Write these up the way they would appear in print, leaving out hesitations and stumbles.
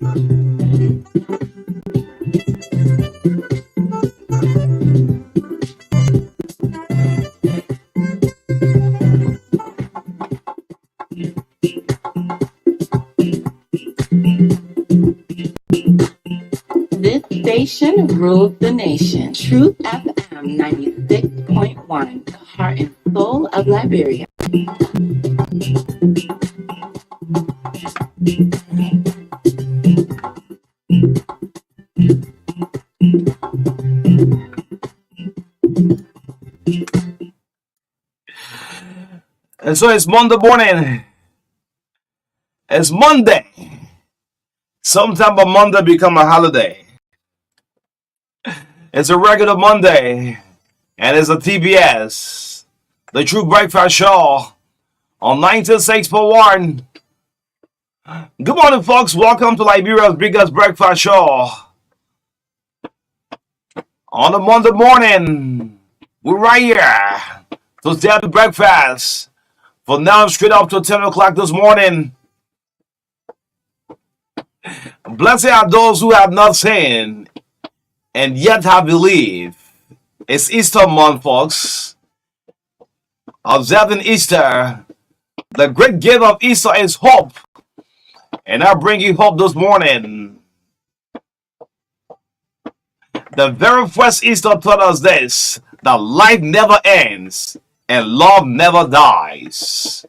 This station rules the nation. Truth FM 96.1, the heart and soul of Liberia. And so it's Monday morning. It's Monday. Sometime a Monday become a holiday. It's a regular Monday. And it's a TBS. The True Breakfast Show on 96.1. Good morning, folks. Welcome to Liberia's biggest breakfast show. On a Monday morning, we're right here to stay at the breakfast. For now, straight up to 10 o'clock this morning. Blessed are those who have not seen and yet have believed. It's Easter month, folks. Observing Easter. The great gift of Easter is hope. And I bring you hope this morning. The very first Easter taught us this, that life never ends and love never dies.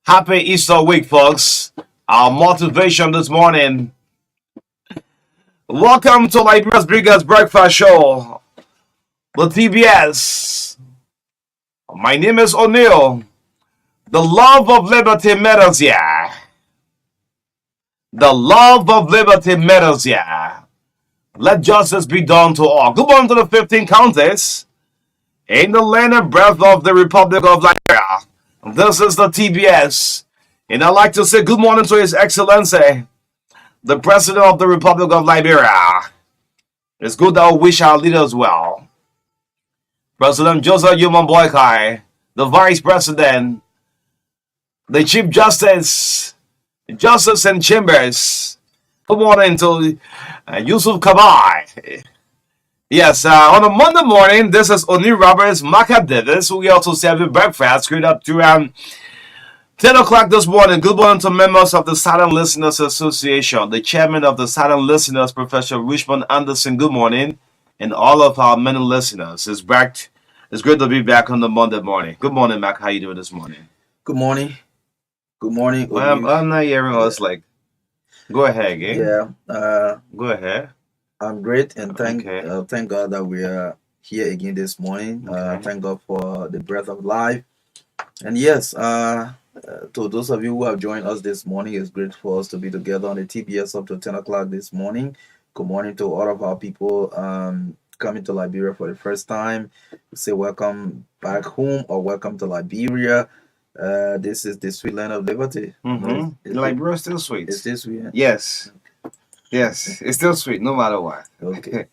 Happy Easter week, folks. Our motivation this morning. Welcome to Liberia's biggest breakfast show, the TBS. My name is O'Neill. The love of liberty matters here. The love of liberty matters here. Let justice be done to all. Good morning to the 15 counties in the land and breadth of the Republic of Liberia. This is the TBS. And I'd like to say good morning to His Excellency, the President of the Republic of Liberia. It's good that we wish our leaders well. President Joseph Human Boykai, the Vice President, the Chief Justice, Justice and Chambers. Good morning to Yusuf Kabai. Yes, on a Monday morning, this is Oni Roberts, Marka Davis. We also serve breakfast straight up to 10 o'clock this morning. Good morning to members of the Silent Listeners Association, the chairman of the Silent Listeners, Professor Richmond Anderson. Good morning, and all of our many listeners. It's great to be back on the Monday morning. Good morning, Mac. How you doing this morning? Good morning. Good morning. Well, I'm not hearing us like. Go ahead, again. Yeah. Go ahead. I'm great, and thank God that we are here again this morning. Thank God for the breath of life. And yes, to those of you who have joined us this morning, it's great for us to be together on the TBS up to 10 o'clock this morning. Good morning to all of our people coming to Liberia for the first time. We say welcome back home or welcome to Liberia. This is the sweet land of liberty. Liberia is still sweet. It's still sweet. Yes. Yes, it's still sweet no matter what. Okay.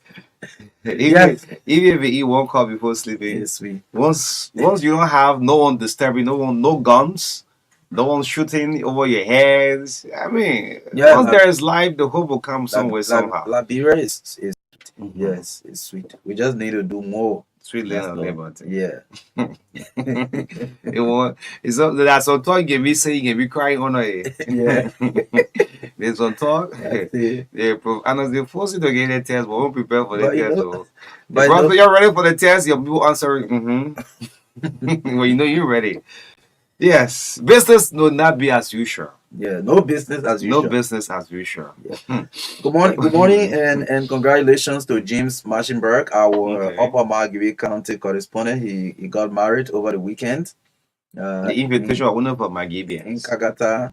Even if you eat one cup before sleeping, It's sweet. once you don't have no one disturbing, no guns, no one shooting over your heads. I mean, once there is life, the hope will come somewhere somehow. Liberia is Mhm. it's sweet. We just need to do more. Sweet land of liberty. Yeah. It's not that some talk you can be saying, you can be crying on it. Yeah. There's some talk. That's it. And they force you to get a test, but won't prepare for the But you test. know- So, but brother, you're ready for the test. Your people answer, well, you know you're ready. Yes, business will not be as usual. Yeah, no business as usual. No business as usual. Good morning, and congratulations to James Marchenberg, our Okay. Upper Margaret County correspondent. He got married over the weekend. The invitation I went for my in Gibeons. Kagata.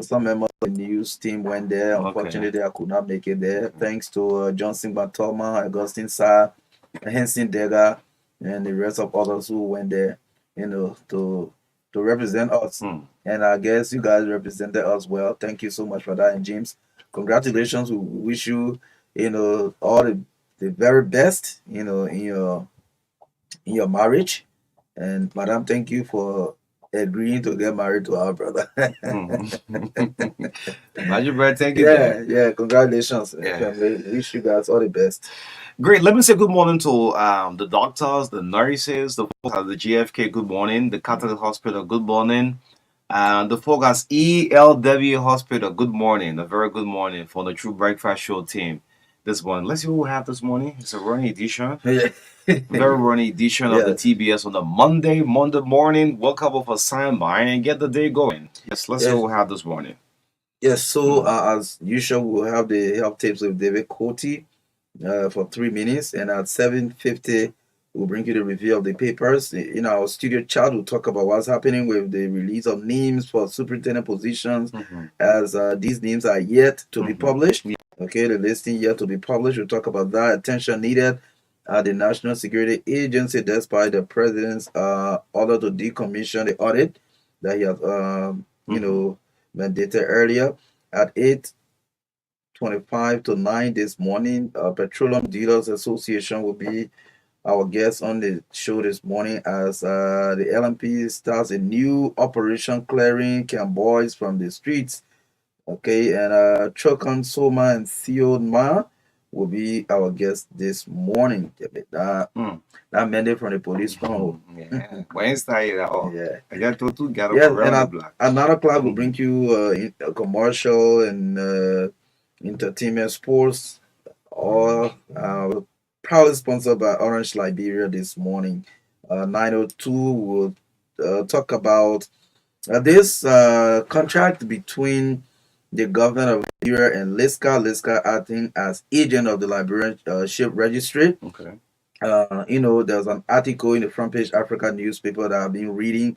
Some members of the news team went there. Okay. Unfortunately, I could not make it there. Thanks to Johnson Bantoma, Augustine Sa, Henson Dega, and the rest of others who went there, to represent us. And I guess you guys represented us well. Thank you so much for that. And James, congratulations. We wish you, all the very best, in your marriage. And Madam, thank you for agreeing to get married to our brother. Magic Bird, thank you, there. Yeah. Congratulations, Yeah. family. Wish you guys all the best. Great. Let me say good morning to the doctors, the nurses, the folks at the GFK. Good morning. The Catholic Hospital. Good morning. The folks at ELW Hospital. Good morning. A very good morning for the True Breakfast Show team this morning. Let's see what we have this morning. It's a running edition. Yeah. Very running edition of the Yes. TBS on the Monday morning. Wake up with a standby and get the day going. Yes, let's see Yes. what we have this morning. Yes. So as usual, we'll have the health tips with David Coty for 3 minutes, and at 7:50 we'll bring you the review of the papers. In our studio chat, we'll talk about what's happening with the release of names for superintendent positions, as these names are yet to be published. Okay, the listing yet to be published. We'll talk about that. Attention needed at the National Security Agency despite the president's order to decommission the audit that he has, mandated earlier. At 8:25 to 9 this morning, Petroleum Dealers Association will be our guest on the show this morning as the LMP starts a new operation clearing camp boys from the streets. Okay, and Chokan Soma and Theo Ma will be our guest this morning. That mandate from the police phone. Yeah. Wednesday, Yeah. I got to get Yes, around and the at block. another club will bring you a commercial and entertainment sports, all proudly sponsored by Orange Liberia this morning. 9:02 will talk about this contract between the government of Liberia and Liska. Liska acting as agent of the Liberian ship registry. Okay. There's an article in the front page Africa newspaper that I've been reading,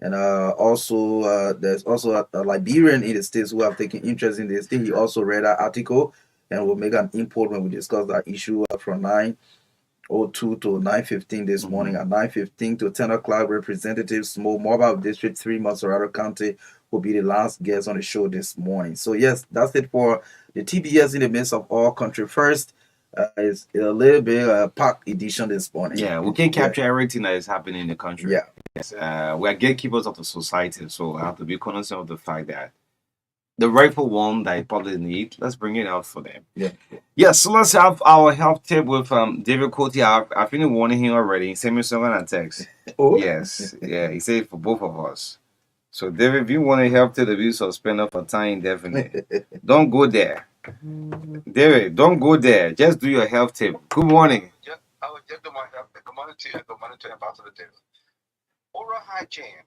and also there's also a Liberian in the States who have taken interest in this thing. He also read that article and will make an input when we discuss that issue from 9:02 to 9:15 this morning. At 9:15 to 10 o'clock, Representative Small Mobile District 3, Maserado County, will be the last guest on the show this morning. So yes, that's it for the TBS in the midst of all country first. It's a little bit packed edition this morning. Yeah, we can capture everything that is happening in the country. Yeah. Yes. We are gatekeepers of the society, so we have to be cognizant of the fact that the rightful one that you probably need, let's bring it out for them. Yeah. Yes, so let's have our health tip with David Coty. I've been warning him already. He sent me something on text. Oh. Yes, yeah, he said for both of us. So David, if you want to help tip, be suspended for time indefinite, don't go there. David, don't go there. Just do your health tip. Good morning. I would just do my health tip. Good morning to you. Good morning to Ambassador David. Oral hygiene.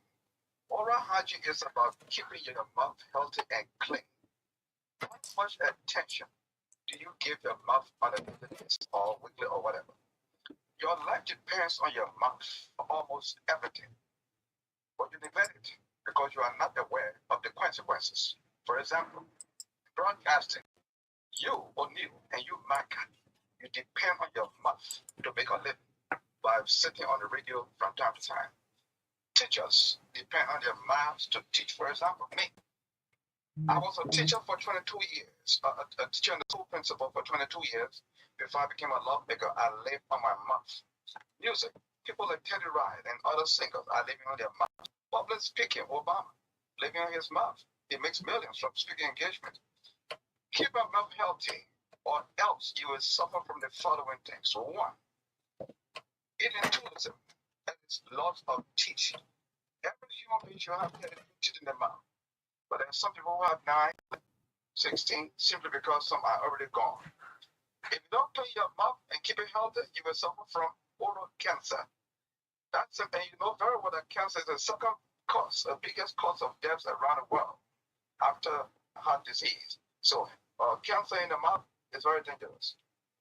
Oral hygiene is about keeping your mouth healthy and clean. How much attention do you give your mouth on a daily basis or weekly or whatever? Your life depends on your mouth for almost everything. But you neglect it because you are not aware of the consequences. For example, broadcasting. You, O'Neill, and you, Marka, you depend on your mouth to make a living by sitting on the radio from time to time. Teachers depend on their mouths to teach. For example, me. I was a teacher for 22 years, a teacher and a school principal for 22 years. Before I became a lawmaker, I lived on my mouth. Music, people like Teddy Riley and other singers are living on their mouth. Public speaking, Obama, living on his mouth. He makes millions from speaking engagement. Keep your mouth healthy, or else you will suffer from the following things. One, eating tourism, that is loss of teeth. Every human being should have teeth in their mouth. But there are some people who have 9, 16, simply because some are already gone. If you don't clean your mouth and keep it healthy, you will suffer from oral cancer. That's it, and you know very well that cancer is the second cause, the biggest cause of deaths around the world after heart disease. So cancer in the mouth is very dangerous.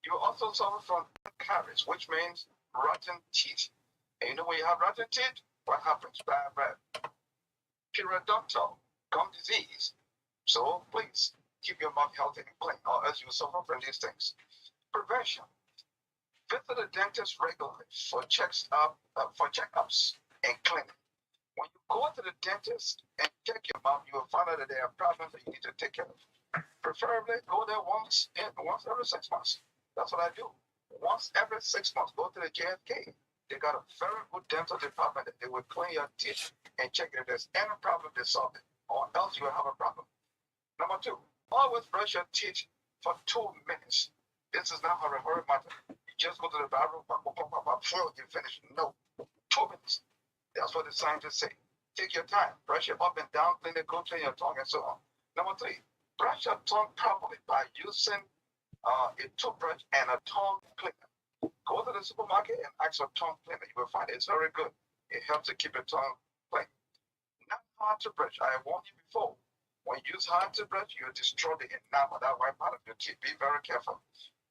You also suffer from caries, which means rotten teeth. And you know when you have rotten teeth, what happens? Bad breath. Periodontal gum disease. So please keep your mouth healthy and clean, or else you will suffer from these things. Prevention. Visit the dentist regularly for checkups and cleaning. When you go to the dentist and check your mouth, you will find out that there are problems that you need to take care of. Preferably go there once every 6 months. That's what I do. Once every 6 months, go to the JFK. They got a very good dental department that they will clean your teeth and check if there's any problem, they solve it. Or else you will have a problem. Number 2, Always brush your teeth for 2 minutes. This is not a hurry matter. You just go to the bathroom, you finish. No, 2 minutes. That's what the scientists say. Take your time. Brush it up and down, clean it, go clean your tongue, and so on. Number 3, brush your tongue properly by using a toothbrush and a tongue cleaner. Go to the supermarket and ask for tongue cleaner. You will find it's very good. It helps to keep your tongue clean. Not hard to brush. I warned you before. When you use hard to brush, you destroy the enamel, that white part of your teeth. Be very careful.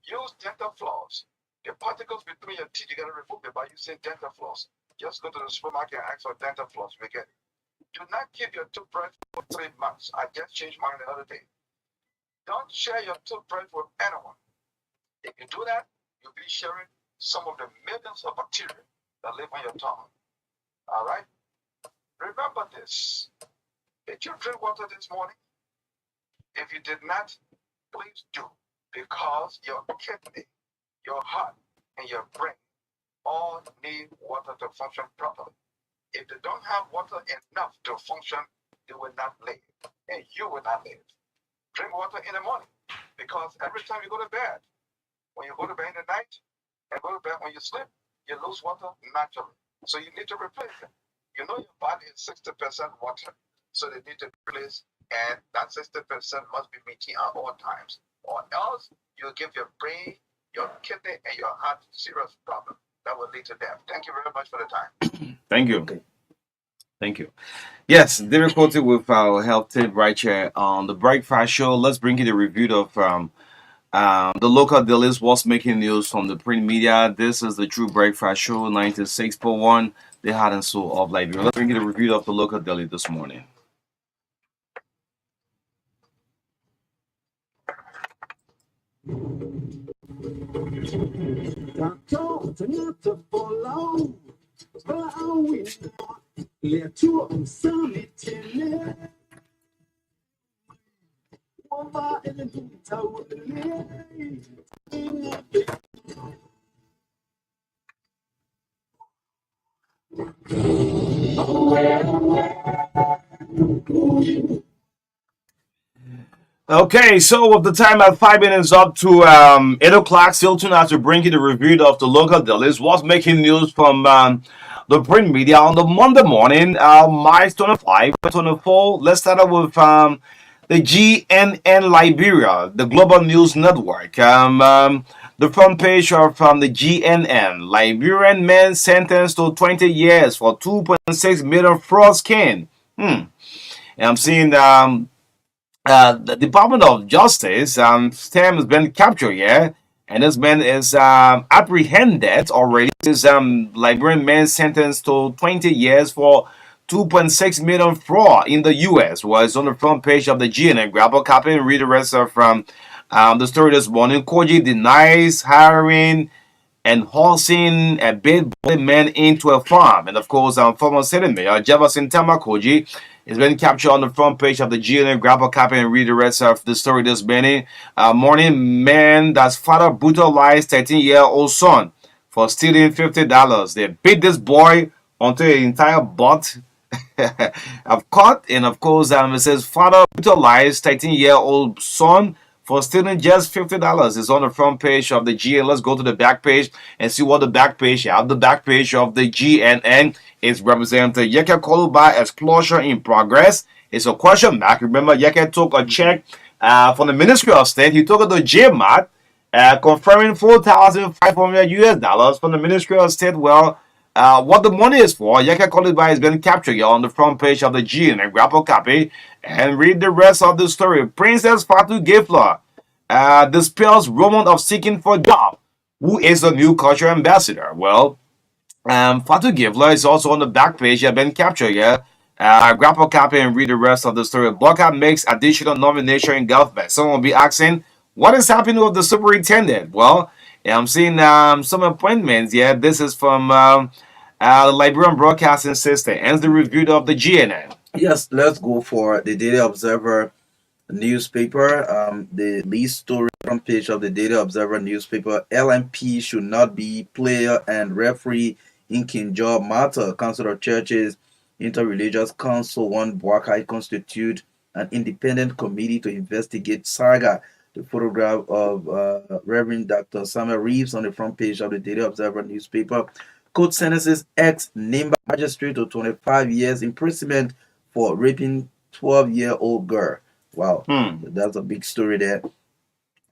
Use dental floss. The particles between your teeth, you got to remove it by using dental floss. Just go to the supermarket and ask for dental floss. You get it. Do not keep your toothbrush for 3 months. I just changed mine the other day. Don't share your toothbrush with anyone. If you do that, you'll be sharing some of the millions of bacteria that live on your tongue. All right? Remember this. Did you drink water this morning? If you did not, please do, because your kidney, your heart, and your brain all need water to function properly. If they don't have water enough to function, they will not live, and you will not live. Drink water in the morning, because every time you go to bed, when you go to bed in the night, and go to bed when you sleep, you lose water naturally. So you need to replace it. You know your body is 60% water, so they need to replace, and that 60% must be meeting at all times, or else you'll give your brain, your kidney, and your heart serious problem that will lead to death. Thank you very much for the time. Thank you. Okay. Thank you. Yes, difficulty with our health tip right here on the Breakfast Show. Let's bring you the review of the local dailies, what's making news from the print media. This is the True Breakfast Show, 96.1, the heart and soul of Liberia. Let's bring you the review of the local daily this morning. Okay, so with the time at 5 minutes up to 8 o'clock, still tuned out to bring you the review of the local dailies. What's making news from the print media on the Monday morning, March 25, 24. Let's start out with the GNN Liberia, the Global News Network. The front page of the GNN, Liberian man sentenced to 20 years for 2.6 million fraud scheme. And I'm seeing the Department of Justice, Stem has been captured here, and this man is apprehended already. This Liberian man sentenced to 20 years for 2.6 million fraud in the U.S. was on the front page of the GNN. Grab a copy and read the rest of the story this morning. Koji denies hiring and horsing a big body man into a farm. And of course, former Senate Mayor Jefferson Tamakoji has been captured on the front page of the GNN. Grab a copy and read the rest of the story this morning. Man that's father brutalized 13-year-old son for stealing $50. They beat this boy onto the entire butt. I've caught, and of course, it says father brutalized 13-year-old son for stealing just $50. It's on the front page of the GNN. Let's go to the back page and see what the back page have. The back page of the GNN is Representative Yeke Koluba explosion in progress. It's a question mark. Remember, Yeke took a check from the Ministry of State. He took it to JMAT, confirming $4,500 from the Ministry of State. Well, what the money is for, Yeke Koluba has been captured here on the front page of the GNN. Grab a copy and read the rest of the story. Princess Fatu Gifla dispels rumor of seeking for job. Who is the new culture ambassador? Well, Fatu Gifla is also on the back page. Have been captured here. Grab a copy and read the rest of the story. Boka makes additional nomination in government. Someone will be asking, what is happening with the superintendent? Well, I'm seeing some appointments. Yeah, this is from the Liberian Broadcasting System. Ends the review of the GNN. Yes, let's go for the Daily Observer newspaper. The lead story front page of the Daily Observer newspaper. LMP should not be player and referee in King Job matter. Council of Churches Interreligious Council 1 Buakai constitute an independent committee to investigate saga. The photograph of Reverend Dr. Samuel Reeves on the front page of the Daily Observer newspaper. Court sentences ex-Nimba magistrate to 25 years imprisonment for raping 12-year-old girl. Wow, that's a big story there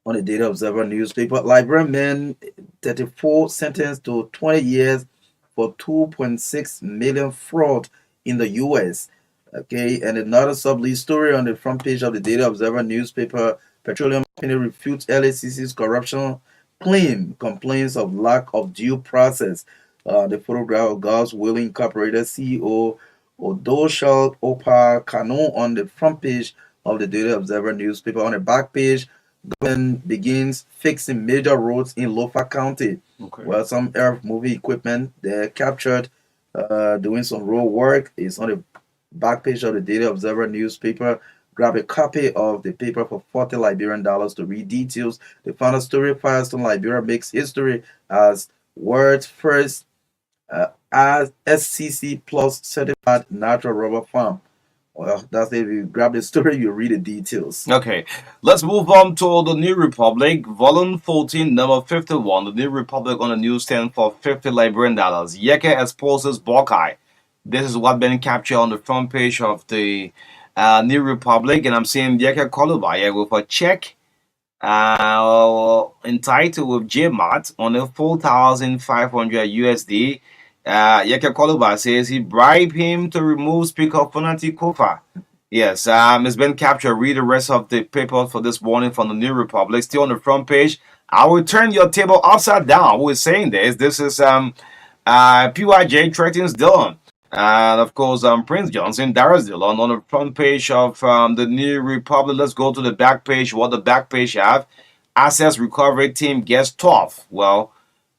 on the Daily Observer newspaper. Liberian man 34 sentenced to 20 years for 2.6 million fraud in the U.S. Okay, and another sub-lead story on the front page of the Daily Observer newspaper. Petroleum company refutes LACC's corruption claim, complaints of lack of due process. The photograph of God's Will Incorporated CEO Odoshal Opa Kano on the front page of the Daily Observer newspaper. On the back page, government begins fixing major roads in Lofa County. Okay. Well, some earth moving equipment they're captured doing some road work. It's on the back page of the Daily Observer newspaper. Grab a copy of the paper for $40 Liberian to read details. The final story: Firestone Liberia makes history as world's first as SCC plus certified natural rubber farm. Well, that's it. If you grab the story, you read the details. Okay, let's move on to the New Republic, volume 14, number 51. The New Republic on the newsstand for $50 Liberian. Yeke exposes Buckeye. This is what been captured on the front page of the New Republic, and I'm seeing Yeke Koluba here with a check entitled with JMAT on a 4,500 USD. Yeke Koluba says he bribed him to remove Speaker Funati Kofa. Yes, it's been captured. Read the rest of the paper for this morning from the New Republic. Still on the front page. I will turn your table upside down. Who is saying this? This is PYJ threatens Dillon. And of course, Prince Johnson, Darius Dillon on the front page of the New Republic. Let's go to the back page. What the back page have? Assets recovery team gets tough. Well,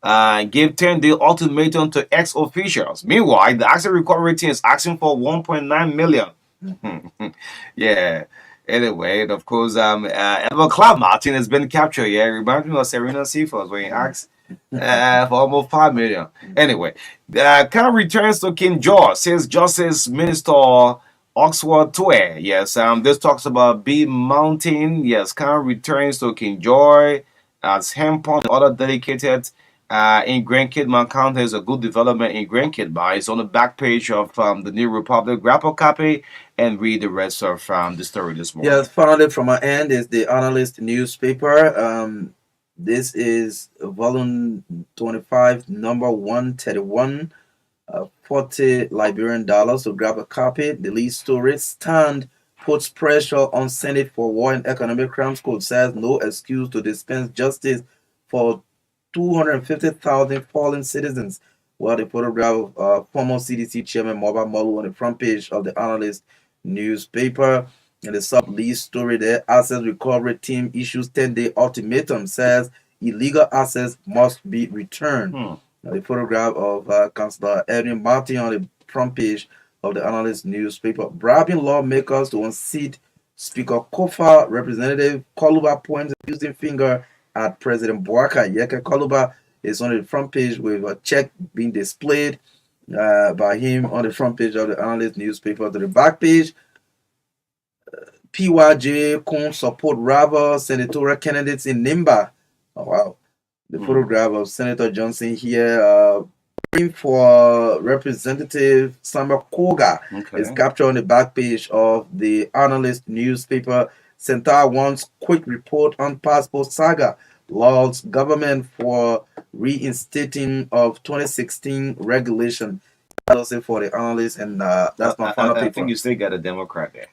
give 10-day ultimatum to ex-officials. Meanwhile, the asset recovery team is asking for 1.9 million. Yeah. Anyway, and of course, Edward Cloud Martin has been captured. Yeah, reminds me of Serena Seaforth when he asked for almost 5 million. Anyway, Khan returns to King George, says Justice Minister Oxford Tue. Yes, this talks about B Mountain. Yes, Khan returns to King George as Hempon and other dedicated in Grand Kidman County. Is a good development in Grand Kidman. It's on the back page of the New Republic. Grab a copy and read the rest of the story this morning. Yes, finally from my end is the Analyst newspaper. This is volume 25, number 131, $40 Liberian. So grab a copy. The lead story: Stand puts pressure on Senate for War and Economic Crimes Code says no excuse to dispense justice for 250,000 fallen citizens. Well, the photograph of former CDC Chairman Moba Molu on the front page of the Analyst newspaper. And the sub-lead story there: Assets Recovery Team issues 10-day ultimatum, says illegal assets must be returned. Now, the photograph of Councillor Edwin Martin on the front page of the Analyst newspaper. Bribing lawmakers to unseat Speaker Kofa. Representative Koluba points using finger at President Boaka. Yeke Koluba is on the front page with a check being displayed by him on the front page of the Analyst newspaper. To the back page, PYJ Kun support rival senatorial candidates in Nimba. Oh, wow. The photograph of Senator Johnson here praying for Representative Samuel Koga is captured on the back page of the Analyst newspaper. Centaur wants quick report on passport saga. Laws government for reinstating of 2016 regulation. That's it for the Analyst, and that's my final paper. I think you still got a Democrat there.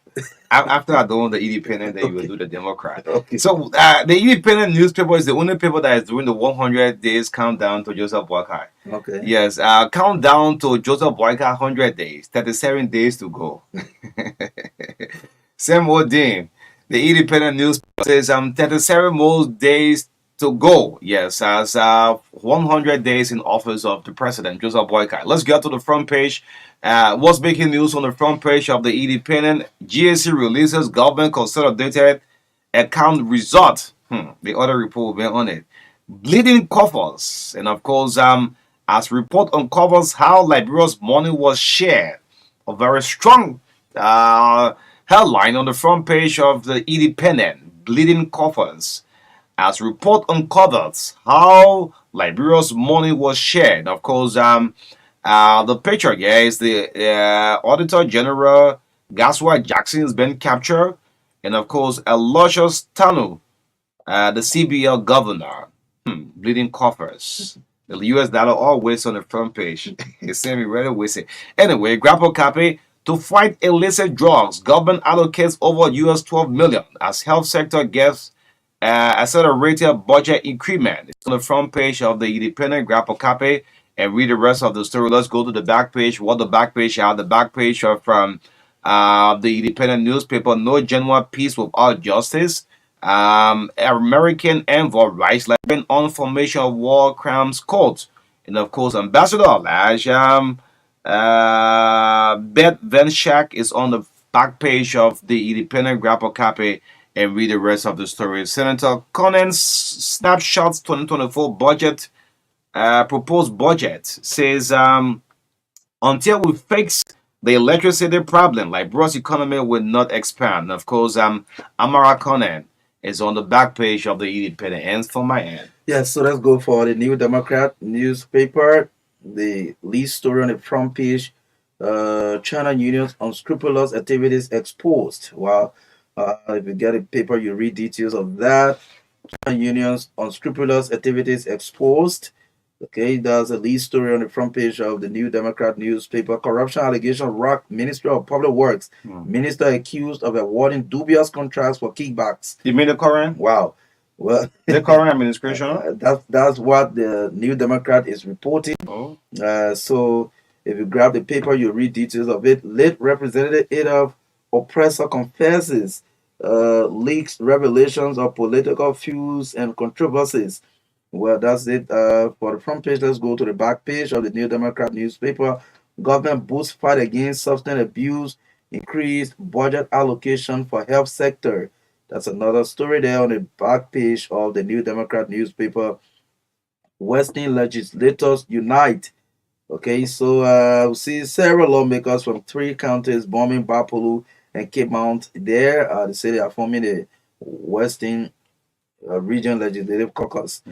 After I do the Independent, then you will do the Democrat. Okay. So the Independent newspaper is the only paper that is doing the 100 days countdown to Joseph Boakai. Okay. Yes, countdown to Joseph Boakai 100 days, 37 days to go. Same old thing. The Independent newspaper says 37 more days to go. Yes, as 100 days in office of the president, Joseph Boakai. Let's get to the front page. What's making news on the front page of the Independent? GSC releases government consolidated account result. The other report will be on it. Bleeding coffers. And of course, as report uncovers how Liberia's money was shared. A very strong Headline on the front page of the Independent: Bleeding coffers, as report uncovers how Liberia's money was shared. Of course, the picture here is the Auditor General Gaswa Jackson has been captured, and of course, Aloysius Tanu, the CBL governor. Bleeding coffers. The US dollar always on the front page. It's semi ready with it. Anyway, grapple copy. To fight illicit drugs, government allocates over US 12 million as health sector gets accelerated budget increment. It's on the front page of the Independent. Grapple copy and read the rest of the story. Let's go to the back page. What the back page are? The back page are from the Independent newspaper. No genuine peace without justice. American envoy writes like on formation of war crimes court. And of course, Ambassador Alaj Beth Venshak is on the back page of the Independent. Grapple copy and read the rest of the story. Senator Conan's snapshots 2024 budget, proposed budget says until we fix the electricity problem, Liberia's economy will not expand. Of course, Amara Conan is on the back page of the Independent. Ends for my end. Yes, so let's go for the New Democrat newspaper. The lead story on the front page: China unions unscrupulous activities exposed. Wow. If you get a paper, you read details of that. China unions unscrupulous activities exposed. Okay, there's a lead story on the front page of the New Democrat newspaper. Corruption allegation rocked Ministry of Public Works. Minister accused of awarding dubious contracts for kickbacks. You mean the current? Wow. Well, the current administration? That's what the New Democrat is reporting. Oh. So if you grab the paper, you read details of it. Late Representative Adolf Oppressor confesses leaks revelations of political feuds and controversies. Well, that's it for the front page. Let's go to the back page of the New Democrat newspaper. Government boosts fight against substance abuse, increased budget allocation for health sector. That's another story there on the back page of the New Democrat newspaper. Western legislators unite. Okay, so we see several lawmakers from 3 counties bombing Bapolu and Cape Mount there. They say they are forming the Western Region Legislative Caucus.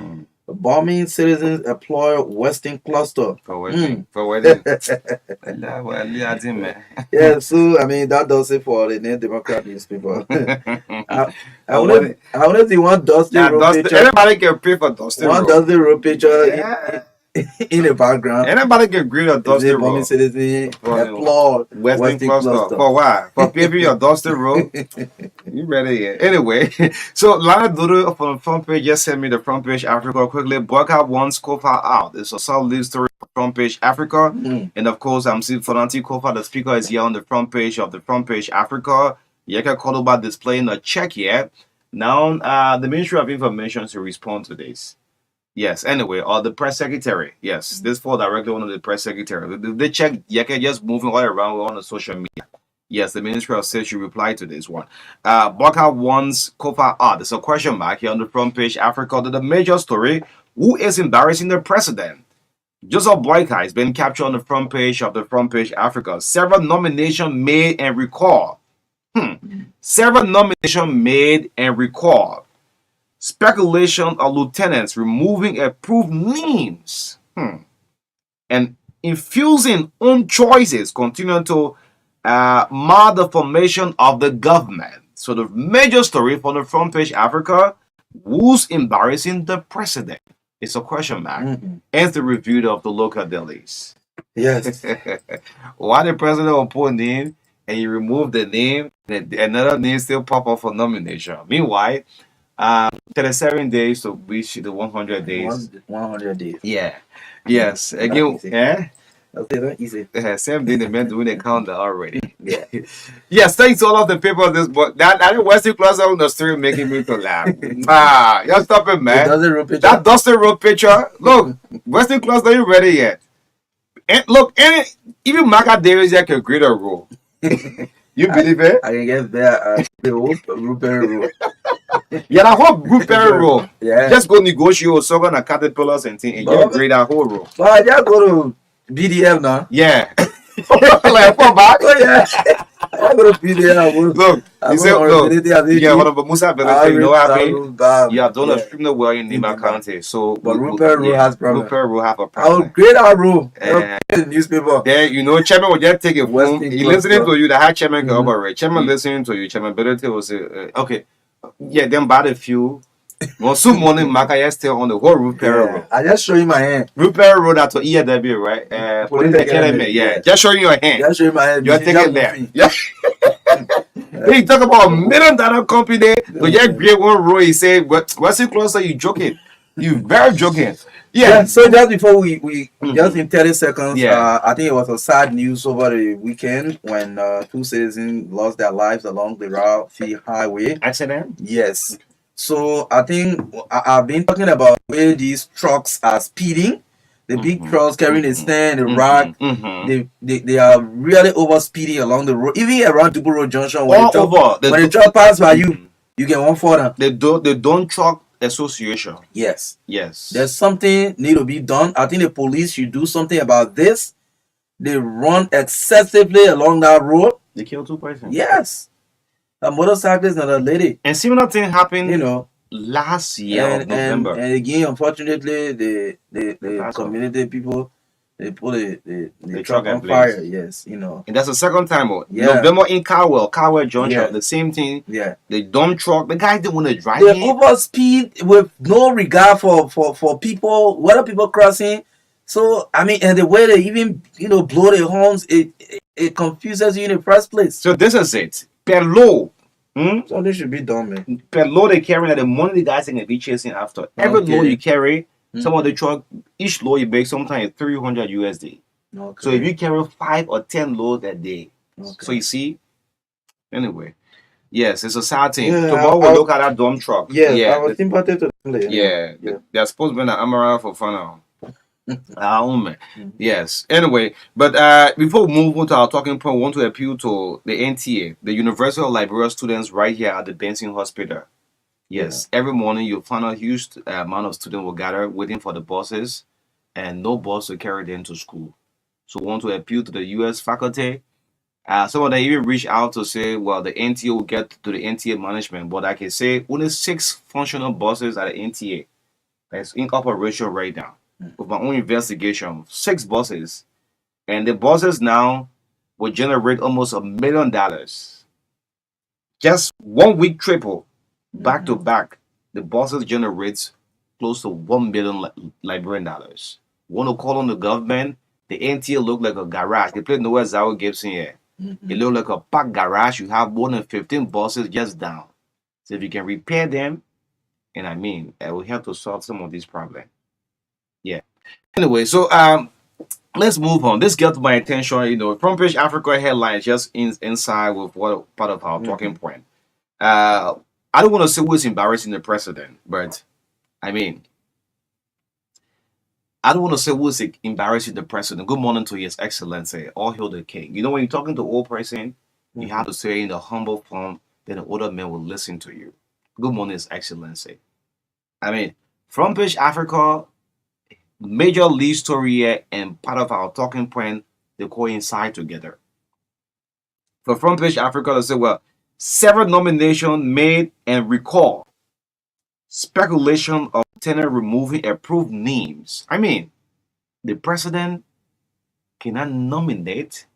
Bombing citizens employ Western cluster. For wedding. For wedding. Yeah, so I mean that does it for the New Democrat newspaper. I wanted to want Dusty road picture. Anybody can pay for Dusty road. One Dusty road picture in the background. Anybody can agree on Dusty road. Bombing citizen applaud Western cluster. For what? For paving your Dusty road. You ready yet? Anyway, so Lana Dodo from the front page just sent me the front page Africa quickly. Boycott wants Kofa out. It's a solid news story on front page Africa. And of course, I'm seeing Fonanti Kofa, the speaker, is here on the front page of the front page Africa. Yeka Koloba displaying a check yet. Now, the Ministry of Information to respond to this. Yes, anyway, or the press secretary. Yes, this fall directly on the press secretary. They check Yeka just moving all around on the social media. Yes, the Ministry of State should reply to this one. Baka wants Kofa out. There's a question mark here on the front page Africa. The major story: who is embarrassing the president? Joseph Boyka has been captured on the front page of the front page Africa. Several nominations made and recalled. Several nominations made and recalled. Speculation of lieutenants removing approved names. And infusing own choices continue to mar the formation of the government. So the major story from the front page Africa: who's embarrassing the president? It's a question mark. Hence the review of the local dailies. Yes. Why the president will put a name and you remove the name, and another name still pop up for nomination. Meanwhile, 37 days to reach the 100 days. 100 days. Yeah. Yes. Again, That's easy. Same thing the men doing the calendar already. Yeah. Yes, thanks to all of the people of this book. That Western Class on the story making me to laugh. Y'all stop it, man. That Dusty Road picture. Look, Western Class not even ready yet. And look, even Marka Davis here can create a role. You believe it? I can get there. The Rupert rule. Yeah, that whole Rupert rule. Yeah. Just go negotiate with someone at Caterpillars and things, and you create that whole rule. But I just go to BDF now. Yeah. Like, come back. Oh yeah. I'm gonna be there. Look, you say, look, yeah, one of the most ability, you know what happened? You have done extremely well in Nima County. So, but Rupert Road has problem. Rupert Road have a I will problem. grade our room. The newspaper. Then, you know, Chairman will just take a phone. He listening to you, the high Chairman can operate. Chairman listening to you, Chairman ability will say, okay, yeah, then bought a few. Well, soon morning, Marka is still on the whole Rupert Road. I just show you my hand. Rupert Road at EW, right? Police Academy, yeah. Just show you your hand. Just show you my hand. You're taking there. Yeah. He talk about $1 million company. To just create one road, he said, what's it closer? You joking? You very joking. Yeah. So just before we just in 30 seconds, I think it was a sad news over the weekend when 2 citizens lost their lives along the Route Highway. Accident? Yes. So I think I've been talking about where these trucks are speeding. The big trucks carrying the stand, the rock, they are really over speeding along the road. Even around Dubu Road Junction, when the truck pass by you, you get one for them. The Don't Truck Association. Yes. Yes. There's something need to be done. I think the police should do something about this. They run excessively along that road. They kill 2 persons. Yes. A motorcyclist and a lady. And similar thing happened, you know, last year of November. And again, unfortunately, the community people, they put the truck on fire. Yes, you know. And that's the second time. November in Cowell Junction, the same thing. Yeah. The dump truck, the guy didn't want to drive. They overspeed with no regard for people, whether people crossing. So I mean, and the way they even blow their horns, it confuses you in the first place. So this is it. Per law. So they should be done, man. Per law they carry that the money the guys can be chasing after. Every law you carry, some of the truck, each law you make sometimes 300 USD. Okay. So if you carry 5 or 10 loads a day, so you see. Anyway, yes, it's a sad thing. Tomorrow we'll look at that dump truck. I was sympathetic to them. They're supposed to be an Amaral for fun now. Yes. Anyway, but before we move on to our talking point, we want to appeal to the NTA, the University of Liberia students right here at the Benson Hospital. Yes, every morning you'll find a huge amount of students will gather waiting for the buses, and no bus to carry them to school. So we want to appeal to the US faculty. Some of them even reach out to say, well, the NTA will get to the NTA management, but I can say only 6 functional buses at the NTA that's in operation right now. With my own investigation, 6 buses, and the buses now will generate almost $1 million. Just 1 week triple, back to back, the buses generate close to $1 million Liberian dollars. Want to call on the government? The NTA look like a garage. They play nowhere Zawo Gibson here. It look like a packed garage. You have more than 15 buses just down. So if you can repair them, and I mean, it will help to solve some of these problems. Yeah. Anyway, so let's move on. This got my attention. Front page Africa headlines just inside with what part of our talking point. I don't want to say who's embarrassing the president, but I mean, I don't want to say who's embarrassing the president. Good morning to His Excellency, all hail the king. When you're talking to an old person, you have to say in the humble form, then the older man will listen to you. Good morning, His Excellency. I mean, front page Africa. Major lead story here and part of our talking point, they coincide together. For front page Africa, they say, well, several nominations made and recall. Speculation of tenant removing approved names. I mean, the president cannot nominate,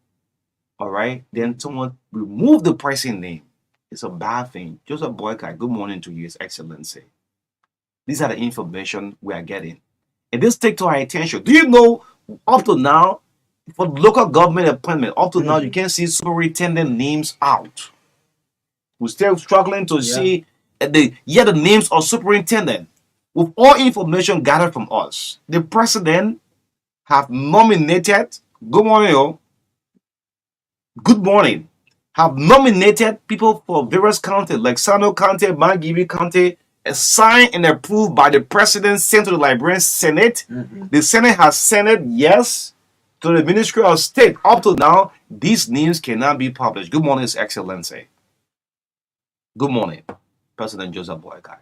all right, then someone remove the person name. It's a bad thing. Joseph Boyka, good morning to you, His Excellency. These are the information we are getting. And this take to our attention. Do you know, up to now, for local government appointment, up to now, you can't see superintendent names out. We're still struggling to see the names of superintendent. With all information gathered from us, the president have nominated, good morning, have nominated people for various counties like Sano County, Mangibi County, signed and approved by the president, sent to the Liberian Senate. The Senate has sent yes to the Ministry of State. Up to now, these names cannot be published. Good morning, His Excellency. Good morning, President Joseph Boyka.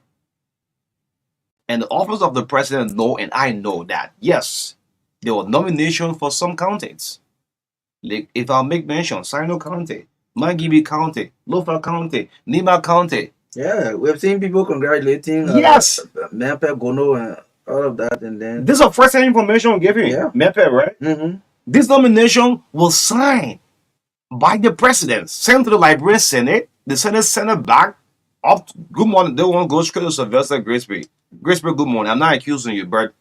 And the office of the president know, and I know that, yes, there were nominations for some counties. Like, if I'll make mention, Sino County, Mangibi County, Lofa County, Nima County. Yeah, we've seen people congratulating Yes. Mepe Gono and all of that, and then This is the first information we're giving. Yeah. Mepe, right? Mhm. This nomination was signed by the president, sent to the Liberian Senate. The Senate sent it back up. Good morning. They want to go straight to Sylvester Grisby. Grisby, good morning. I'm not accusing you, but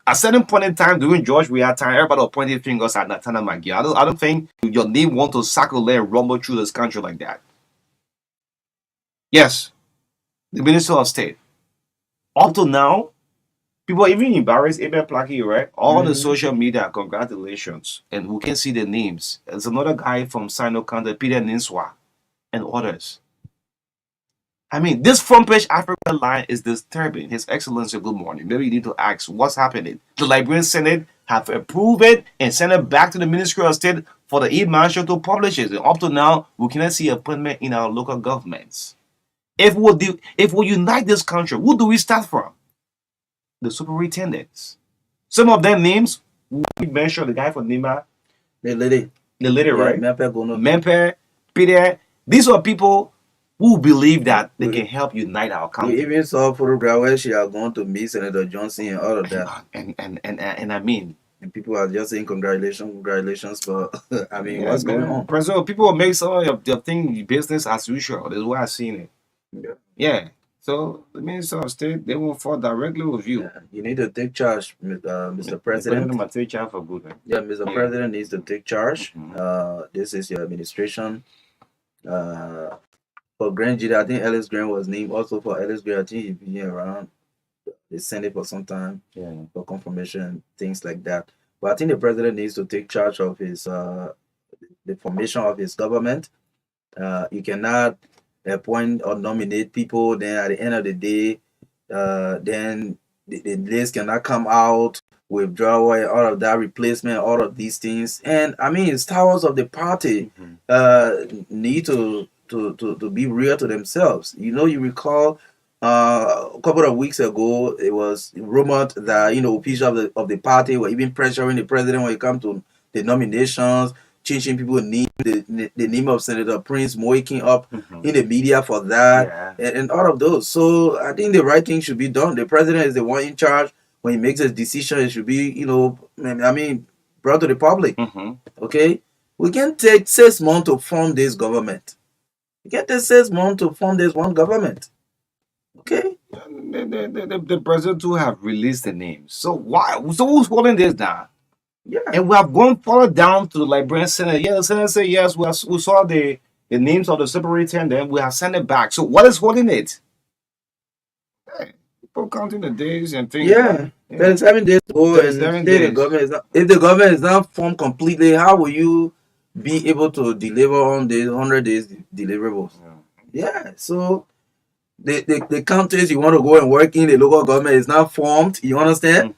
at a certain point in time during George we had time, everybody was pointing fingers at Natana Magi. I don't think your name want to circulate and rumble through this country like that. Yes, the Minister of State. Up to now, people are even embarrassed, even Plaki, right? All the social media, congratulations. And who can see the names? There's another guy from Sino County, Peter Ninswa, and others. I mean, this front page Africa line is disturbing. His Excellency, good morning. Maybe you need to ask what's happening. The Liberian Senate have approved it and sent it back to the Ministry of State for the e-marshal to publish it. And up to now, we cannot see appointment in our local governments. If we unite this country, who do we start from? The superintendents. Some of their names, we mentioned the guy from Nima, the lady, right? Mepe Gono. Mempe, Peter. These are people who believe that they can help unite our country. We even saw photograph where she are going to meet Senator Johnson and all of that. And I mean, and people are just saying congratulations, but I mean, what's going on? President, people make some of your thing business as usual. That's why I've seen it. Yeah. So the Minister of State, they will fall directly with you. Yeah. You need to take charge, Mr. President. Take charge for good. Right? Yeah, Mr. President needs to take charge. This is your administration. For Grand G, I think Ellis Grant was named also for Ellis Grant. I think he's been around the Senate for some time for confirmation, things like that. But I think the president needs to take charge of his the formation of his government. You cannot appoint or nominate people. Then at the end of the day, then the list cannot come out, withdrawal, all of that, replacement, all of these things. And I mean, stars of the party need to be real to themselves. You know, you recall a couple of weeks ago, it was rumored that officials of the party were even pressuring the president when it comes to the nominations, changing people's name, the name of Senator Prince waking up in the media for that, and all of those. So I think the right thing should be done. The president is the one in charge. When he makes a decision, it should be, brought to the public. Okay, we can take 6 months to form this government. We can take 6 months to form this one government. Okay. The president too have released the names. So why? So who's holding this down? Yeah. And we have gone further down to the Liberian Senate. Yeah, the Senate said yes. We saw the names of the superintendent. We have sent it back. So what is holding it? Hey, people counting the days and things. Yeah. There's 7 days to go, and the government is not, if the government is not formed completely, how will you be able to deliver on the 100 days deliverables? Yeah. So the counties you want to go and work in, the local government is not formed. You understand?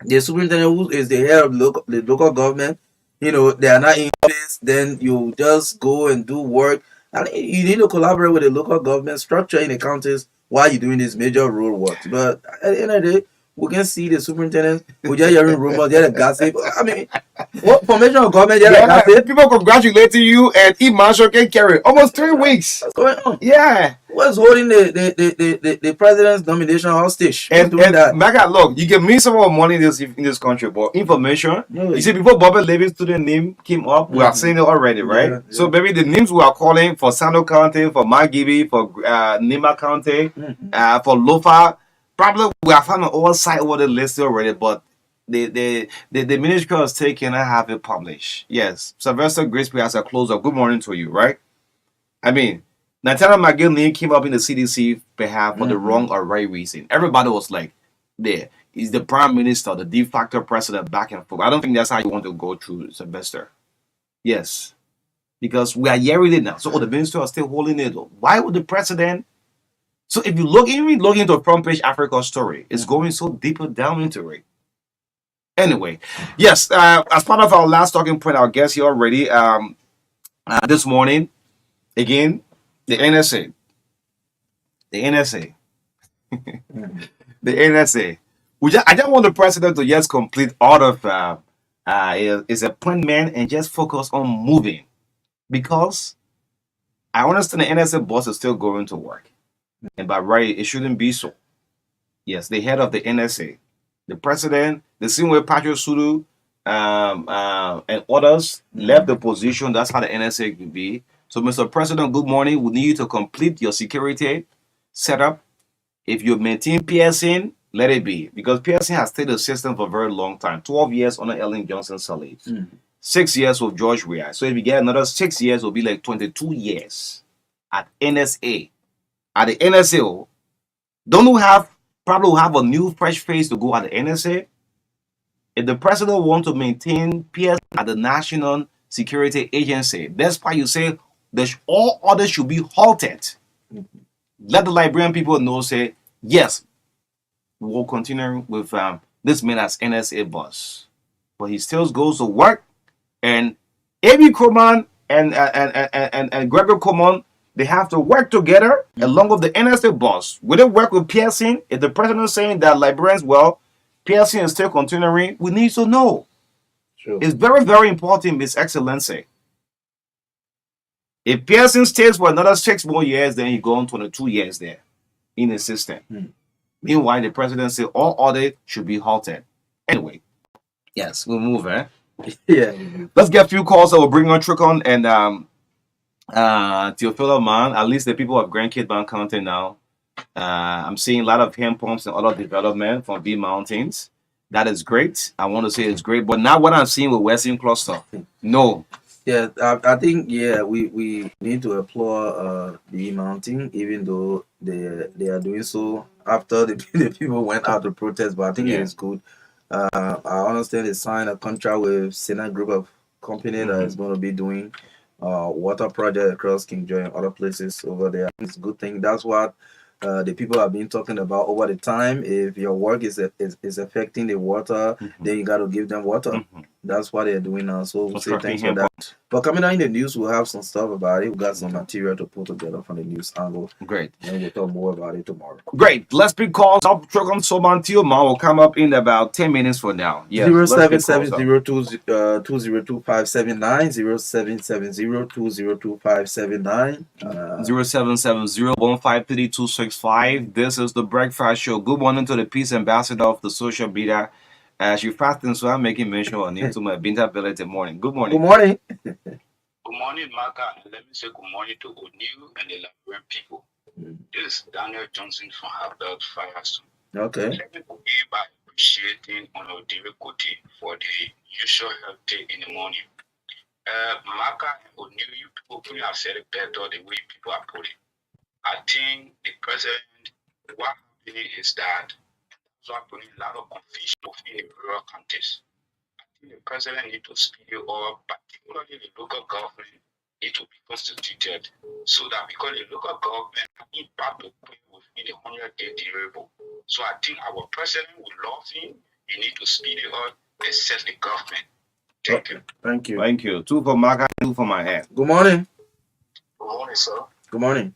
The superintendent, who is the head of the local government, they are not in place. Then you just go and do work. And you need to collaborate with the local government structure in the counties while you're doing this major road work. But at the end of the day, we can see the superintendent. We just hearing rumors, they're the gossip. I mean, what formation of government? They're the gossip. People congratulating you, and e-marshal can carry almost 3 weeks. What's going on? Yeah. What's holding the president's nomination hostage? And Marka, look, you can make some more money in this country, but information. You see, before Bobby Levin's student name came up, we are saying it already, right? So maybe the names we are calling for Sando County, for Magibi, for Nima County, for Lofa, probably we have found an oversight over the list already, but the Ministry of State cannot have it published. Yes, Sylvester Grisby has a closer. Good morning to you, right? I mean, Natana McGill name came up in the CDC behalf for the wrong or right reason. Everybody was like, there. He's the prime minister, the de facto president, back and forth. I don't think that's how you want to go through Sylvester. Yes. Because we are hearing it now. So the minister are still holding it. Why would the president? So if you look into a front page Africa story, it's going so deeper down into it. Anyway, yes, as part of our last talking point, our guest here already, this morning, again, the NSA. The NSA. The NSA. I just want the president to just complete all of his appointment and just focus on moving. Because I understand the NSA boss is still going to work. And by right, it shouldn't be so. Yes, the head of the NSA, the president, the same way Patrick Sulu and others left the position. That's how the NSA could be. So, Mr. President, good morning. We need you to complete your security setup. If you maintain piercing, let it be. Because piercing has stayed in the system for a very long time. 12 years under Ellen Johnson Sirleaf. 6 years with George Weah. So if you get another 6 years, it'll be like 22 years at NSA. At the NSA, don't you probably have a new fresh face to go at the NSA? If the president wants to maintain peace at the National Security Agency, that's why you say all others should be halted. Let the Liberian people know, say, yes, we'll continue with this man as NSA boss. But he still goes to work, and A.B. Coman and Gregor Coman, they have to work together along with the NSA boss. Will they work with piercing? If the president is saying that Liberians, well, piercing is still continuing, we need to know. Sure. It's very, very important, Miss Excellency. If piercing stays for another 6 more years, then he go on 22 years there in the system. Meanwhile, the president said all audit should be halted. Anyway, yes, we'll move, Yeah. Let's get a few calls that will bring on Tricon and Teofilo Man. At least the people of Grand Cape Bank County now. I'm seeing a lot of hand pumps and other development from B Mountains. That is great. I want to say it's great, but not what I'm seeing with Western Cluster. No. Yeah, I think we need to applaud the mountain, even though they are doing so after the people went out to protest. But I think it is good. I understand they signed a contract with Senate Group of Company that is going to be doing water project across King Joy and other places over there. It's a good thing. That's what the people have been talking about over the time. If your work is affecting the water, then you got to give them water. That's what they're doing now. So we'll say thanks for that. But coming out in the news, we'll have some stuff about it. We got some material to put together from the news angle. Great. And we'll talk more about it tomorrow. Great. Let's pick calls. I'll check on Soman Tillman will come up in about 10 minutes from now. Yes. 0770202579 0770202579 0770153265. This is the Breakfast Show. Good morning to the Peace Ambassador of the social media. She fasting, so I'm making mention on it to my Binta ability morning. Good morning. Good morning. Good morning, Marka, and let me say good morning to O'Neill and the Liberian people. This is Daniel Johnson from Herbert Firestone. Okay. Let me begin by appreciating Onodiri Kuti for the usual help day in the morning. Marka and O'Neill, you people couldn't have said it better the way people are putting it. I think the president, what happening is that so putting a lot of confusion in the rural counties. I think the president need to speed it up, particularly the local government need to be constituted so that because the local government have impact to put within the 100-day deliverable. So I think our president would love him. You need to speed it up and set the government. Thank you. Thank you. Thank you. 2 for Marka, 2 for my hand. Good morning. Good morning, sir. Good morning.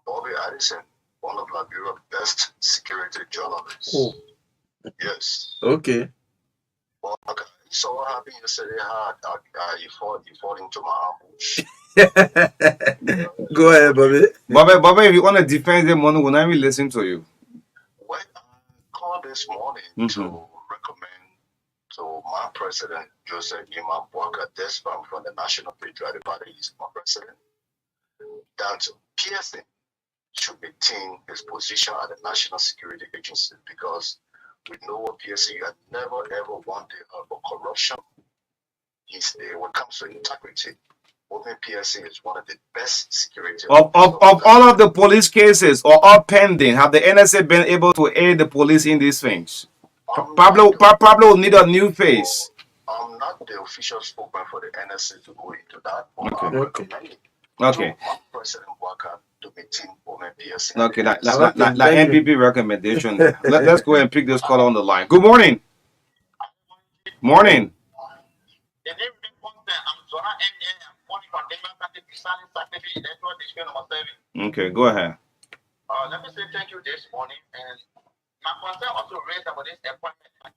Bobby Addison, one of Liberia's best security journalists. Oh. Yes. Okay. Well, okay. So what happened yesterday? You fall into my ambush. Go ahead, Bobby. Bobby, if you want to defend them, when I will listen to you. Well, I called this morning to recommend to my president, Joseph Yima Bwaka Despan from the National Patriotic Party, he's my president, that PSN should maintain his position at the National Security Agency because we know what PSC had never ever wanted for corruption. When it comes to integrity, Open PSC is one of the best security of all of the police cases or all pending. Have the NSA been able to aid the police in these things? Pablo will need a new face. I'm not the official spokesman for the NSA to go into that. Okay. President Walker to maintain Open PSC. Okay, like NPP recommendation. Let's go and pick this call on the line. Good morning. Morning. Okay, go ahead. Let me say thank you this morning, and my concern also raised about this appointment. I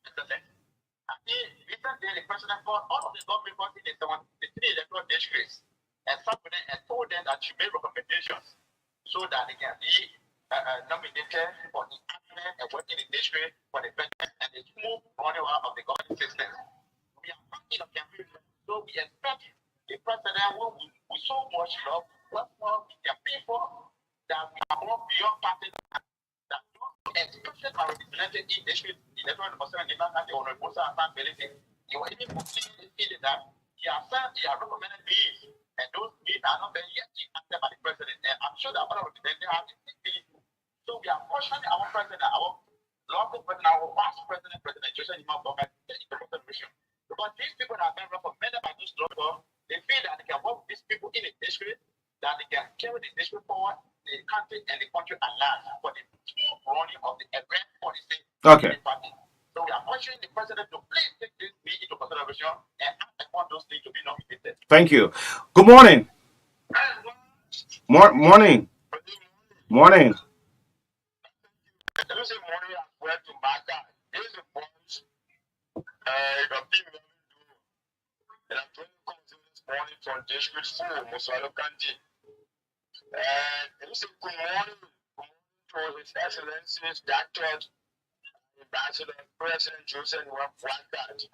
think recently the president called all of the government in the 73 electoral districts and sat with them and told them that she made recommendations so that they can be nominated for the admin and working in the district for the president and the smooth running of the government system. We are not in a campaign, so we expect the president who so much love what more we can pay for that we are more beyond party that especially our represented in district electoral department in that country on the most accountability. You are even feeling that he has recommended these and those needs are not yet acted by the president. And I'm sure that other representatives have the same. So we are questioning our president, our local president, our past president, President Joseph Imam Bamba, into consideration. Because these people that have been recommended by those local, they feel that they can work with these people in the district, that they can carry the district forward, the country and the country at large for the smooth running of the event policy. Okay. So we are questioning the president to please take this into consideration and act upon those things to be nominated. Thank you. Good morning. Morning. Morning. Let me say morning as well to Marka. This is the voice of people and I'm doing this morning from District 4, Muswalo County. And let me say good morning to His Excellencies, Dr. Ambassador President Joseph Imam President,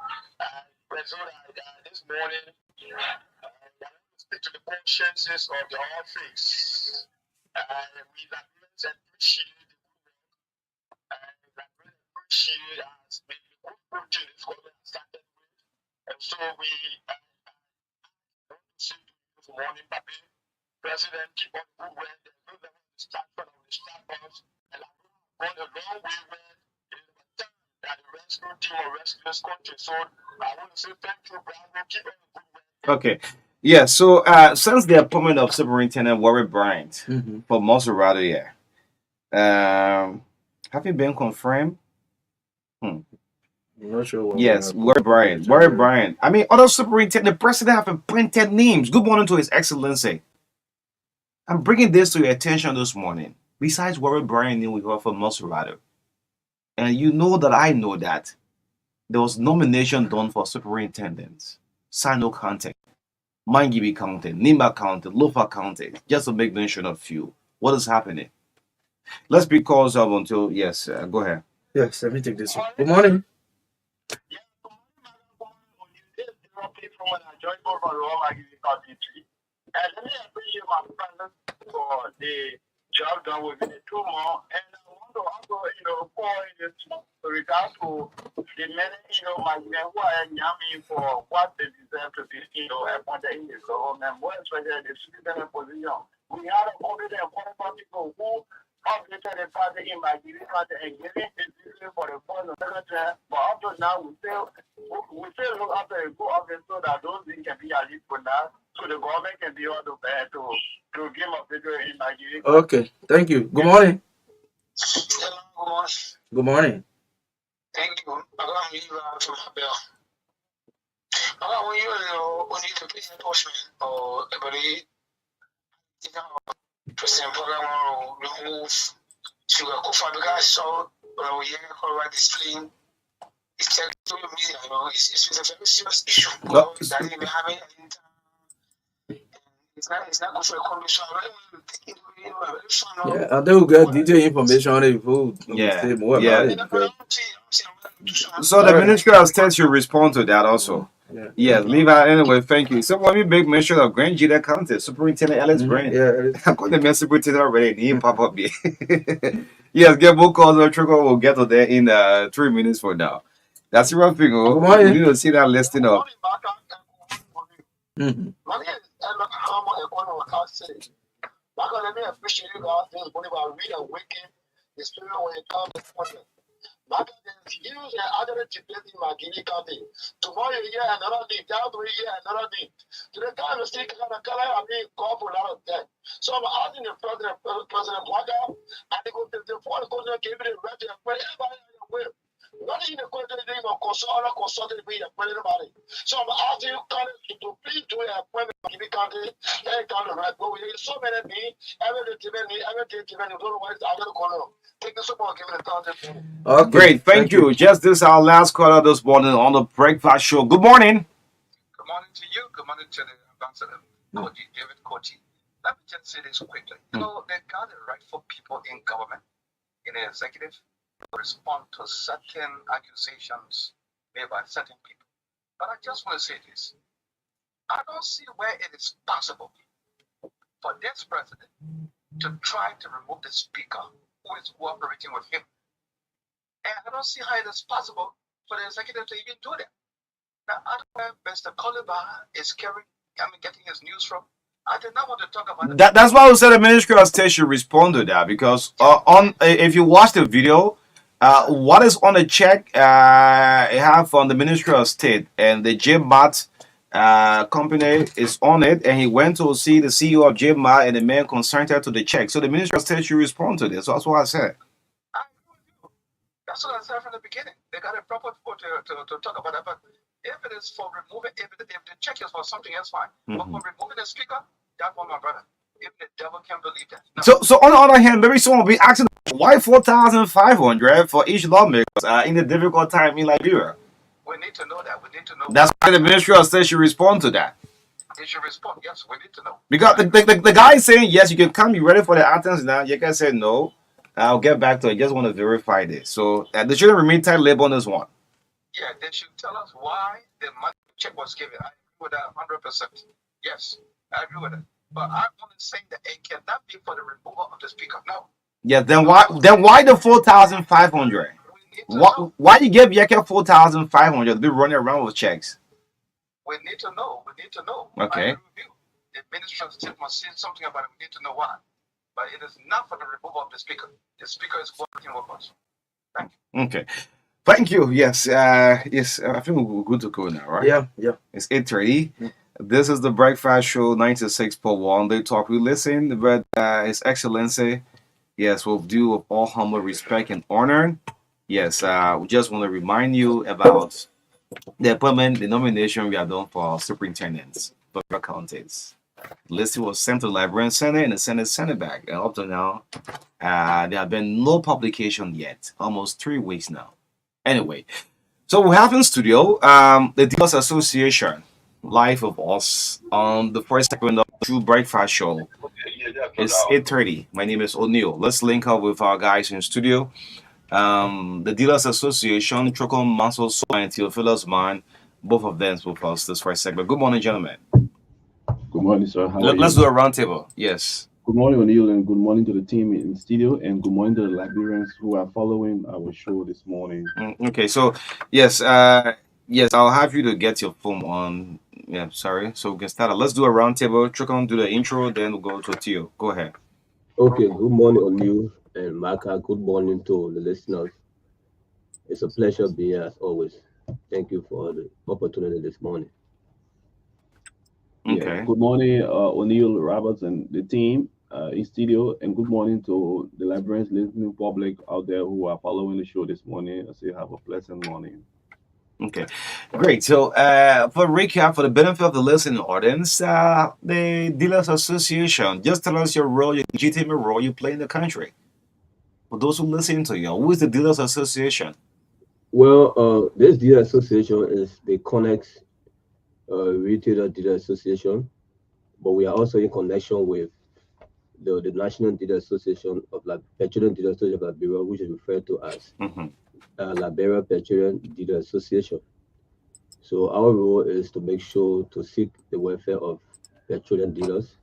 this morning, I want to speak to the consciences of the office. We appreciate as the good project is going to started with. And so we want to say to you this morning, Papi, President, keep on good work. There's no level of distraction of the startups. And I've gone a long way where it is the time that the rescue team will rescue this country. So I want to say thank you, Bravo. Keep on the good work. Okay. Yeah, so since the appointment of Superintendent Warren Bryant for Monserrato, have you been confirmed? I'm not sure. Yes, Warren Bryant. I mean, other superintendent, the president have appointed names. Good morning to His Excellency. I'm bringing this to your attention this morning. Besides Warren Bryant, we got for Monserrato. And you know that I know that there was nomination done for superintendents. Sino County, Mangibi County, Nimba County, Lofa County, just to make mention of few. What is happening? Let's be calls up until, yes, go ahead. Yes, let me take this one. Good morning. And let me appreciate my presence for the job done with the 2 more. And I want to also, pour in this regard to the many, my men who are yummy for what they deserve to be, appointed in the government, more especially the citizen position. We had a COVID and people who updated the party in my country and giving it for the first and second term. But up to now, we still look after a good office so that those things can be at least for now. So the government can be able to give up the in Nigeria. Okay, thank you. Good morning. Hello, good morning. Thank you. I'm going to leave from my bell. When you need to pay enforcement or everybody, President Program will remove sugar coffee because so when we hear about displaying it's technical media, it's a very serious issue. That even having it's not good for the condition. Yeah, and they will get detailed information on it. Say more about it. So the ministry has said you respond to that also. Yes, leave out anyway. Thank you. So let me make mention of Grand Gita County Superintendent Alex Brand. I'm going to mess with it already. He pop up here. Yes, get more calls or trickle. We'll get to there in 3 minutes from now. That's the right thing. We need to see that listing of. Let me appreciate you guys this morning by reawakening the spirit when it comes to appointment. Marka is used and other debate in Guinea County. Tomorrow you hear another thing, down the year another thing. To the time of stick and color, I mean, call for a lot of that. So I'm asking the President Marka, and they go to the fourth corner, give it a right to everybody will. Not in the country, they will consult with the president. So I'm asking you to please do an appointment in the country, and country right go. There's so many things, everything, otherwise I'm going to call them. Take the support, give it a country. Okay. Great, thank you. Just this our last caller this morning on the breakfast show. Good morning. Good morning to you. Good morning to the ambassador. David Coty. Let me just say this quickly. You know, they got the rightful people in government, in the executive, to respond to certain accusations made by certain people. But I just want to say this. I don't see where it is possible for this president to try to remove the speaker who is cooperating with him. And I don't see how it is possible for the executive to even do that. Now, I don't know where Mr. Colibar is getting his news from. I did not want to talk about it. That's why we said the Ministry of State should respond to that, because if you watch the video, what is on the check it have on the Ministry of State, and the JMAT company is on it, and he went to see the CEO of JMAT and the man concerned to the check. So the Ministry of State should respond to this. So that's what I said. I agree with you. That's what I said from the beginning. They got a proper report to talk about that. But if it is for removing, if the check is for something else, fine. But for removing the speaker, that's for my brother. If the devil can believe that. No. So on the other hand, maybe someone will be asking, why 4,500 for each lawmakers in a difficult time in Liberia? We need to know that. We need to know. That's why the Ministry of State should respond to that. They should respond. Yes, we need to know. Because the guy is saying, yes, you can come, you ready for the Athens now. You can say, no, I'll get back to it. I just want to verify this. So they shouldn't remain tight label on this one. Yeah, they should tell us why the money check was given. I agree with that 100%. Yes, I agree with it. But I'm only saying that it cannot be for the removal of the speaker. No. Yeah, then why the 4,500? Why you give Yeke 4,500 to be running around with checks? We need to know. We need to know. Okay. The Ministry of State must say something about it. We need to know why. But it is not for the removal of the speaker. The speaker is working with us. Thank you. Okay. Thank you. Yes. Yes. I think we're good to go now, right? Yeah. It's 8:30. This is the Breakfast Show 96.1. They talk, we listen, but His Excellency, yes, with due of all humble respect and honor, yes, we just want to remind you about the appointment, the nomination we have done for superintendents for counties. The list was sent to the Librarian Center, and the Senate sent it back. And up to now, there have been no publication yet. Almost 3 weeks now. Anyway, so we have in studio the Dealers Association. Live of us on the first segment of the True Breakfast Show. It's 8:30. My name is O'Neill. Let's link up with our guys in studio. The Dealers Association, Trocom Mansell and Theophilus Man, both of them with us this first segment. Good morning, gentlemen. Good morning, sir. Let's do a roundtable. Yes. Good morning, O'Neill, and good morning to the team in studio, and good morning to the Liberians who are following our show this morning. Okay, so yes, yes, I'll have you to get your phone on. Yeah, sorry. So we can start. Let's do a roundtable. Trocom, do the intro, then we'll go to Theo. Go ahead. Okay, good morning, O'Neill and Marka. Good morning to the listeners. It's a pleasure being here as always. Thank you for the opportunity this morning. Okay. Yeah, good morning, O'Neill, Roberts, and the team in studio, and good morning to the Liberians listening public out there who are following the show this morning. I say have a pleasant morning. Okay, great. So, for recap, for the benefit of the listening audience, the Dealers Association, just tell us your role, your legitimate role you play in the country. For those who listen to you, who is the Dealers Association? Well, this dealer association is the Connect Retailer Dealer Association, but we are also in connection with the National Dealer Association of Petroleum Dealer Association of Liberia, which is referred to as Liberia Petroleum Dealer Association. So our role is to make sure to seek the welfare of petroleum dealers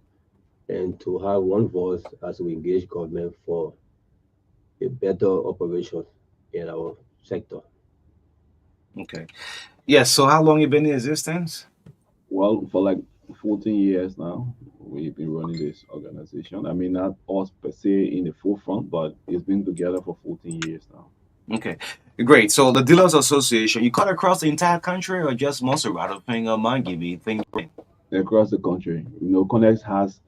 and to have one voice as we engage government for a better operation in our sector. Okay. Yes. So, how long you been in existence? Well, for like 14 years now, we've been running this organization. I mean, not us per se in the forefront, but it's been together for 14 years now. Okay, great. So the Dealers Association, you cut across the entire country or just most of it? Thing Mangibi thing. Across the country, Connect has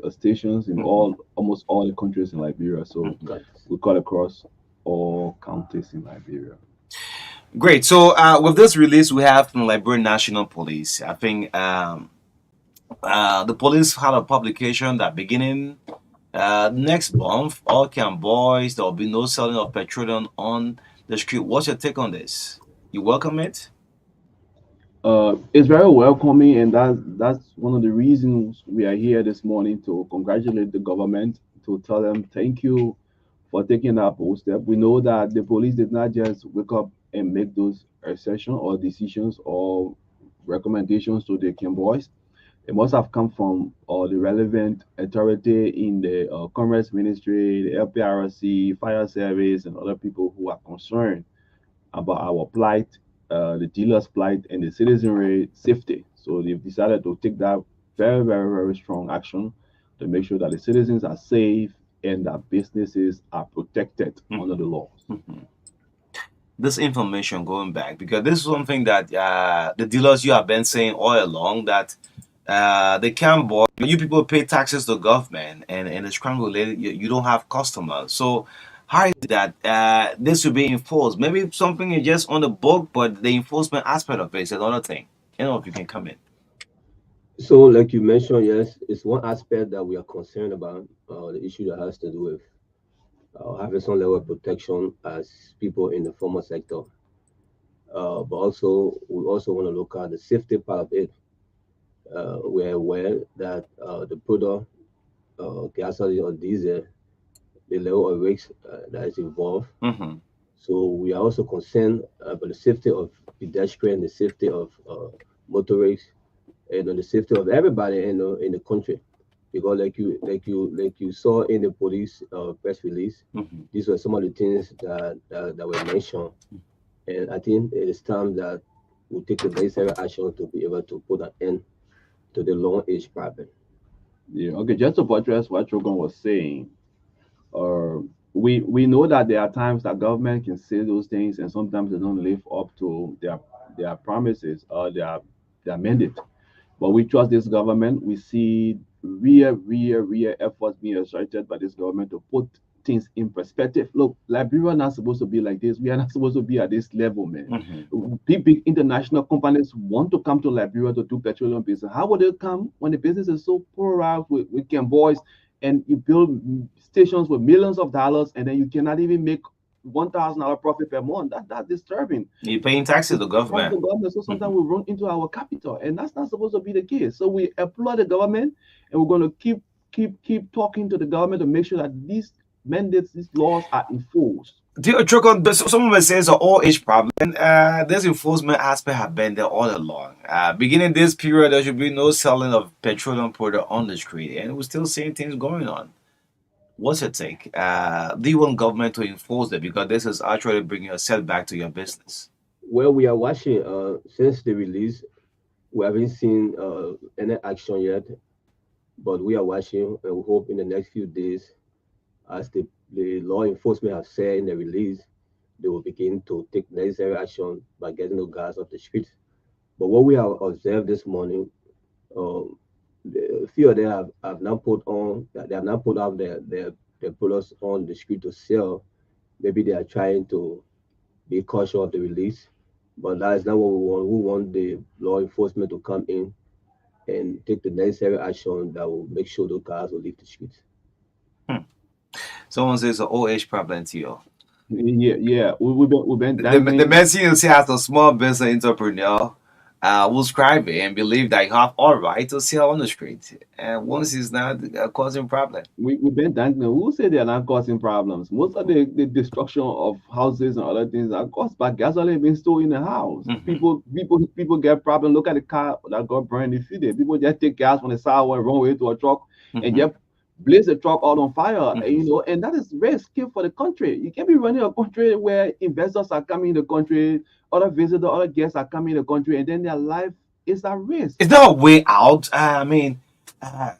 stations in almost all the countries in Liberia. So we cut across all counties in Liberia. Great. So with this release, we have from Liberian National Police. I think the police had a publication that beginning next month, all camp boys, there will be no selling of petroleum on the street. What's your take on this? You welcome it? It's very welcoming, and that's one of the reasons we are here this morning to congratulate the government, to tell them thank you for taking that bold step. We know that the police did not just wake up and make those assertions or decisions or recommendations to the boys. It must have come from the relevant authority in the Commerce Ministry, the LPRC, Fire Service, and other people who are concerned about our plight, the dealers' plight, and the citizenry safety. So they've decided to take that very, very, very strong action to make sure that the citizens are safe and that businesses are protected under the laws. This information going back, because this is something that the dealers you have been saying all along, that they can't buy. You people pay taxes to government, and it's crime related. You don't have customers. So how is it that this will be enforced? Maybe something is just on the book, but the enforcement aspect of it is another thing. You know, if you can come in. So, like you mentioned, yes, it's one aspect that we are concerned about, the issue that has to do with having some level of protection as people in the formal sector. But also, we also want to look at the safety part of it. We're aware that the product, gasoline or diesel, the level of risk that is involved. Mm-hmm. So we are also concerned about the safety of pedestrians, the safety of motorists, and the safety of everybody in the country. Because like you saw in the police press release, Mm-hmm. these were some of the things that were mentioned. And I think it is time that we take the necessary action to be able to put an end to the long age problem. Yeah, okay, just to buttress what Trogon was saying, uh, we know that there are times that government can say those things and sometimes they don't live up to their promises or their mandate. But we trust this government. We see real efforts being exerted by this government to put things in perspective. Look, Liberia not supposed to be like this. We are not supposed to be at this level, man. Mm-hmm. Big international companies want to come to Liberia to do petroleum business. How would they come when the business is so poor out with boys and you build stations with millions of dollars and then you cannot even make $1,000 profit per month? That's disturbing. You're paying taxes to From the government. government, so Mm-hmm. sometimes we run into our capital, and that's not supposed to be the case. So we applaud the government, and we're going to keep talking to the government to make sure that these mandates, these laws are enforced. Tricon, but someone says an all age problem. This enforcement aspect have been there all along. Beginning this period, there should be no selling of petroleum product on the street, and we're still seeing things going on. What's your take? Do you want government to enforce it, because this is actually bringing a setback to your business? Well, we are watching since the release. We haven't seen any action yet, but we are watching and we hope in the next few days, as the law enforcement have said in the release, they will begin to take necessary action by getting the guys off the streets. But what we have observed this morning, um, a few of them have now put on, they have now put out their products on the street to sell. Maybe they are trying to be cautious of the release, but that is not what we want. We want the law enforcement to come in and take the necessary action that will make sure those cars will leave the streets. Hmm. Someone says an old age problem to you. Yeah. We've been The dangling. man you see as a small business entrepreneur will scribe it and believe that you have all right to sell on the street. And once it's not causing problem. We've been dangling. Who say they are not causing problems? Most of the destruction of houses and other things are caused by gasoline being stored in the house. Mm-hmm. People get problem. Look at the car that got burned in Fide. People just take gas from the sidewalk and run away to a truck and Mm-hmm. just blaze the truck out on fire. Mm-hmm. And that is very scary for the country. You can't be running a country where investors are coming in the country, other visitors, other guests are coming in the country, and then their life is at risk. Is there a way out?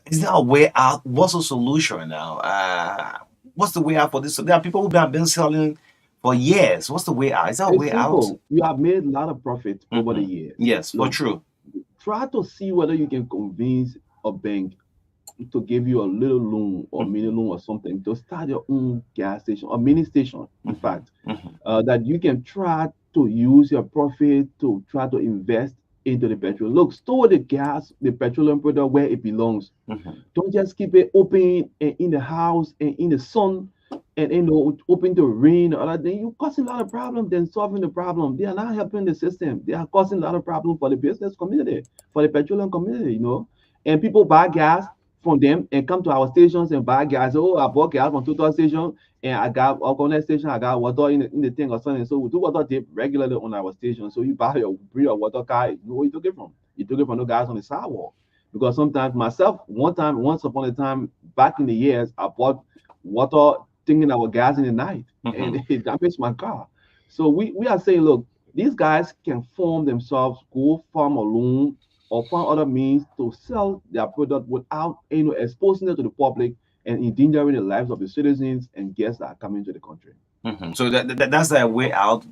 Is there a way out? What's the solution now? What's the way out for this? There are people who have been selling for years. What's the way out? Is there a It's way out? simple. You have made a lot of profit over the Mm-hmm. years. Yes, for Look, true. try to see whether you can convince a bank to give you a little loan or mini Mm-hmm. loan or something to start your own gas station or mini station, in Mm-hmm. fact, Mm-hmm. that you can try to use your profit to try to invest into the petrol. Look, store the gas, the petroleum product where it belongs. Mm-hmm. Don't just keep it open and in the house and in the sun and open to rain or other thing, you causing a lot of problem than solving the problem. They are not helping the system. They are causing a lot of problem for the business community, for the petroleum community, And people buy gas from them and come to our stations and buy gas. Oh, I bought gas from Total station and I got on that station, I got water in the tank or something. So we do water tape regularly on our station. So you buy your bring your water car, you know where you took it from. You took it from the guys on the sidewalk. Because sometimes myself, once upon a time, back in the years, I bought water thinking I was gas in the night, and it damaged my car. So we are saying, look, these guys can form themselves, go farm alone or find other means to sell their product without exposing it to the public and endangering the lives of the citizens and guests that are coming to the country. So that's the way out.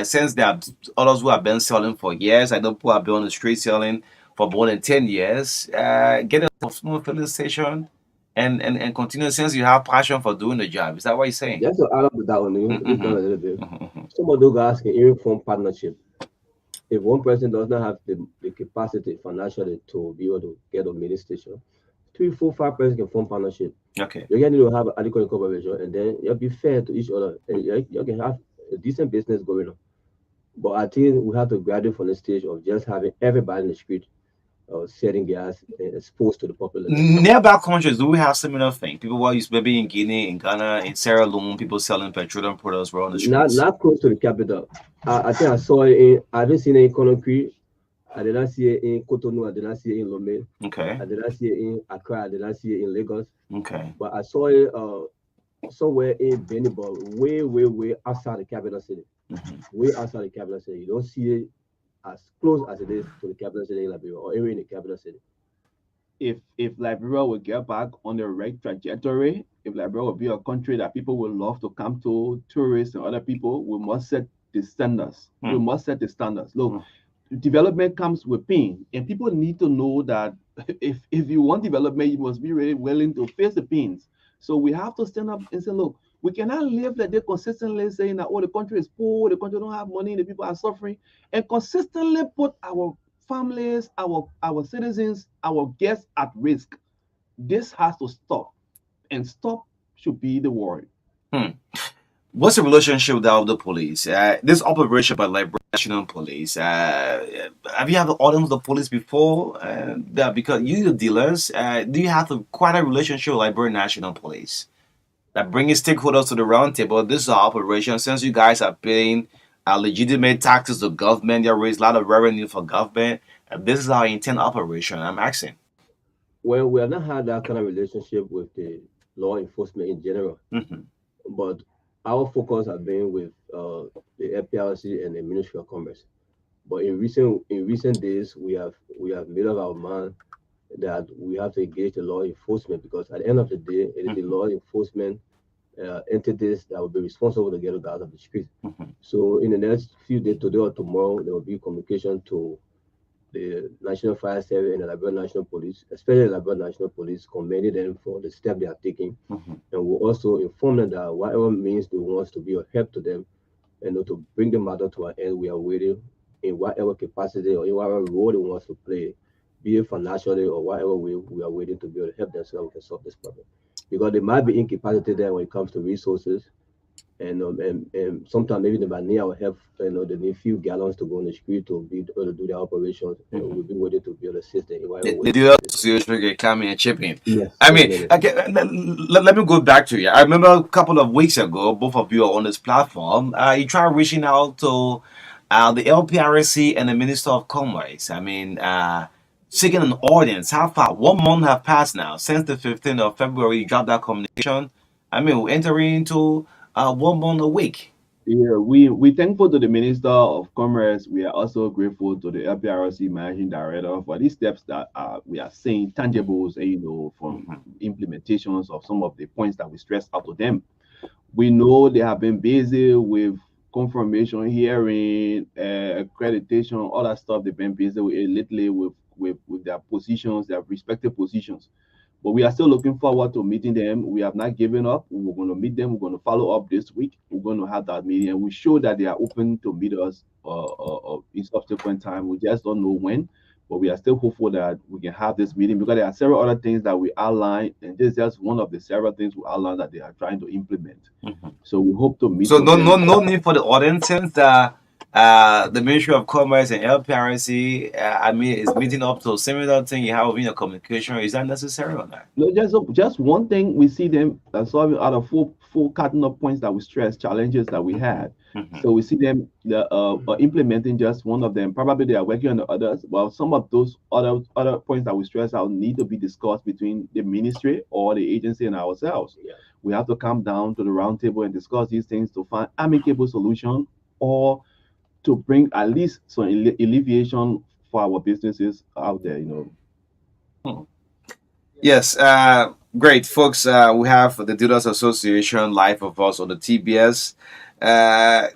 Since there are others who have been selling for years, I know people have been on the street selling for more than 10 years. Get a small filling station and continue since you have passion for doing the job. Is that what you're saying? Just to add up to that one, just down a little bit. Some of those guys can even form partnership. If one person does not have the capacity financially to be able to get a mini station, 3, 4, 5 persons can form partnership. Okay. You need to have adequate cooperation, and then you'll be fair to each other, and you can have a decent business going on. But I think we have to graduate from the stage of just having everybody in the street selling gas and exposed to the population. Nearby countries, do we have similar thing? People who are used maybe in Guinea, in Ghana, in Sierra Leone, people selling petroleum products were on the Not streets. not close to the capital. I think I saw it in. I didn't see it in Conakry. I did not see it in Cotonou. I did not see it in Lomé. Okay. I did not see it in Accra. I did not see it in Lagos. Okay. But I saw it somewhere in Benin, but way, way, way outside the capital city. Way outside the capital city. You don't see it as close as it is to the capital city in Liberia or even in the capital city. If Liberia will get back on the right trajectory, if Liberia will be a country that people will love to come to, tourists and other people, we must set the standards. We must set the standards. Look, development comes with pain, and people need to know that if you want development, you must be really willing to face the pains. So we have to stand up and say, look, we cannot live like they consistently saying that, oh, the country is poor, the country don't have money, the people are suffering, and consistently put our families, our citizens, our guests at risk. This has to stop, and stop should be the word. What's the relationship with the police? This operation by Liberia National Police. Have you ever ordered the police before? Because you the dealers, do you have quite a relationship with Liberia National Police? That bringing stakeholders to the round table. This is our operation. Since you guys are paying legitimate taxes to government, you raise a lot of revenue for government. This is our intent operation. I'm asking. Well, we have not had that kind of relationship with the law enforcement in general, but our focus has been with the FPRC and the Ministry of Commerce. But in recent days, we have made up our mind that we have to engage the law enforcement, because at the end of the day, it is the law enforcement entities that will be responsible to get us out of the street. So in the next few days, today or tomorrow, there will be communication to the National Fire Service and the Liberia National Police, especially the Liberia National Police, commending them for the step they are taking. And we'll also inform them that whatever means they want to be of help to them and to bring the matter to an end, we are waiting in whatever capacity or in whatever role they want to play, be it financially or whatever way, we are waiting to be able to help them so that we can solve this problem. Because they might be incapacitated there when it comes to resources, and sometimes maybe they might need our help. They need a few gallons to go on the street to be able to do their operations. And we'll be waiting to be able to assist them in whatever way. The dealer association can come in and chip in. Yes, I mean, definitely. okay, let me go back to you. I remember a couple of weeks ago, both of you are on this platform. You tried reaching out to the LPRC and the Minister of Commerce. I mean, seeking an audience. How far? 1 month have passed now since the 15th of February. You dropped that communication. I mean, we're entering into 1 month a week. Yeah, we thankful to the Minister of Commerce. We are also grateful to the LPRC Managing Director for these steps that we are seeing tangibles, from implementations of some of the points that we stressed out to them. We know they have been busy with confirmation hearing, accreditation, all that stuff. They've been busy with it lately with their positions, their respective positions. But we are still looking forward to meeting them. We have not given up. We're going to meet them. We're going to follow up this week. We're going to have that meeting. And we show that they are open to meet us in subsequent time. We just don't know when. but we are still hopeful that we can have this meeting because there are several other things that we outlined, and this is just one of the several things we outlined that they are trying to implement. So we hope to meet So with them. no need for the audience since the Ministry of Commerce and LPRC I mean is meeting up to a similar thing you have in a communication. Is that necessary or not? No, just one thing we see them solving out of four cardinal points that we stress challenges that we had. So we see them implementing just one of them. Probably they are working on the others. Well, some of those other points that we stress out need to be discussed between the ministry or the agency and ourselves. Yeah. We have to come down to the round table and discuss these things to find amicable solution or to bring at least some alleviation for our businesses out there. Yes, great, folks. We have the Dealers Association live of us on the TBS. Yeah,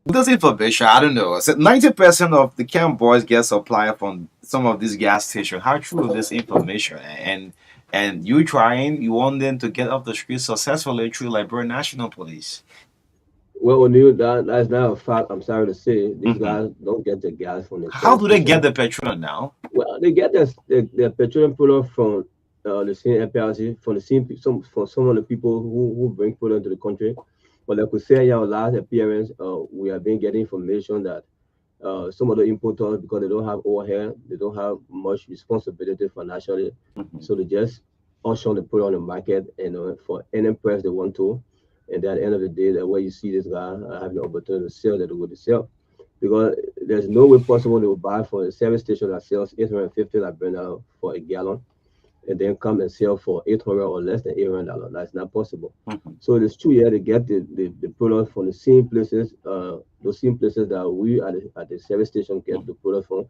with this information, I don't know. So 90% of the camp boys get supply from some of these gas stations. How true is this information? And you want them to get off the street successfully through Liberia National Police. Well, O'Neill, that's not a fact. I'm sorry to say, these guys don't get the gas from the How do they station. get the petrol now? Well, they get their petroleum product from the same FPRC, from the same from some of the people who bring product into the country. But like we said in our last appearance, we have been getting information that some of the importers, because they don't have overhead, they don't have much responsibility financially, so they just auction the product on the market and for any price they want to. And then at the end of the day, that way you see this guy having the opportunity to sell that they would sell. Because there's no way possible they will buy from a service station that sells 850 like Brenda for a gallon and then come and sell for 800 or less than $800. That's not possible. So it's true, yeah, to get the product from the same places, those same places that we at the service station get the product from.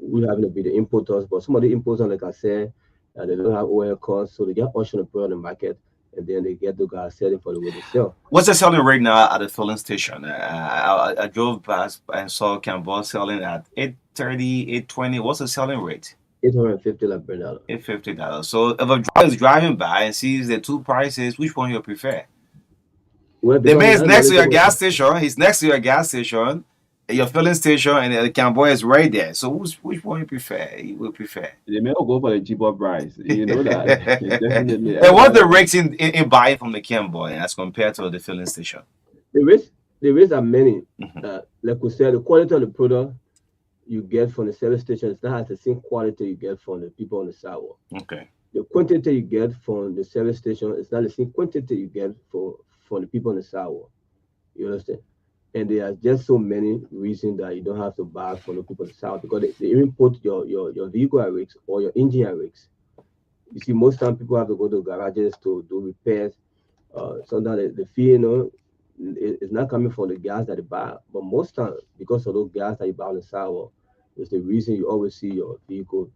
We having to be the importers, but some of the importers, like I said, they don't have oil costs, so they get auction the product on the market, and then they get the guys selling for the way they sell. What's the selling rate now at the filling station? I drove past and saw Campbell selling at 830, 820. What's the selling rate? 850 like Brenda. $850. So if a driver is driving by and sees the two prices, which one you prefer? Well, The man is that's next to your knowledgeable. gas station. He's next to your gas station, your filling station, and the Campbell is right there. So which one you prefer? You will prefer. They may all go for the cheaper price. You know that. Definitely. And what's the Everybody. rates in buying from the Campbell as compared to the filling station? The risks are many. Mhm. Like we said, the quality of the product you get from the service station is not the same quality you get from the people on the sidewalk. Okay. The quantity you get from the service station is not the same quantity you get from the people on the sidewalk. You understand? And there are just so many reasons that you don't have to buy from the people on the sidewalk because they even put your vehicle at risk or your engine at risk. You see, most time people have to go to garages to do repairs. Sometimes the fee, it's not coming from the gas that they buy, but most time because of those gas that you buy on the sidewalk, is the reason you always see your vehicle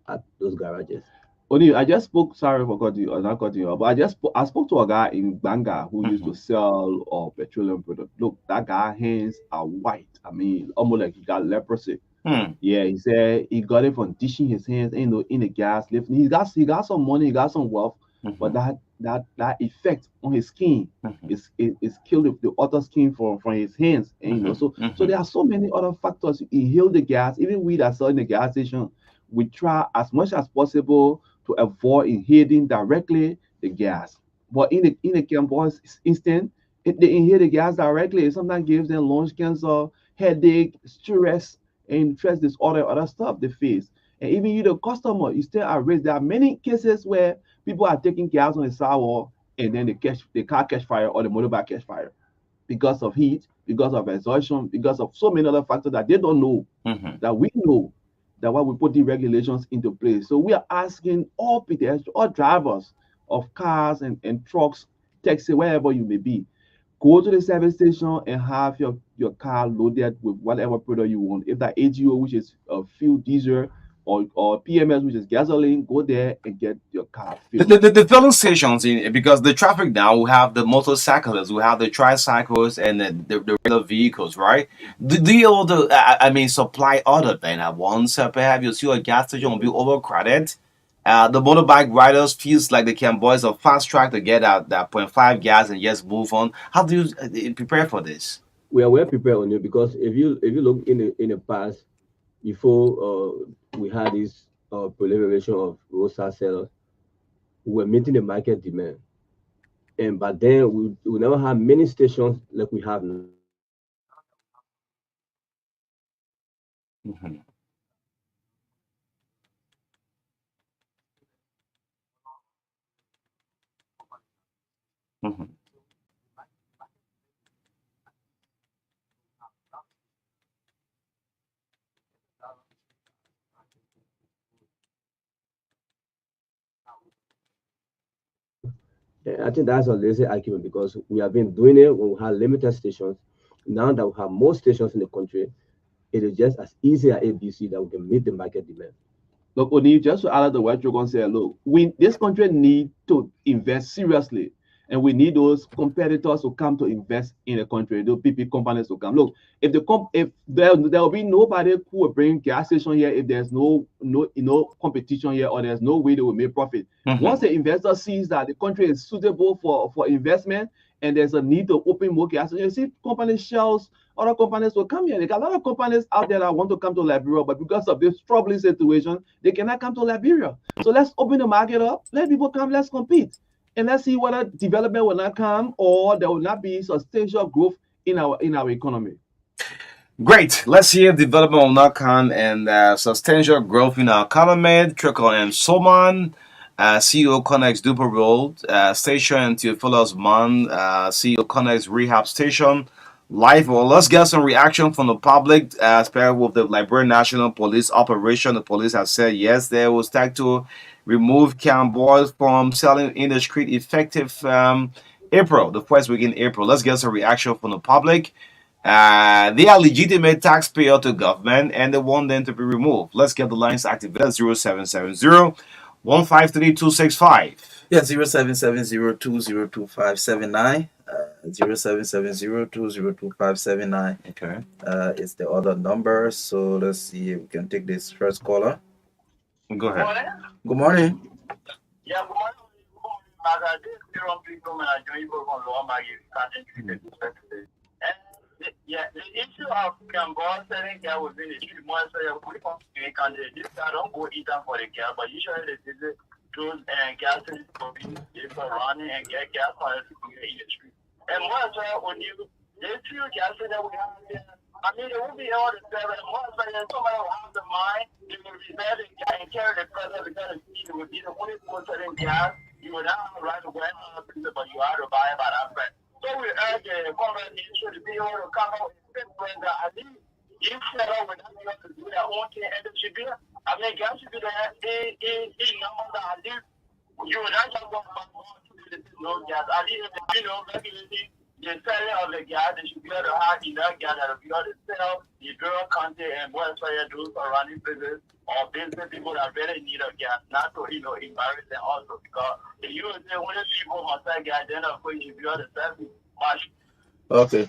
at those garages. Only I just spoke. Sorry for cutting you. Not cutting you, off, but I spoke to a guy in Banga who used to sell petroleum products. Look, that guy hands are white. I mean, almost like he got leprosy. Yeah, he said he got it from dishing his hands in the gas lift. He got some money, he got some wealth, but that effect on his skin is killed the other skin from his hands. And so there are so many other factors. He healed the gas. Even we that sell in the gas station, we try as much as possible to avoid inhaling directly the gas. But in the Cambo's instant, they inhale the gas directly. It sometimes gives them lungs cancer, headache, stress, and stress disorder, other stuff they face. And even you, the customer, you still at risk. There are many cases where people are taking gas on the sidewalk and then the car catch fire or the motorbike catch fire because of heat, because of exhaustion, because of so many other factors that they don't know, that we know, that why we put the regulations into place. So we are asking all pedestrians, all drivers of cars and trucks, taxi, wherever you may be, go to the service station and have your car loaded with whatever product you want. If that AGO, which is fuel diesel, or PMS, which is gasoline, go there and get your car filled. The filling stations, because the traffic now, we have the motorcyclists, we have the tricycles, and the regular vehicles, right? Do you also, I mean, supply other than at once? Perhaps you see a gas station will be overcrowded. The motorbike riders feels like they can boys a fast track to get out that 0.5 gas and just move on. How do you prepare for this? We are well prepared on it because if you look in the past, before we had this proliferation of roadside sellers who were meeting the market demand. And but then we never had many stations like we have now. Mhm. Mhm. I think that's a lazy argument because we have been doing it when we had limited stations. Now that we have more stations in the country, it is just as easy as ABC that we can meet the market demand. Look, Oni, just to add to what you're going to say, look, we this country need to invest seriously, and we need those competitors to come to invest in the country. Those PP companies to come. Look, if there will be nobody who will bring gas station here if there's no competition here or there's no way they will make profit. Once Mhm. the investor sees that the country is suitable for investment and there's a need to open more gas stations, you see companies shells other companies will come here. There are a lot of companies out there that want to come to Liberia, but because of this troubling situation, they cannot come to Liberia. So let's open the market up, let people come, let's compete. And let's see whether development will not come or there will not be substantial growth in our economy. Great. Let's see if development will not come and substantial growth in our economy. Trickle and Soman, CEO Connects Duper Road Station and Theophilus Mon, CEO Connects Rehab Station. Live. Well, let's get some reaction from the public. Especially with the Liberian National Police operation, the police have said yes, they will start to remove cam boys from selling in the street effective April, the first week in April. Let's get some reaction from the public. They are legitimate taxpayer to government and they want them to be removed. Let's get the lines activated. 0770 153 Yeah, 0770 202579. 0770 Okay. Is the other number. So let's see if we can take this first caller. Go ahead. Good morning. Yeah, good morning. Good morning, Marka. This is Jerome Pico, and I join you from Lower Maggie. And the issue of Cambodia selling care within the street, more so we come to a country. This guy don't go eat them for the care, but usually they visit those gas stations for running and get gas for the in the street. And more so when you the few gas stations that we have here, I mean, it won't be able to sell it. More so somebody will have the mind, they will be there and carry the present because it would be the only person in gas. You would not have the right to go in, but you have to buy it by that price. So we urge the government ministry to be able to come out and spread that at least if set up with them to do their own thing and it should be I mean gas should be there in number that at least you would not just go back on to the no gas. At least regulating the selling of the gas, they should be able to have enough gas that will be able to sell the rural country and what those surrounding places or business people that really need a gas, not to embarrass them also because if you would say when the people must sell gas, then of course you should be able to sell it. Okay.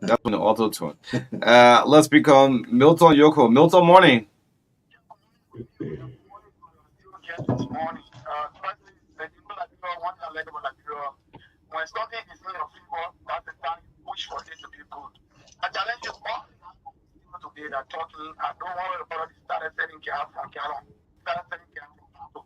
That's an auto tune. Let's become Milton Yoko. Milton, morning. Morning. Especially the people that want to let about when something is in your favor, that's the time you push for it to be good. I challenge you all people today that talking, I don't want to started selling gas from Ghana, started selling gas from Pato.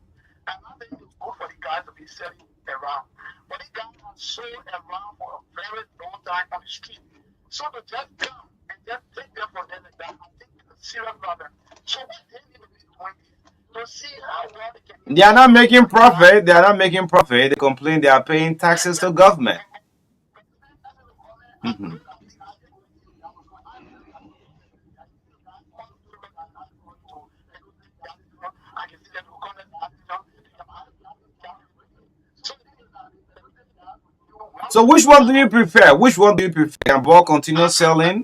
And I think it's good for the guys to be selling around. But the guys are sold around for a very long time on the street. So to just come and just take them from them like that, I think it's a serious problem. So what they need to be doing is to see how well they can They are not making profit. They are not making profit. They complain they are paying taxes to government. Mhm. So which one do you prefer? Which one do you prefer? Can Ball continue selling?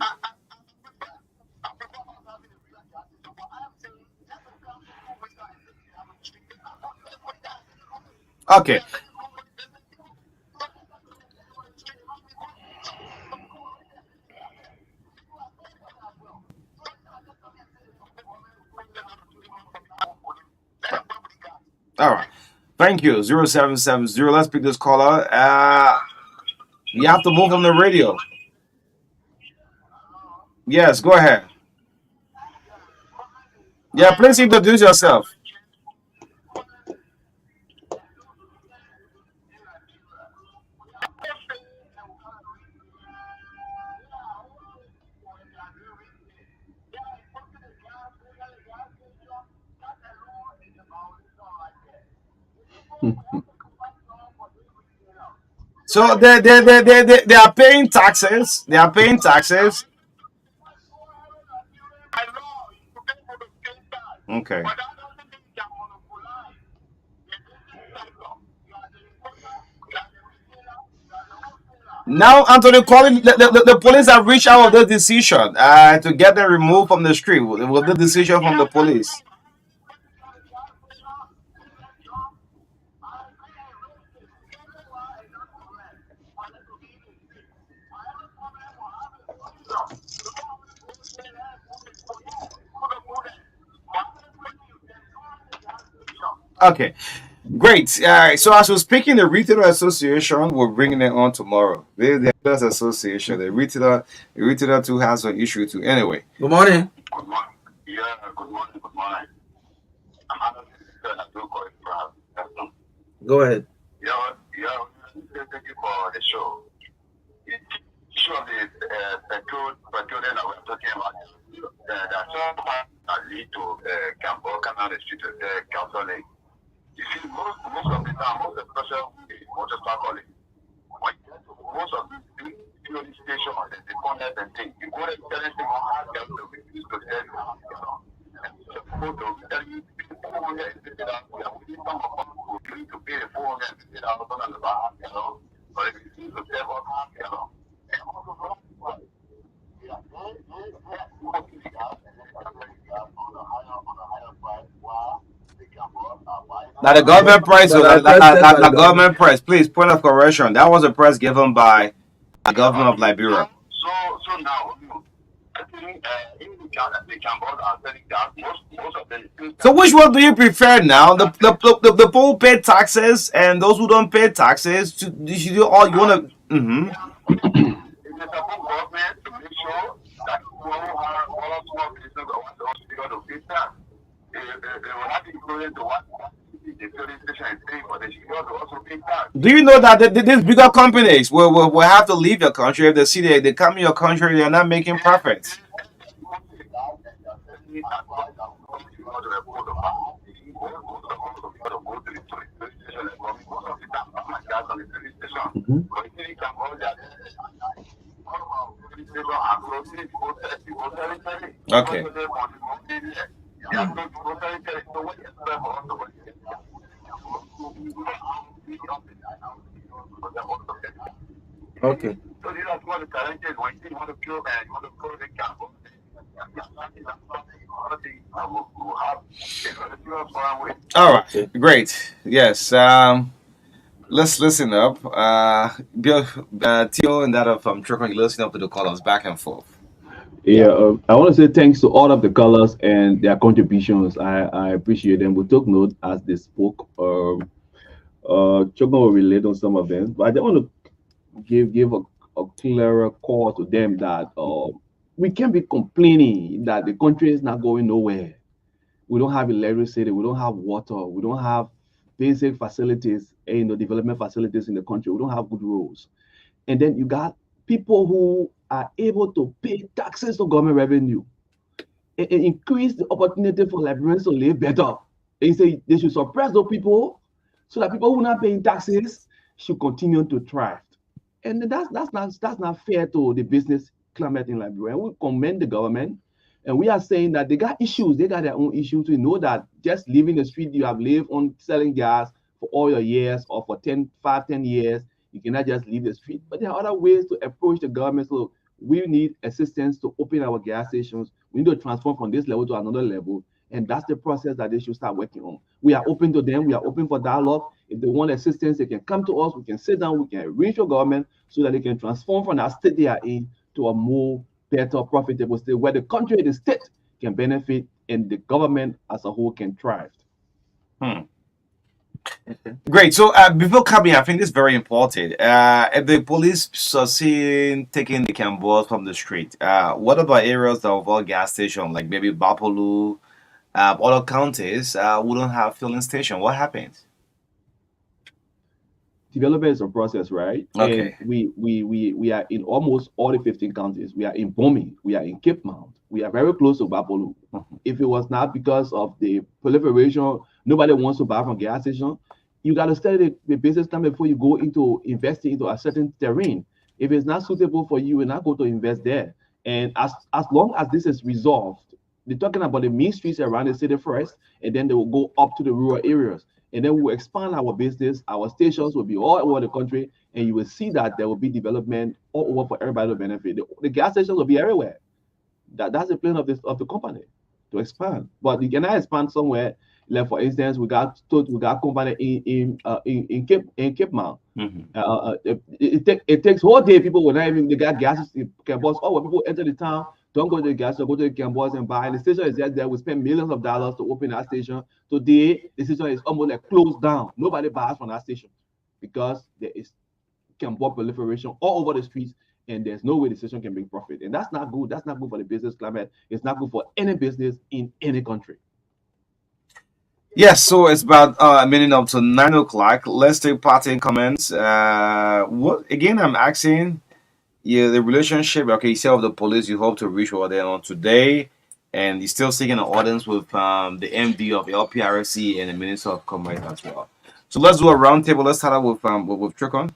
Okay. All right. Thank you. 0770. Let's pick this caller. You have to move from the radio. Yes, go ahead. Yeah, please introduce yourself. So they are paying taxes. They are paying taxes. Okay. Now, Anthony, calling the police have reached out of the decision to get them removed from the street with the decision from the police. Okay, great. So as we're speaking, the Retailer Association, we're bringing it on tomorrow. The Retailers Association, the retailer too has an issue too. Anyway, Good morning. Good morning. Yeah, good morning, good morning. I'm happy to do call it. Go ahead. Yeah, thank you for the show. It show the petrol that we're talking about. That's all that lead to Campo Canal Street, Council Lake. You see, most of the time, most especially motorcycle calling, when you get to most of these big fueling stations, the corners and things, you go there telling them how to get to refuse to tell you how to get on. And the photo tell you $450, we are within some of us who agree to pay the $450 on the back, but if you refuse to tell us how to get on, and also yeah, they working the gas and then selling gas on a higher price while the campers are buying. now the government price, But that price set by the the government. government price. Please, point of correction. That was a price given by the government of Liberia. So now, I think in the campers are selling gas. Most of them. So which one do you prefer now? The people who pay taxes and those who don't pay taxes. You do all you want to. Mm-hmm. It's a government to make sure that people who have all small business or want those people to pay tax, they will not be going to what the filling station is paying, but they should also pay tax. Do you know that these bigger companies will have to leave your country if they see they come in your country they're not making profits? Mhm. Okay. Okay. So these are some of the challenges when you want to kill and you want to kill the camp. All right. Okay. Great. Yes. Let's listen up. Bill, Theo and that of Triple, listen up to the callers back and forth. Yeah, I want to say thanks to all of the callers and their contributions. I appreciate them. We took note as they spoke. Choco will relate on some of them, but I just want to give a clearer call to them that we can't be complaining that the country is not going nowhere. We don't have electricity, we don't have water, we don't have basic facilities, development facilities in the country. We don't have good roads. And then you got people who are able to pay taxes to government revenue and increase the opportunity for Liberians to live better. And you say they should suppress those people so that people who are not paying taxes should continue to thrive. And that's not fair to the business climate in Liberia. And we commend the government, and we are saying that they got issues, they got their own issues. We know that just living the street you have lived on selling gas for all your years or for 10 years, you cannot just leave the street. But there are other ways to approach the government. So we need assistance to open our gas stations. We need to transform from this level to another level. And that's the process that they should start working on. We are open to them. We are open for dialogue. If they want assistance, they can come to us. We can sit down. We can arrange for government so that they can transform from that state they are in to a more better, profitable state where the country and the state can benefit and the government as a whole can thrive. Hmm. Great. So before coming, I think this is very important. If the police are seen taking the cambos from the street, what about areas that involve gas station, like maybe Bapolu, other counties wouldn't have filling station? What happens? Development is a process, right? And Okay. we are in almost all the 15 counties. We are in Bomi, we are in Cape Mount, we are very close to Bapolu. Mhm. If it was not because of the proliferation, nobody wants to buy from gas station. You got to study the business plan before you go into investing into a certain terrain. If it's not suitable for you, you're not going to invest there. And as long as this is resolved, they're talking about the main streets around the city first, and then they will go up to the rural areas, and then we'll expand our business. Our stations will be all over the country, and you will see that there will be development all over for everybody to benefit. The gas stations will be everywhere. That's the plan of this of the company to expand. But you cannot expand somewhere. Like for instance, we got company in Cape Mount. Mhm. It takes whole day. People will not even they got gas campus. Oh, when people enter the town, don't go to the gas station, go to the campus and buy. And the station is just there. We spend millions of dollars to open that station. Today, the station is almost like closed down. Nobody buys from that station because there is campus proliferation all over the streets, and there's no way the station can bring profit. And that's not good. That's not good for the business climate. It's not good for any business in any country. Yes, so it's about a minute up to 9 o'clock. Let's take parting comments. What again? I'm asking you the relationship. Okay, you said of the police, you hope to reach over there on today, and you're still seeking an audience with the MD of LPRC and the Minister of Commerce as well. So let's do a roundtable. Let's start out with Tricon.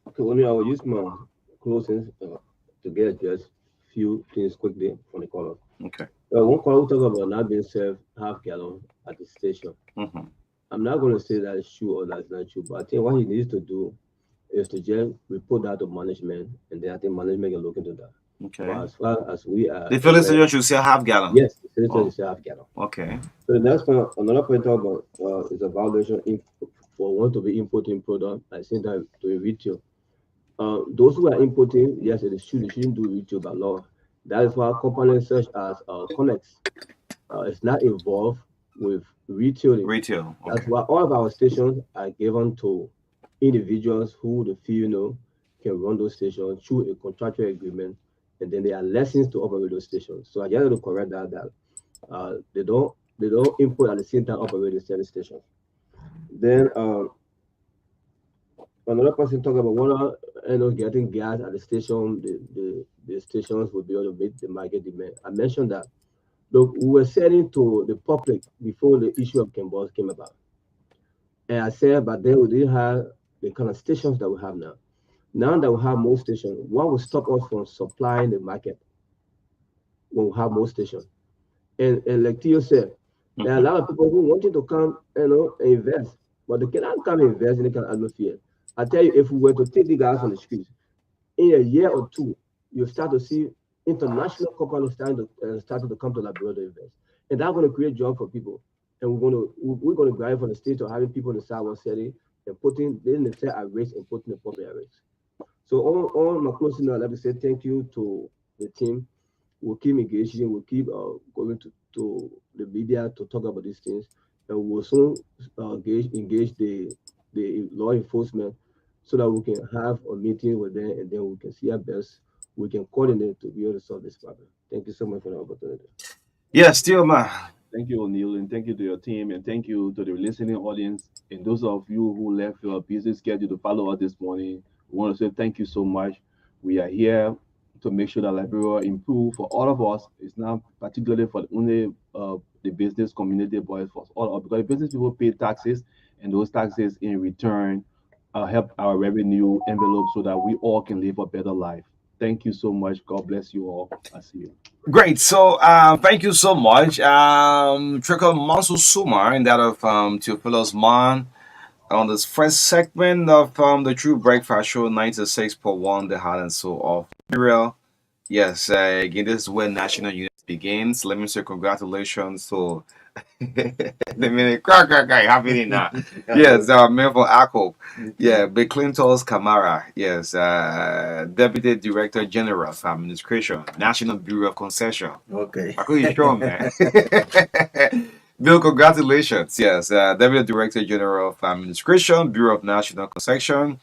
Okay, only I will use my closing to get just few things quickly from the caller. Okay. One caller will talk about not being served half gallon at the station. Mm-hmm. I'm not going to say that is true or that's not true, but I think what he needs to do is to just report that to management, and then I think management can look into that. Okay. But as far as we are, The filling station should say half gallon. yes, the station Oh. is half gallon. Okay. So the next point, another point talk about is a violation for one to be importing product at the same time to be retail. Those who are importing, yes, it is true, they shouldn't do retail by law. That is why companies such as Connex is not involved with retailing. Retail. Okay. That's why all of our stations are given to individuals who they feel can run those stations through a contractual agreement, and then there are lessons to operate those stations. So I just want to correct that they don't import at the same time operate the service stations. Then another person talk about whether getting gas at the station, the stations will be able to meet the market demand. I mentioned that. Look, we were selling to the public before the issue of Campbell came about. And I said, but then we didn't have the kind of stations that we have now. Now that we have more stations, what will stop us from supplying the market when we have more stations? And like Theo said, there are a lot of people who wanted to come, and invest, but they cannot come and invest in the kind of atmosphere. I tell you, if we were to take the guys on the streets, in a year or two, you start to see international companies starting to come to Liberia to invest, and that's going to create jobs for people. And we're going to drive from the state of having people in the South City and putting the set at risk and putting the public at risk. So on my closing note, let me say thank you to the team. We'll keep engaging. We'll keep going to the media to talk about these things, and we'll soon engage the law enforcement so that we can have a meeting with them, and then we can see our best we can coordinate to be able to solve this problem. Thank you so much for the opportunity. Yes, still man. Thank you, O'Neill, and thank you to your team, and thank you to the listening audience, and those of you who left your busy schedule to follow us this morning. We want to say thank you so much. We are here to make sure that Liberia improve for all of us. It's not particularly for only the business community, but it's for all of, because business people pay taxes, and those taxes in return help our revenue envelope so that we all can live a better life. Thank you so much. God bless you all. I see you. Great. So thank you so much. Trickle Mansu Sumar and that of Theophilos Man on this first segment of the True Breakfast Show 96.1, the heart and soul of Israel. Yes, again, this is where national unity begins. Let me say congratulations to the minute crack happening now. Yes, man for Akko. Yeah, Bill Clinton's Kamara. Yes, Deputy Director General of Administration, National Bureau of Concession. Okay. I could you strong, man. Bill, congratulations. Yes, Deputy Director General of Administration, Bureau of National Concession,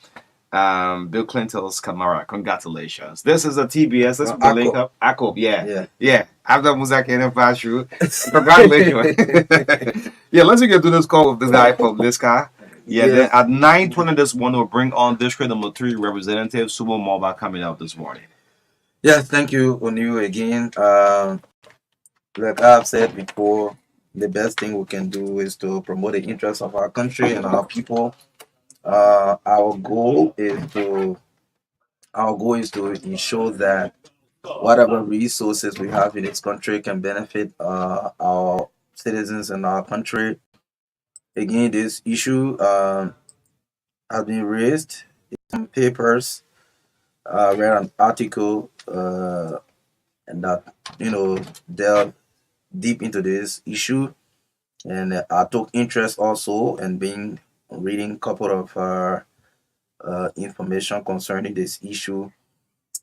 Bill Clinton's Camara. Congratulations. This is a TBS. Let's put the link Akko. up. Akko, yeah. Yeah. Yeah. After Musa Kenya pass through. Congratulations. Yeah, let's get to this call with this guy from this guy. Yeah, then Yes. at 9:20 this morning, we'll bring on District Number 3 Representative Sumo Moba coming out this morning. Yes, thank you, Oniu, again. Like I've said before, the best thing we can do is to promote the interests of our country and our people. Our goal is to ensure that whatever resources we have in this country can benefit our citizens and our country. Again, this issue has been raised in some papers. Read an article and that delve deep into this issue, and I took interest also in being reading a couple of information concerning this issue,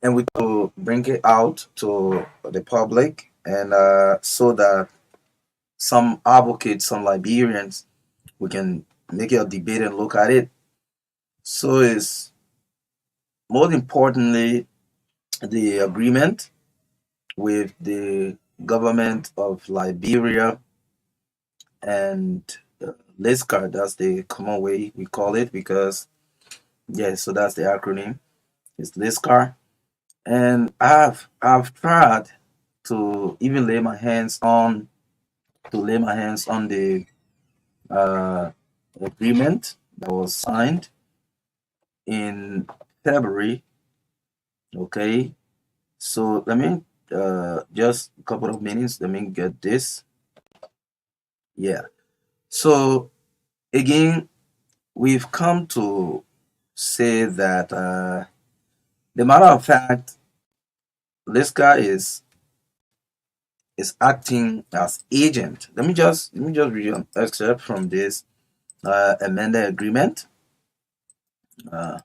and we could bring it out to the public, and so that some advocates, some Liberians, we can make it a debate and look at it. So it's most importantly the agreement with the government of Liberia and LISCAR. That's the common way we call it because yeah, so that's the acronym. It's LISCAR, and I've tried to even lay my hands on the uh, agreement that was signed in February. Okay, so let me just a couple of minutes. Let me get this. Yeah. So again, we've come to say that the matter of fact, this guy is acting as agent. Let me just read an excerpt from this amended agreement. Uh,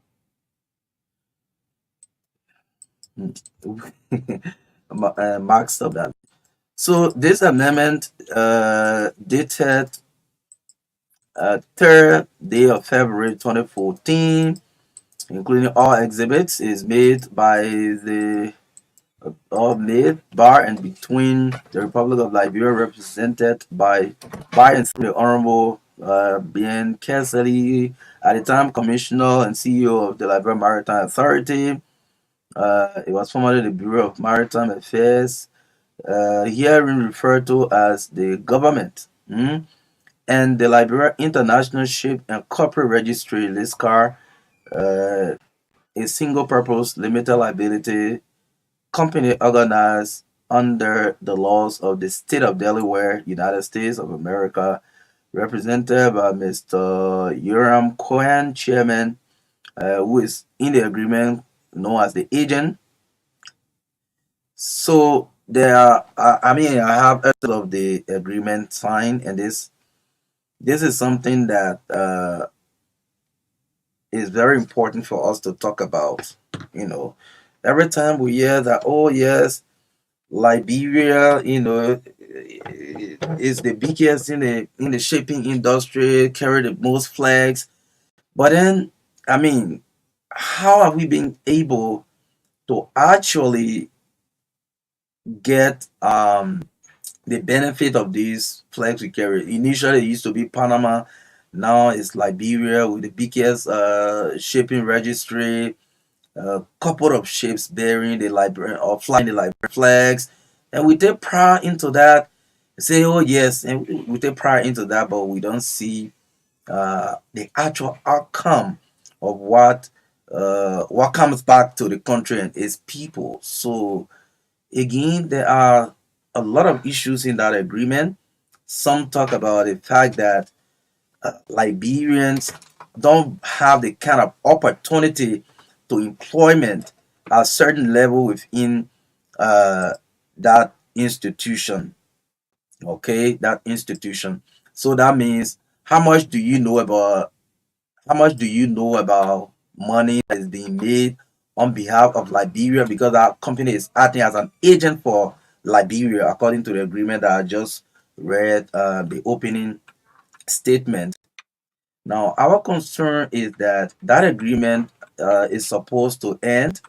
Mark, stop that. So this amendment dated 3rd day of February 2014, including all exhibits, is made by the of made by and between the Republic of Liberia, represented by and through the Honorable Ben Kessley, at the time Commissioner and CEO of the Liberia Maritime Authority. It was formerly the Bureau of Maritime Affairs, herein referred to as the government. And the Liberia International Ship and Corporate Registry LISCAR, a single purpose limited liability company organized under the laws of the state of Delaware, United States of America, represented by Mr. Yoram Cohen, chairman, who is in the agreement known as the agent. So there are, I mean, I have a lot of the agreement signed, and this is something that is very important for us to talk about. Every time we hear that, oh yes, Liberia, is the biggest in the shipping industry, carry the most flags. But then, I mean, how have we been able to actually get the benefit of these flags we carry? Initially, it used to be Panama. Now it's Liberia with the biggest shipping registry, a couple of ships bearing the Liberian or flying the Liberian flags, and we take pride into that. Say, oh yes, and we take pride into that, but we don't see the actual outcome of what comes back to the country and its people. So again, there are a lot of issues in that agreement. Some talk about the fact that Liberians don't have the kind of opportunity to employment at a certain level within that institution. Okay, that institution. So that means how much do you know about money that is being made on behalf of Liberia, because that company is acting as an agent for Liberia according to the agreement that I just read the opening statement. Now, our concern is that that agreement is supposed to end.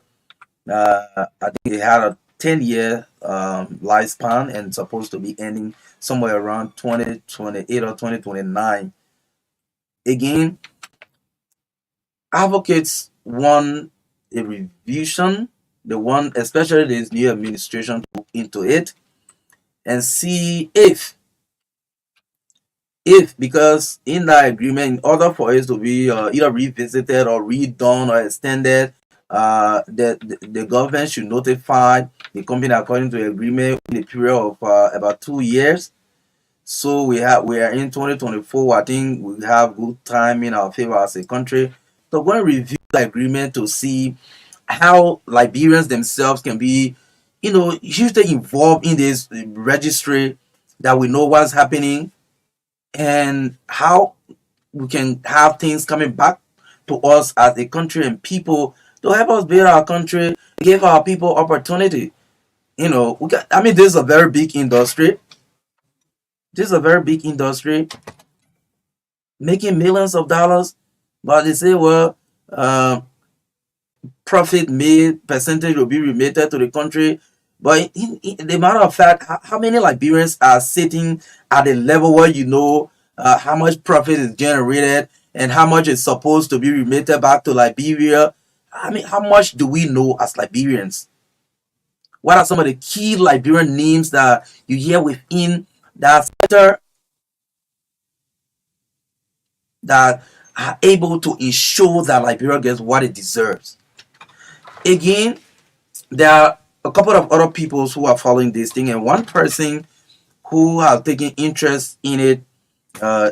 I think it had a 10-year lifespan and supposed to be ending somewhere around 2028 or 2029. Again, advocates want a revision. They want, especially this new administration, to look into it and see if because in that agreement, in order for it to be either revisited or redone or extended, the government should notify the company according to the agreement in a period of about 2 years. So we are in 2024. I think we have good time in our favor as a country. So we're going to review the agreement to see how Liberians themselves can be, hugely involved in this registry, that we know what's happening and how we can have things coming back to us as a country and people to help us build our country, give our people opportunity. This is a very big industry. This is a very big industry making millions of dollars, but they say, well, profit made percentage will be remitted to the country. But in the matter of fact, how many Liberians are sitting at a level where how much profit is generated and how much is supposed to be remitted back to Liberia? How much do we know as Liberians? What are some of the key Liberian names that you hear within that sector that are able to ensure that Liberia gets what it deserves? Again, there are a couple of other people who are following this thing, and one person who has taken interest in it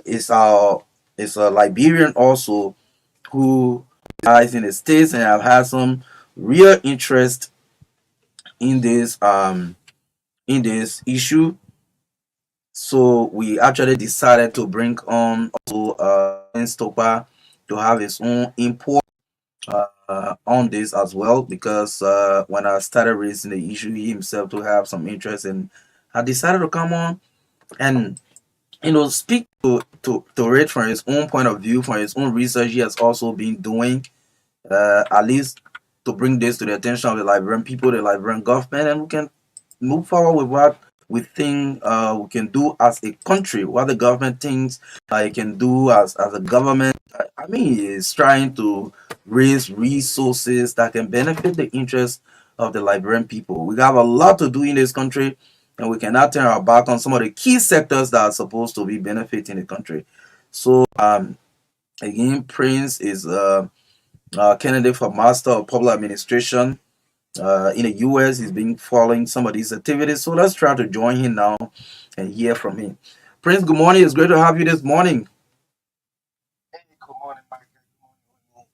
is a Liberian also who lies in the States and have had some real interest in this issue. So we actually decided to bring on also Stopa to have his own input on this as well, because when I started raising the issue, he himself to have some interest, and I decided to come on and speak to it from his own point of view, from his own research he has also been doing, at least to bring this to the attention of the Liberian people, the Liberian government, and we can move forward with what we think we can do as a country, what the government thinks it can do as a government. It's trying to raise resources that can benefit the interests of the Liberian people. We have a lot to do in this country, and we cannot turn our back on some of the key sectors that are supposed to be benefiting the country. So, again, Prince is a candidate for Master of Public Administration in the US. He's been following some of these activities. So let's try to join him now and hear from him. Prince, good morning. It's great to have you this morning. Hey, good morning, Marka. Good morning.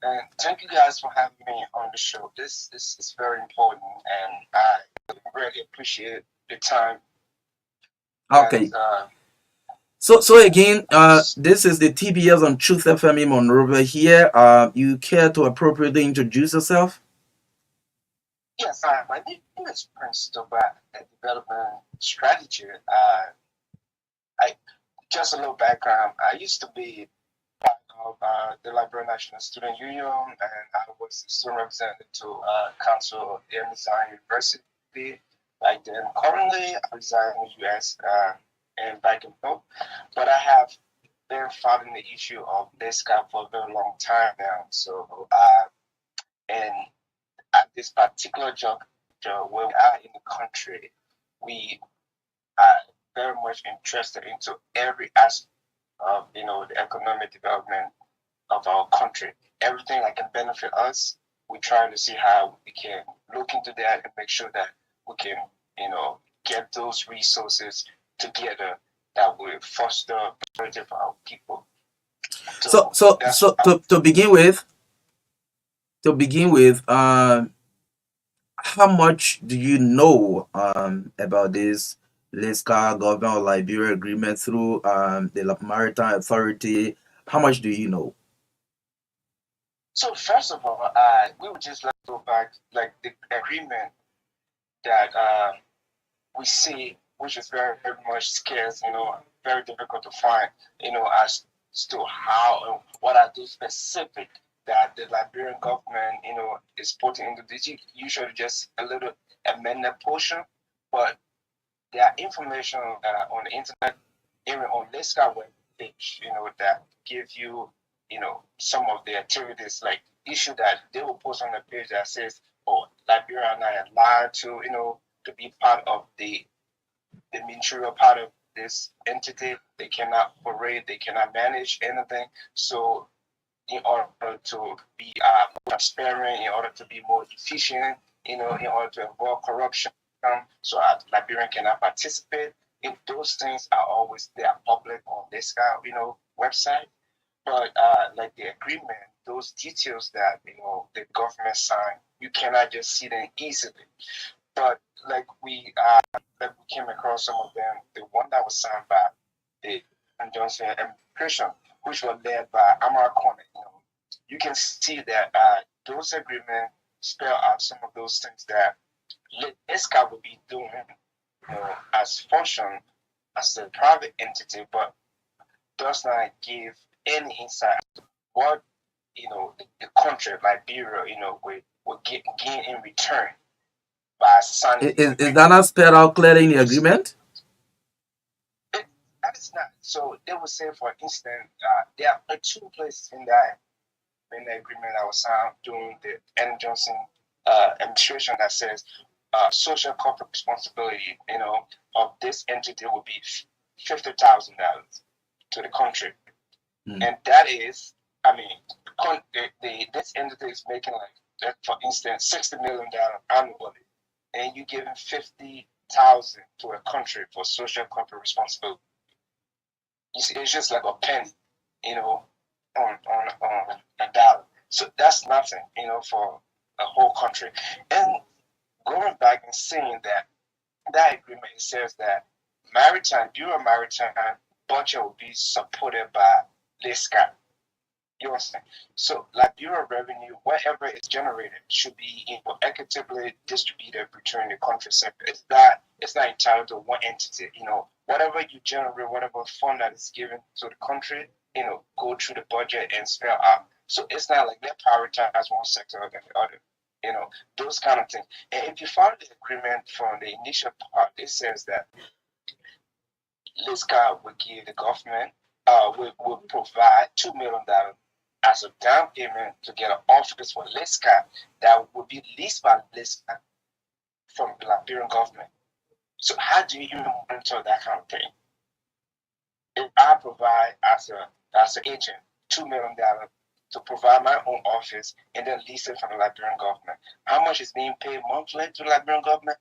And thank you guys for having me on the show. This is very important, and I really appreciate the time. Okay. And, so again, this is the TBS on Truth FM in Monrovia here. You care to appropriately introduce yourself? yes, my name is Prince Toba, a development strategy. I just a little background. I used to be part of the Liberian National Student Union, and I was a student representative to Council of Design University. Like then, currently I reside in the U.S. And back and forth, but I have been following the issue of this guy for a very long time now. So, and at this particular juncture where we are in the country, we are very much interested into every aspect of the economic development of our country. Everything that can benefit us, we're trying to see how we can look into that and make sure that we can get those resources together that will foster prosperity for our people. So to begin with, how much do you know about this Lescar government of Liberia agreement through the Maritime Authority? How much do you know? So first of all, we would just go back like the agreement that we see which is very, very much scarce, very difficult to find, as to how and what are those specific that the Liberian government, is putting into this. Usually just a little amended portion, but there are information on the internet, even on LISCA web page, that give you, some of the activities, like issue that they will post on the page that says, oh, Liberia are not allowed to, to be part of the ministerial part of this entity. They cannot operate, they cannot manage anything. So in order to be more transparent, in order to be more efficient, in order to avoid corruption, so Liberian cannot participate. If those things are always there public on this website, but like the agreement, those details that the government signed, you cannot just see them easily. But like we came across some of them, the one that was signed by the Johnson administration, which was led by Marka. You can see that those agreements spell out some of those things that ESCA will be doing, as function as a private entity, but does not give any insight to what the country Liberia, will gain in return by signing. Is that not spelled out clearly in the agreement? That is not. So they will say, for instance, there are two places in the agreement that was signed during the N. Johnson administration that says social corporate responsibility, of this entity will be $50,000 to the country, and that is, I mean, this entity is making, like, for instance, $60 million annually, and you giving $50,000 to a country for social corporate responsibility. You see, it's just like a penny, on a dollar. So that's nothing, for the whole country. And going back and seeing that agreement, it says that Bureau of Maritime budget will be supported by LISCA. You understand? So, like, Bureau of Revenue, whatever is generated should be equitably distributed between the country sector. It's not entitled to one entity. Whatever you generate, whatever fund that is given to the country, go through the budget and spell out. So it's not like they prioritize one sector than the other. Those kind of things. And if you follow the agreement from the initial part, it says that LISCA will give the government, will provide $2 million as a down payment to get an office for LISCA that will be leased by LISCA from the Liberian government. So how do you even monitor that kind of thing? If I provide as an agent $2 million to provide my own office and then lease it from the Liberian government, how much is being paid monthly to the Liberian government?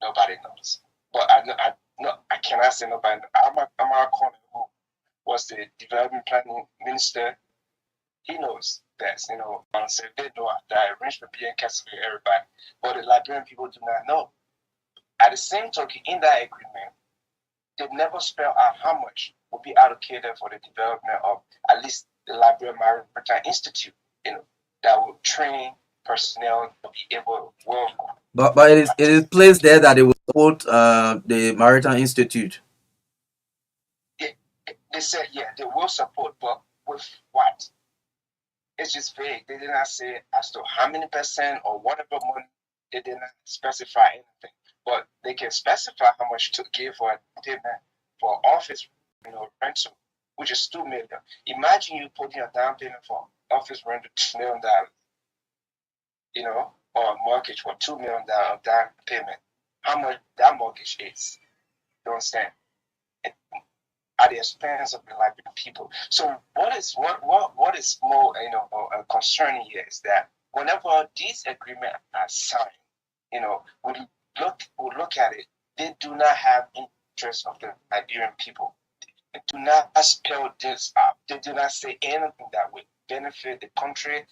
Nobody knows. But I cannot say nobody. Marka, who was the development planning minister, he knows best. They know that arrangement being casted with everybody, but the Liberian people do not know. At the same token, in that agreement, they never spell out how much will be allocated for the development of at least the Liberian Maritime Institute, that will train personnel to be able to work. But it is placed there that they will support the Maritime Institute. They said, yeah, they will support, but with what? It's just vague. They did not say as to how many percent or whatever money. They did not specify anything. But they can specify how much to give for a payment for office, rental, which is $2 million. Imagine you putting a down payment for office rental $2 million, or a mortgage for $2 million of down payment. How much that mortgage is? You understand? At the expense of the Liberian people. So what is more concerning here is that whenever these agreements are signed, we look at it, they do not have interest of the Liberian people. They do not spell this out. They do not say anything that would benefit the country,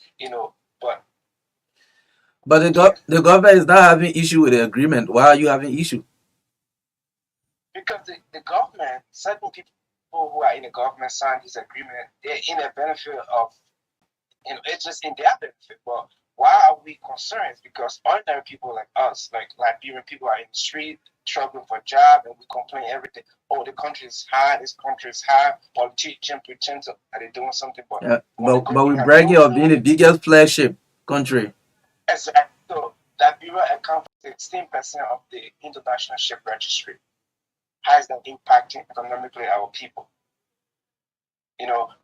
But the government is not having issue with the agreement. Why are you having issue? Because the government, certain people who are in the government sign this agreement, they're in a benefit of, it's just in their benefit. But Why are we concerned? Because ordinary people like us, like Liberian people, are in the street struggling for a job, and we complain everything. Oh, the country is high. This country is high. Politicians pretend that they're doing something, but but we bragging of being the biggest flagship country. Exactly. So Liberia accounts for 16% of the international ship registry. How is that impacting economically our people?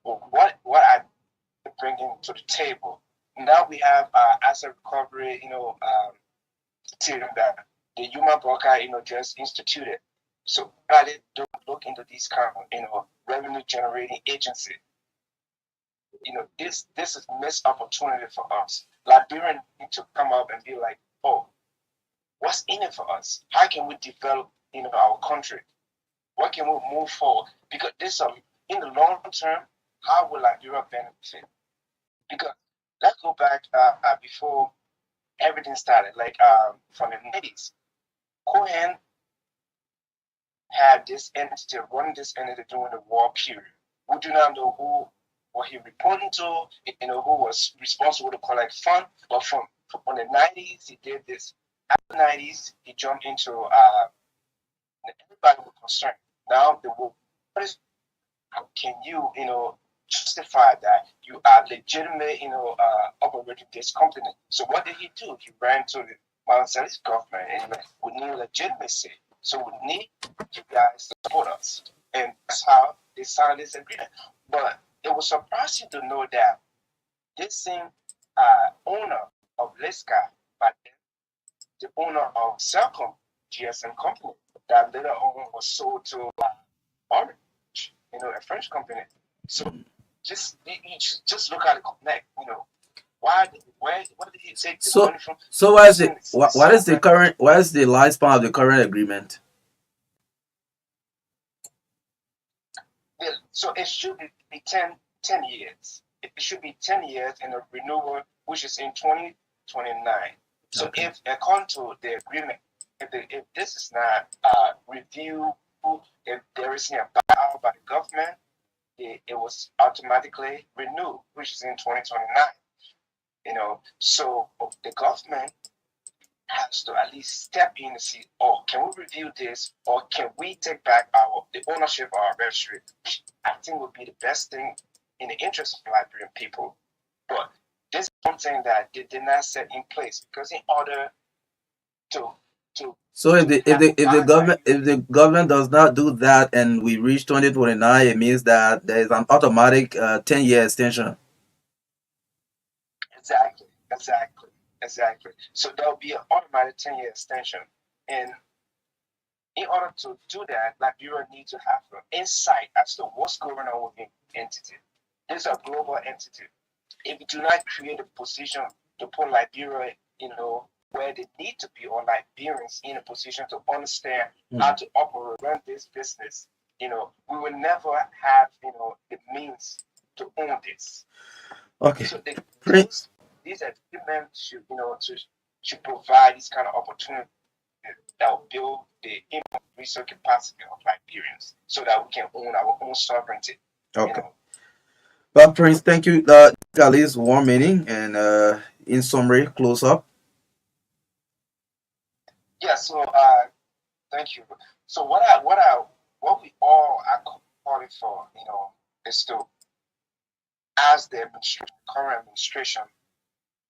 What I bringing to the table. Now we have asset recovery, team that the human broker, just instituted. So why they don't look into these kind of, revenue generating agency? This is missed opportunity for us. Liberians need to come up and be like, oh, what's in it for us? How can we develop, our country? What can we move forward? Because this, in the long term, how will Liberia benefit? Because let's go back before everything started, like from the 90s. Cohen had this entity, running this entity during the war period. We do not know who what he reporting to, who was responsible to collect funds. But from the 90s, he did this. After the 90s, he jumped into everybody was concerned. Now the war, how can you, justify that you are legitimate, operating this company? So what did he do? He ran to the Mount Sally's government and like, we need legitimacy. So we need you guys to support us. And that's how they signed this agreement. But it was surprising to know that this same owner of Liska, but the owner of Celcom GSM company, that later on was sold to Orange, a French company. So just look at the connect. Where did he take the money from? So what is the current? What is the lifespan of the current agreement? Yeah, so it should be 10 years. It should be 10 years and a renewal, which is in 2029. So if according to the agreement, if this is not reviewed, if there isn't a buyout by the government, it was automatically renewed, which is in 2029. So the government has to at least step in and see, oh, can we review this, or can we take back the ownership of our registry? Which I think would be the best thing in the interest of Liberian people. But this is something that they did not set in place, because in order to so if the government does not do that and we reach 2029, it means that there is an automatic 10-year extension. Exactly. So there'll be an automatic 10-year extension. And in order to do that, Liberia needs to have an insight as to what's going on with the entity. This is a global entity. If we do not create a position to put Liberia, where they need to be, or Liberians in a position to understand how to operate, run this business, we will never have, the means to own this. Okay. So these agreements should provide this kind of opportunity that will build the research capacity of Liberians, so that we can own our own sovereignty. Okay. Well, Prince, thank you. At least one meeting, and in summary, close up. Yeah. So thank you. So what we all are calling for, is to ask the current administration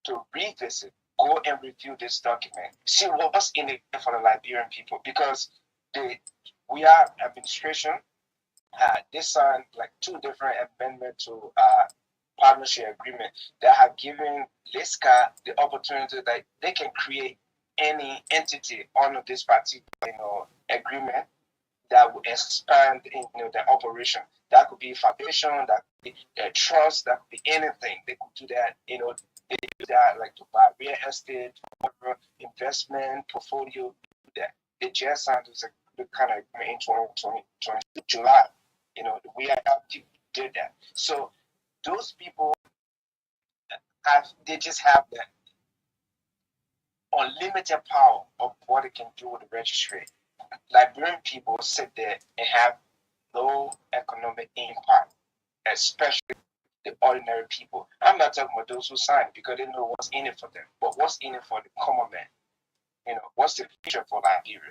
to revisit, go and review this document, see what's in it for the Liberian people, because we are administration. They signed like 2 different amendments to partnership agreement that have given Liska the opportunity that they can create any entity under this particular agreement that will expand their operation. That could be a foundation, that could be a trust, that could be anything. They could do that. They do that like to buy real estate, investment portfolio. Do that. They just signed this kind of agreement in 2020 July. We people did that. So those people they just have that unlimited power of what they can do with the registry. Liberian people sit there and have no economic impact, especially the ordinary people. I'm not talking about those who sign because they know what's in it for them, but what's in it for the common man. What's the future for Liberia?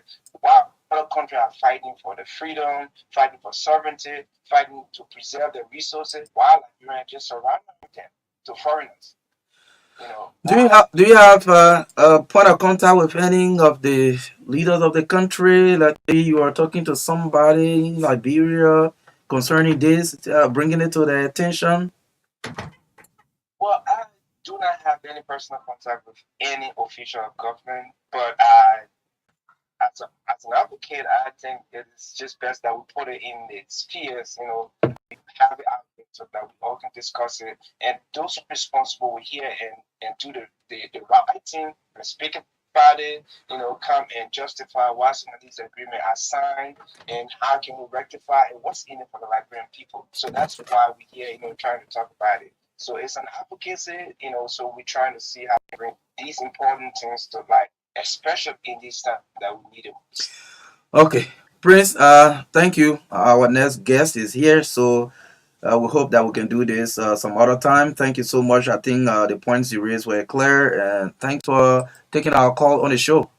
While other countries are fighting for the freedom, fighting for sovereignty, fighting to preserve the resources, while Liberia just surrounding them to foreigners. Do you have a point of contact with any of the leaders of the country? Like maybe you are talking to somebody in Liberia concerning this, bringing it to their attention. Well, I do not have any personal contact with any official government, but as an advocate, I think it's just best that we put it in the spheres, have it out there so that we all can discuss it. And those responsible will hear and do the writing and speak about it, come and justify why some of these agreements are signed and how can we rectify and what's in it for the Liberian people. So that's why we're here, trying to talk about it. So it's an advocacy, so we're trying to see how to bring these important things to light, especially in this time that we need it. Okay, Prince. Thank you. Our next guest is here, so we hope that we can do this some other time. Thank you so much. I think the points you raised were clear, and thanks for taking our call on the show.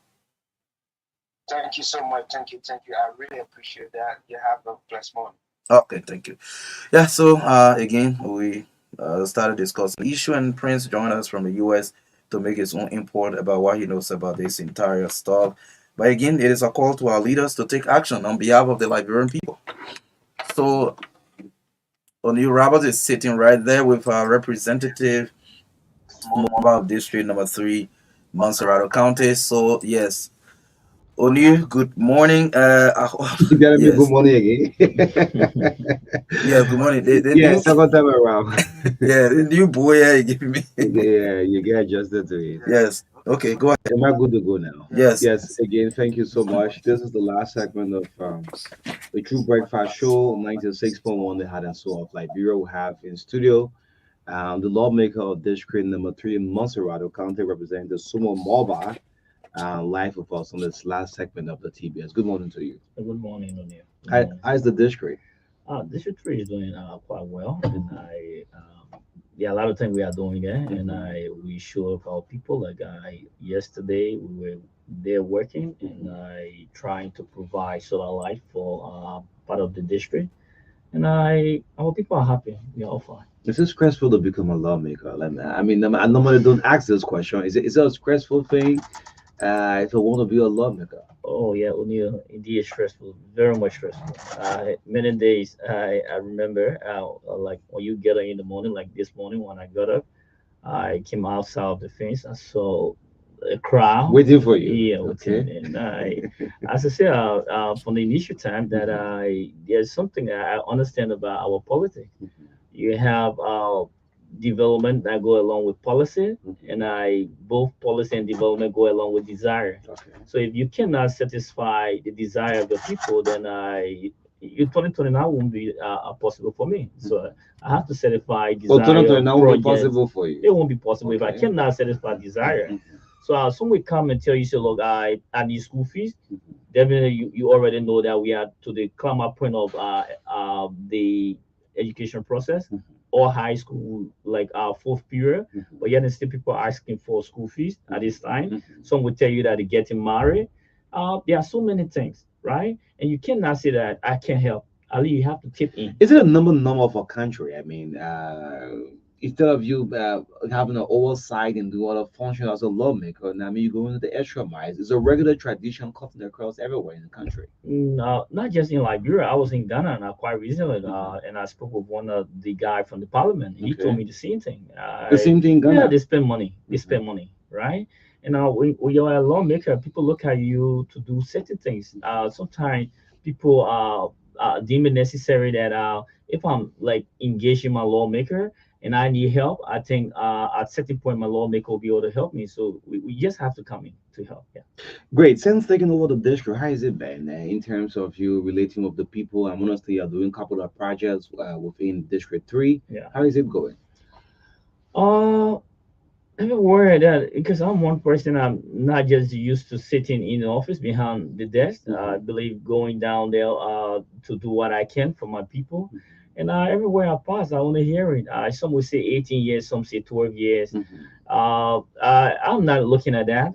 Thank you so much. Thank you. Thank you. I really appreciate that. You have a blessed morning. Okay, thank you. Yeah, so again, we started discussing the issue, and Prince joined us from the US to make his own input about what he knows about this entire stuff. But again, it is a call to our leaders to take action on behalf of the Liberian people. So O'Neill Roberts is sitting right there with our representative, Mobile District number 3, Montserrado County. So yes, O'Neill, good morning. You gotta be good Yes, morning again. yeah, good morning. The Yeah, new, second time around. yeah, the new boy you give me. Yeah, you get adjusted to it. Yes. Okay, go ahead. Am I good to go now? Yes. Yes, again, thank you so much. This is the last segment of the True Breakfast Show, 96.1, the Heart and Soul of Liberia. We have in studio the lawmaker of District number 3 in Montserrado County, Representative Sumo Moba, live with us on this last segment of the TBS. Good morning to you. Good morning, O'Neill. Good Hi, morning. how's the district? District 3 is doing quite well, and yeah, a lot of things we are doing there, and we show up our people. Like yesterday, we were there working, and trying to provide solar light for part of the district, and our people are happy. We are all fine. Is it stressful to become a lawmaker? Like, I mean, I normally don't ask this question. Is it a stressful thing if I want to be a lawmaker? Oh yeah, O'Neill, indeed it's stressful, very much stressful. Many days I remember like when you get up in the morning, like this morning when I got up, I came outside of the fence. I saw a crowd. Waiting for you. Yeah, waiting. Okay. And as I said, from the initial time, that there's something I understand about our politics. You have development that go along with policy, and both policy and development go along with desire. Okay. So if you cannot satisfy the desire of the people, then you 2029 won't be possible for me. So I have to satisfy Oh, desire 2029 won't be projects. possible for you. It won't be possible if I Okay. cannot satisfy desire. So some will come and tell you, say, look, I need school fees. Definitely, you already know that we are to the climate point of the education process or high school, like our fourth period. But yet, still people are asking for school fees at this time. Some will tell you that they're getting married. There are so many things, right? And you cannot say that I can't help. Ali, you have to tip in. Is it a number of a country? I mean, instead of you having an oversight and do other function as a lawmaker, and I mean, you go into the extra miles. It's a regular tradition cutting across everywhere in the country. No, not just in Liberia. I was in Ghana quite recently, and I spoke with one of the guy from the parliament. He told Okay. me the same thing. The same thing in Yeah, Ghana. they spend money. They spend money, right? And when you're a lawmaker, people look at you to do certain things. Sometimes people deem it necessary that if I'm like engaged in my lawmaker and I need help, I think at certain point my lawmaker will be able to help me. So we just have to come in to help. Yeah. Great. Since taking over the district, how has it been in terms of you relating with the people? I'm honestly, you're doing a couple of projects within District 3. Yeah. How is it going? Uh, I'm aware that because I'm one person, I'm not just used to sitting in the office behind the desk. I believe going down there to do what I can for my people. And everywhere I pass, I only hear it. Some will say 18 years, some say 12 years. I'm not looking at that.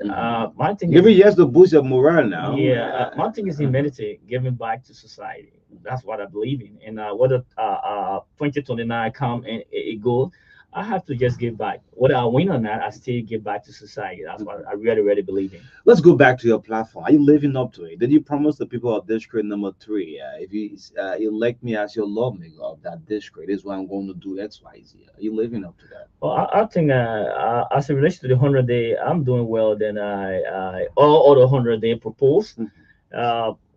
My thing Maybe is, just to boost your morale now. yeah, my thing is humanity, giving back to society. That's what I believe in. And whether 2029 come and it goes, I have to just give back. Whether I win or not, I still give back to society. That's what I really, really believe in. Let's go back to your platform. Are you living up to it? Did you promise the people of district number three, if you elect me as your lawmaker of that district, this is what I'm going to do X, Y, Z? Are you living up to that? Well, I think as it relates to the 100 day, I'm doing well than I all other 100 day proposed.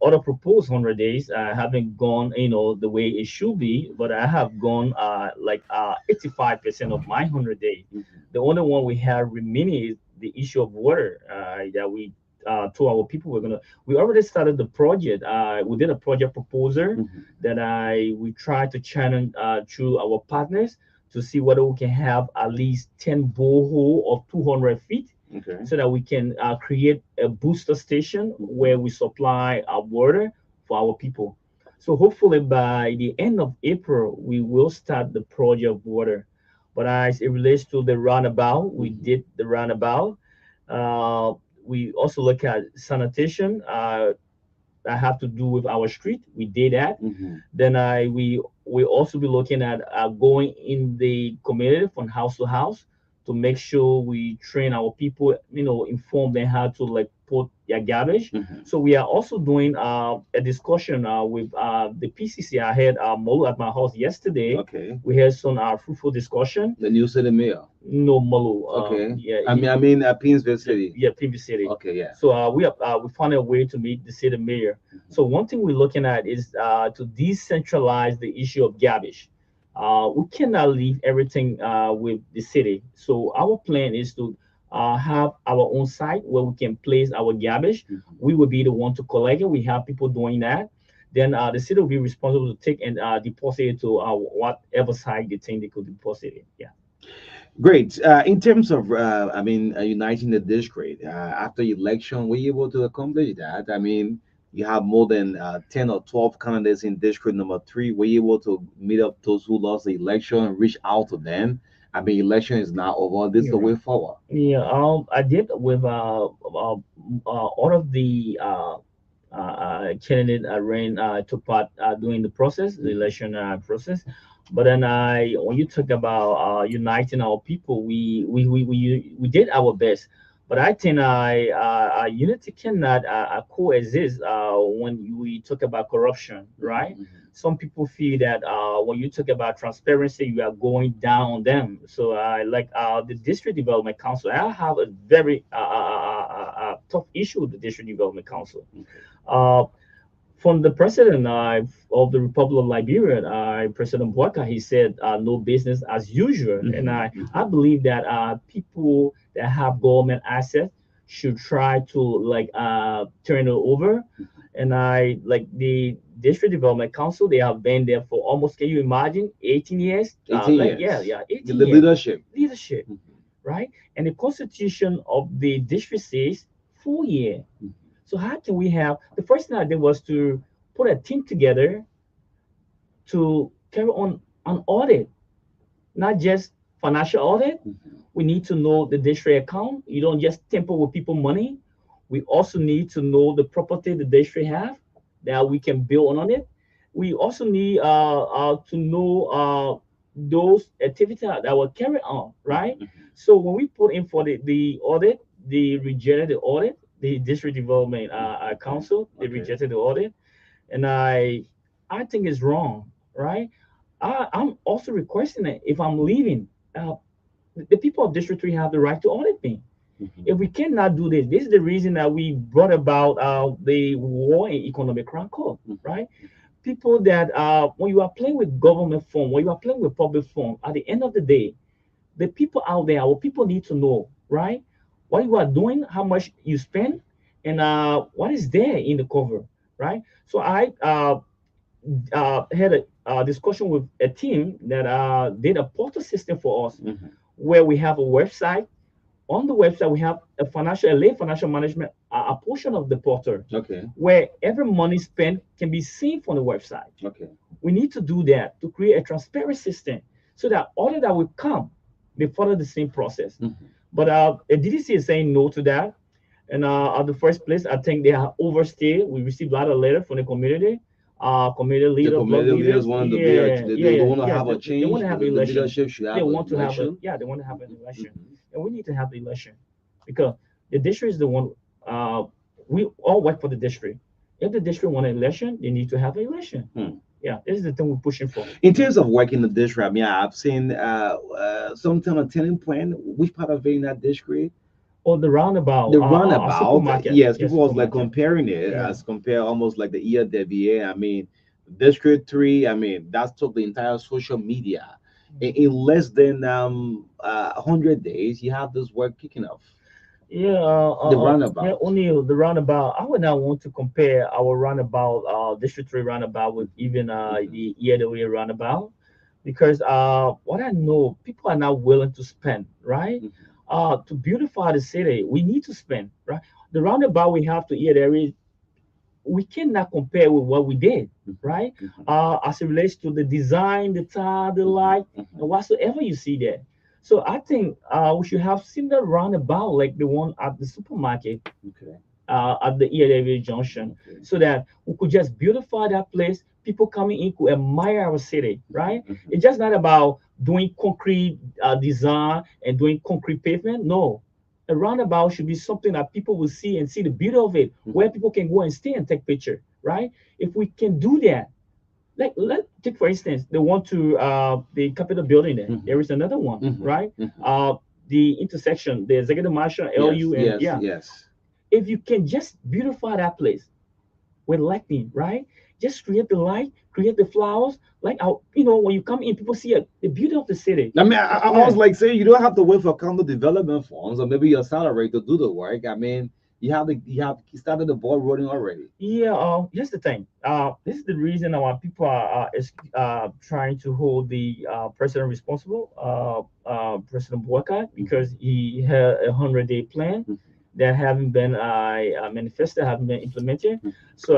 Other proposed 100 days haven't gone, the way it should be, but I have gone like 85% of my 100 days. The only one we have remaining is the issue of water that we told our people we already started the project. We did a project proposal that we tried to channel through our partners to see whether we can have at least 10 borehole of 200 feet, Okay. so that we can create a booster station where we supply our water for our people. So hopefully by the end of April, we will start the project of water. But as it relates to the roundabout, we did the roundabout. Uh, we also look at sanitation. That have to do with our street. We did that. Then we also be looking at going in the community from house to house to make sure we train our people, inform them how to like put their garbage. So we are also doing a discussion with the PCC. I had Molu at my house yesterday. Okay. We had some fruitful discussion. The new city mayor. No, Molu. Okay. Yeah. I mean, Pinsville City. Yeah, PB City. Okay, yeah. So we found a way to meet the city mayor. So one thing we're looking at is to decentralize the issue of garbage. We cannot leave everything with the city. So our plan is to have our own site where we can place our garbage. We will be the one to collect it. We have people doing that. Then the city will be responsible to take and deposit it to whatever site they think they could deposit it. Yeah. Great. In terms of, uniting the district after election, were you able to accomplish that? I mean, you have more than 10 or 12 candidates in district number three. Were you able to meet up those who lost the election and reach out to them? I mean, election is now over. This is the way forward. Yeah, I did with all of the candidate ran took part during the process, the election process. But then when you talk about uniting our people, we did our best. But I think unity cannot coexist when we talk about corruption, right? Some people feel that when you talk about transparency, you are going down on them. So I like the District Development Council. I have a very tough issue with the District Development Council. From the president of the Republic of Liberia, President Marka, he said no business as usual. And I believe that people that have government assets should try to like turn it over. And I like the District Development Council. They have been there for almost, can you imagine, 18 years? 18 years. Yeah, 18 The years. leadership. Right? And the constitution of the district says 4 years. So how can we have the first thing I did was to put a team together to carry on an audit, not just financial audit. We need to know the district account. You don't just tamper with people money. We also need to know the property the district have that we can build on it. We also need to know those activities that were carried on, right? So when we put in for the audit, they rejected the audit. The District Development Council, they rejected the audit, and I think it's wrong, right? I'm also requesting it if I'm leaving. The people of District 3 have the right to audit me. If we cannot do this, this is the reason that we brought about the war in economic crime code, right? People that when you are playing with government fund, when you are playing with public fund, at the end of the day, the people out there, our people need to know, right? What you are doing, how much you spend, and what is there in the cover, right? So I had a discussion with a team that did a portal system for us, where we have a website. On the website, we have a lay financial management, a portion of the portal, Okay. where every money spent can be seen from the website. Okay. we need to do that to create a transparent system so that order that will come, they follow the same process. But the DDC is saying no to that. And at the first place, I think they are overstayed. We received a lot of letters from the community, community The leader, block community leaders leaders. want to be Yeah, yeah, they yeah, want to yeah. have a They change. want to have The election. leadership should have They an want to have a election. yeah. They want to have an election, and we need to have the election because the district is the one. We all work for the district. If the district want an election, they need to have an election. Yeah, this is the thing we're pushing for. In terms of working the district, I mean, I've seen some kind of tenant plan. Which part of it in that district? Or the roundabout. The runabout, supermarket. yes, people was like supermarket. comparing it Yeah. as compare almost like the ERWA. I mean, District 3, I mean, that's took the entire social media. In less than 100 days, you have this work kicking off. Yeah, The yeah, runabout. O'Neill, the roundabout. I would not want to compare our roundabout, District 3 roundabout with even the ERWA roundabout, because what I know, people are not willing to spend, right? To beautify the city, we need to spend, right? The roundabout we have to ERWA, we cannot compare with what we did, right? As it relates to the design, the tile, the light, and whatsoever you see there. So I think we should have similar roundabout like the one at the supermarket, Okay. at the ELAV junction, so that we could just beautify that place. People coming in could admire our city, right? It's just not about doing concrete design and doing concrete pavement. No, a roundabout should be something that people will see and see the beauty of it, where people can go and stay and take picture, right? If we can do that, like let take for instance the one to the Capitol building there. There is another one, right? The intersection, the executive marshal, LU, and yes. If you can just beautify that place with lighting, right? Just create the light, create the flowers. Like, when you come in, people see the beauty of the city. I mean, I was like saying you don't have to wait for county development funds or maybe your salary to do the work. I mean, you started the ball rolling already. Yeah. Here's the thing. This is the reason why people are trying to hold the president responsible, President Boycott, because he had a 100-day plan that haven't been manifested, haven't been implemented. So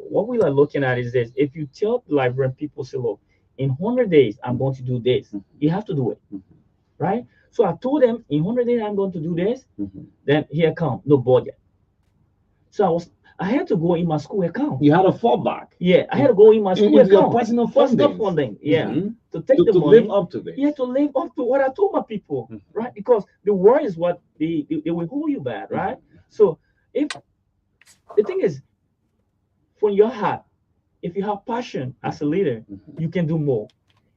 what we are looking at is this: if you tell the Liberian people, say, look, in 100 days I'm going to do this, you have to do it, right? So I told them in 100 days I'm going to do this. Then here come no budget. So I had to go in my school account. You had a fallback. Yeah, I had to go in my school With your account. personal funding. Yeah, to take the to money. live up to this. Yeah, to live up to what I told my people, right? Because the word is what they will hold you back, right? So if the thing is, from your heart, if you have passion as a leader, you can do more.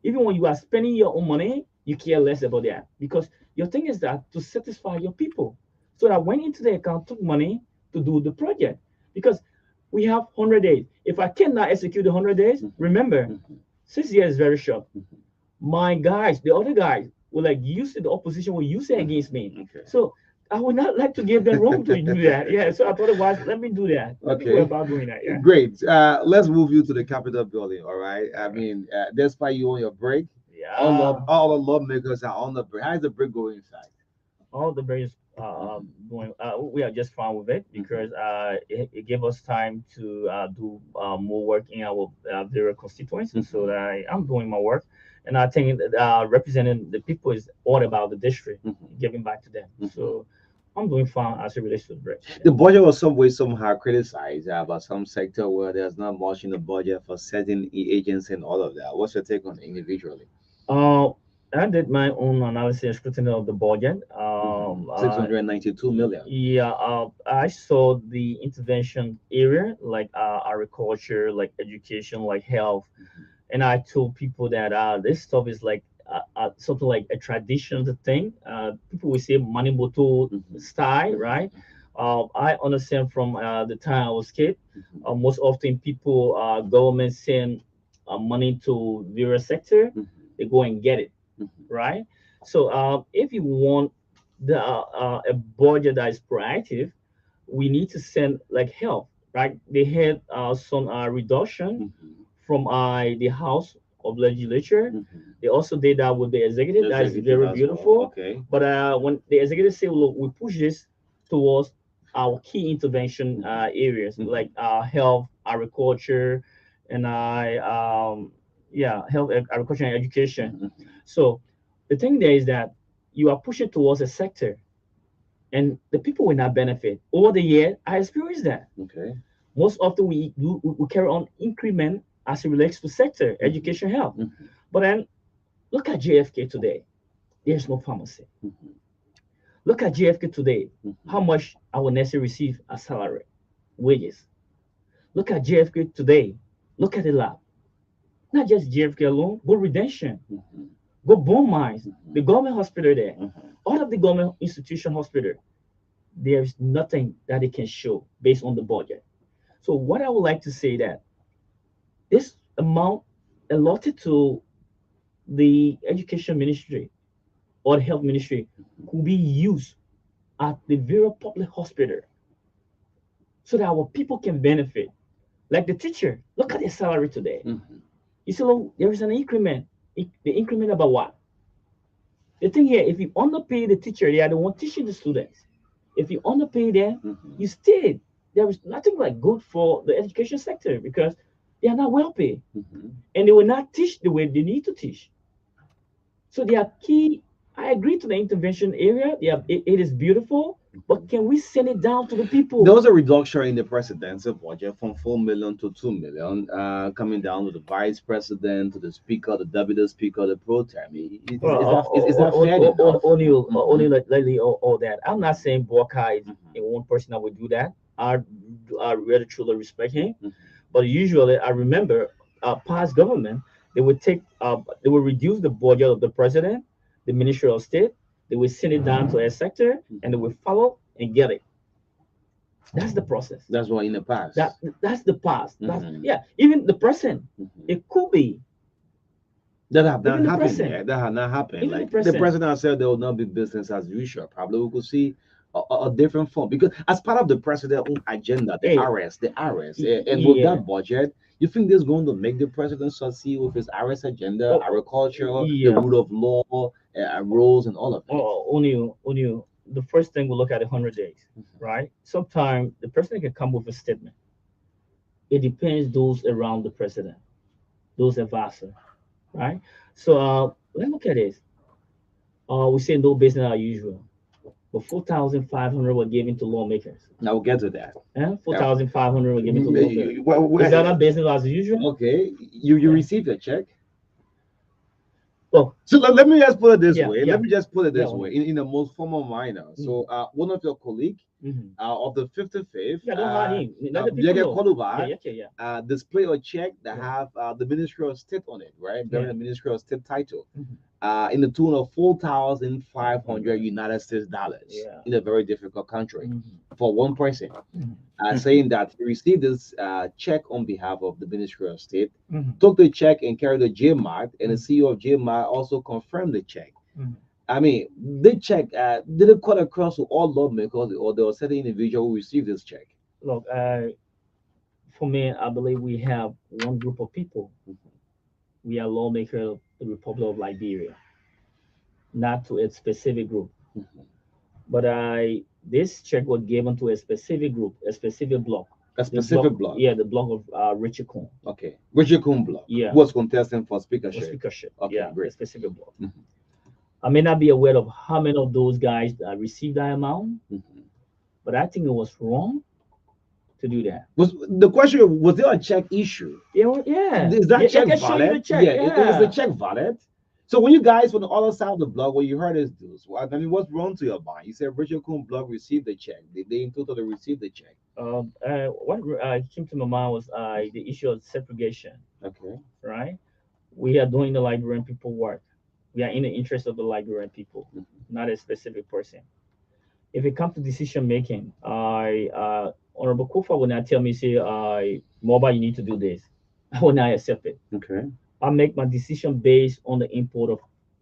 Even when you are spending your own money, you care less about that because your thing is that to satisfy your people. So I went into the account, took money to do the project because we have 100 days. If I cannot execute the 100 days, remember, 6 years is very short. My guys, the other guys, will like use the opposition will use it against me. So I would not like to give them room to do that. Yeah. So I thought it was let me do that. Let me go about doing that. Yeah. Great. Let's move you to the Capitol building. All right. I mean, despite you on your break, all the lawmakers are on the break. How's the break going inside? All the various going. We are just fine with it because it gave us time to do more work in our various constituencies. So that I'm doing my work, and I think representing the people is all about the district, giving back to them. So I'm doing fine as it relates to the break. The budget was some way somehow criticized about some sector where there's not much in the budget for certain agents and all of that. What's your take on it individually? I did my own analysis and scrutiny of the budget. 692 million. Yeah, I saw the intervention area like agriculture, like education, like health, and I told people that this stuff is like something like a traditional thing. People will say money bottle style, right? I understand from the time I was kid, most often people, government send money to various sector, they go and get it, right? So if you want a budget that is proactive, we need to send like health, right? They had some reduction from the House of Legislature. They also did that with the executive. That is very beautiful. Well. Okay. But when the executive say, look, we push this towards our key intervention areas like health, agriculture, and yeah, health, agriculture, and education. Mhm. So the thing there is that you are pushing towards a sector, and the people will not benefit. Over the year, I experienced that. Okay. Most often we carry on increment as it relates to sector, education, health. Mhm. But then look at JFK today. There's no pharmacy. Mhm. Look at JFK today. Mhm. How much our nurses receive as salary, wages. Look at JFK today. Look at the lab. Not just JFK alone. Go Redemption. Mhm. Go Bone Mines. The Mhm. government hospital there. Mhm. All of the government institution hospital. There is nothing that they can show based on the budget. So what I would like to say that this amount allotted to the education ministry or the health ministry could be used at the very public hospital so that our people can benefit. Like the teacher, look at their salary today. Mhm. You see, look, there is an increment. The increment about what? The thing here, if you underpay the teacher, they are the one teaching the students. If you underpay them, Mhm. you stay. There is nothing like good for the education sector because they are not well paid Mhm. and they will not teach the way they need to teach. So they are key. I agree to the intervention area. Yeah, it is beautiful, but can we send it down to the people? There was a reduction in the presidential budget from 4 million to 2 million, coming down to the vice president, to the speaker, the deputy speaker, the pro tem. Is that fair enough? Only Mhm. lately all that. I'm not saying Borka is Mhm. a one person that would do that. I really truly respect him, Mhm. but usually I remember past government they would reduce the budget of the president, the ministry of state. They will send it down to a sector, and they will follow and get it. That's the process. That's what in the past. That's the past. That's Mhm. yeah. Even the present, Mhm. it could be That have not even the happened present, yet. That have not happened. even the Like the present. president said, there will not be business as usual. Probably we could see a different form because as part of the president's own agenda, the Hey, RS, and with yeah. that budget, you think this is going to make the president succeed with his RS agenda, Oh, agriculture, the yeah. rule of law, rules, and all of it? Only the first thing we look at 100 days, right? Sometimes the president can come with a statement. It depends those around the president, those advisors, right? So let's look at this. We say no business as usual, but 4,500 were given to lawmakers. Now we'll get to that. And Yeah. 4,500 were given to lawmakers. Well, Is that a business as usual? okay, you Yeah. received a check. Oh, So let me just put it this yeah, way. yeah, Let me just put it yeah. this way in the most formal manner. So, one of your colleague Mm-hmm. of the 55th, Yeah, don't hide him. Let the people Yege know. Koluba, Yeah. display a check that Yeah. have the Ministry of State on it, right? Bearing Yeah. the Ministry of State title, Mhm. in the tune of 4,500 United States dollars Yeah. in a very difficult country Mhm. for one person, Mhm. saying that he received this check on behalf of the Ministry of State, Mhm. took the check and carried the JMAT, and the Mhm. CEO of JMAT also confirmed the check. Mhm. I mean, they check did it cut across to all lawmakers or there was certain individual who received this check? Look, for me, I believe we have one group of people. We are lawmakers of the Republic of Liberia, not to a specific group. Mhm. But this check was given to a specific group, a specific block. A The specific block. Yeah, the block of Richard Coon. Okay. Richard Coon block. Yeah. Who was contesting for For speakership. speakership. Okay, Yeah, great. a specific block. Mhm. I may not be aware of how many of those guys received that amount, Mhm. but I think it was wrong to do that. Was the question, was there a check issue? Yeah. Is that Yeah, check I can show you the valid? check. Is the check valid? So when you guys from the other side of the block, when you heard this news, I mean, what's wrong to your mind? You said Richard Coon block received the check. They in total they received the check. What came to my mind was the issue of segregation, Okay. right? We are doing the Liberian people work. We are in the interest of the Liberian people, Mhm. not a specific person. If it comes to decision making, Honorable Kufa will not tell me, say, mobile, you need to do this. I will not accept it. Okay. I make my decision based on the input of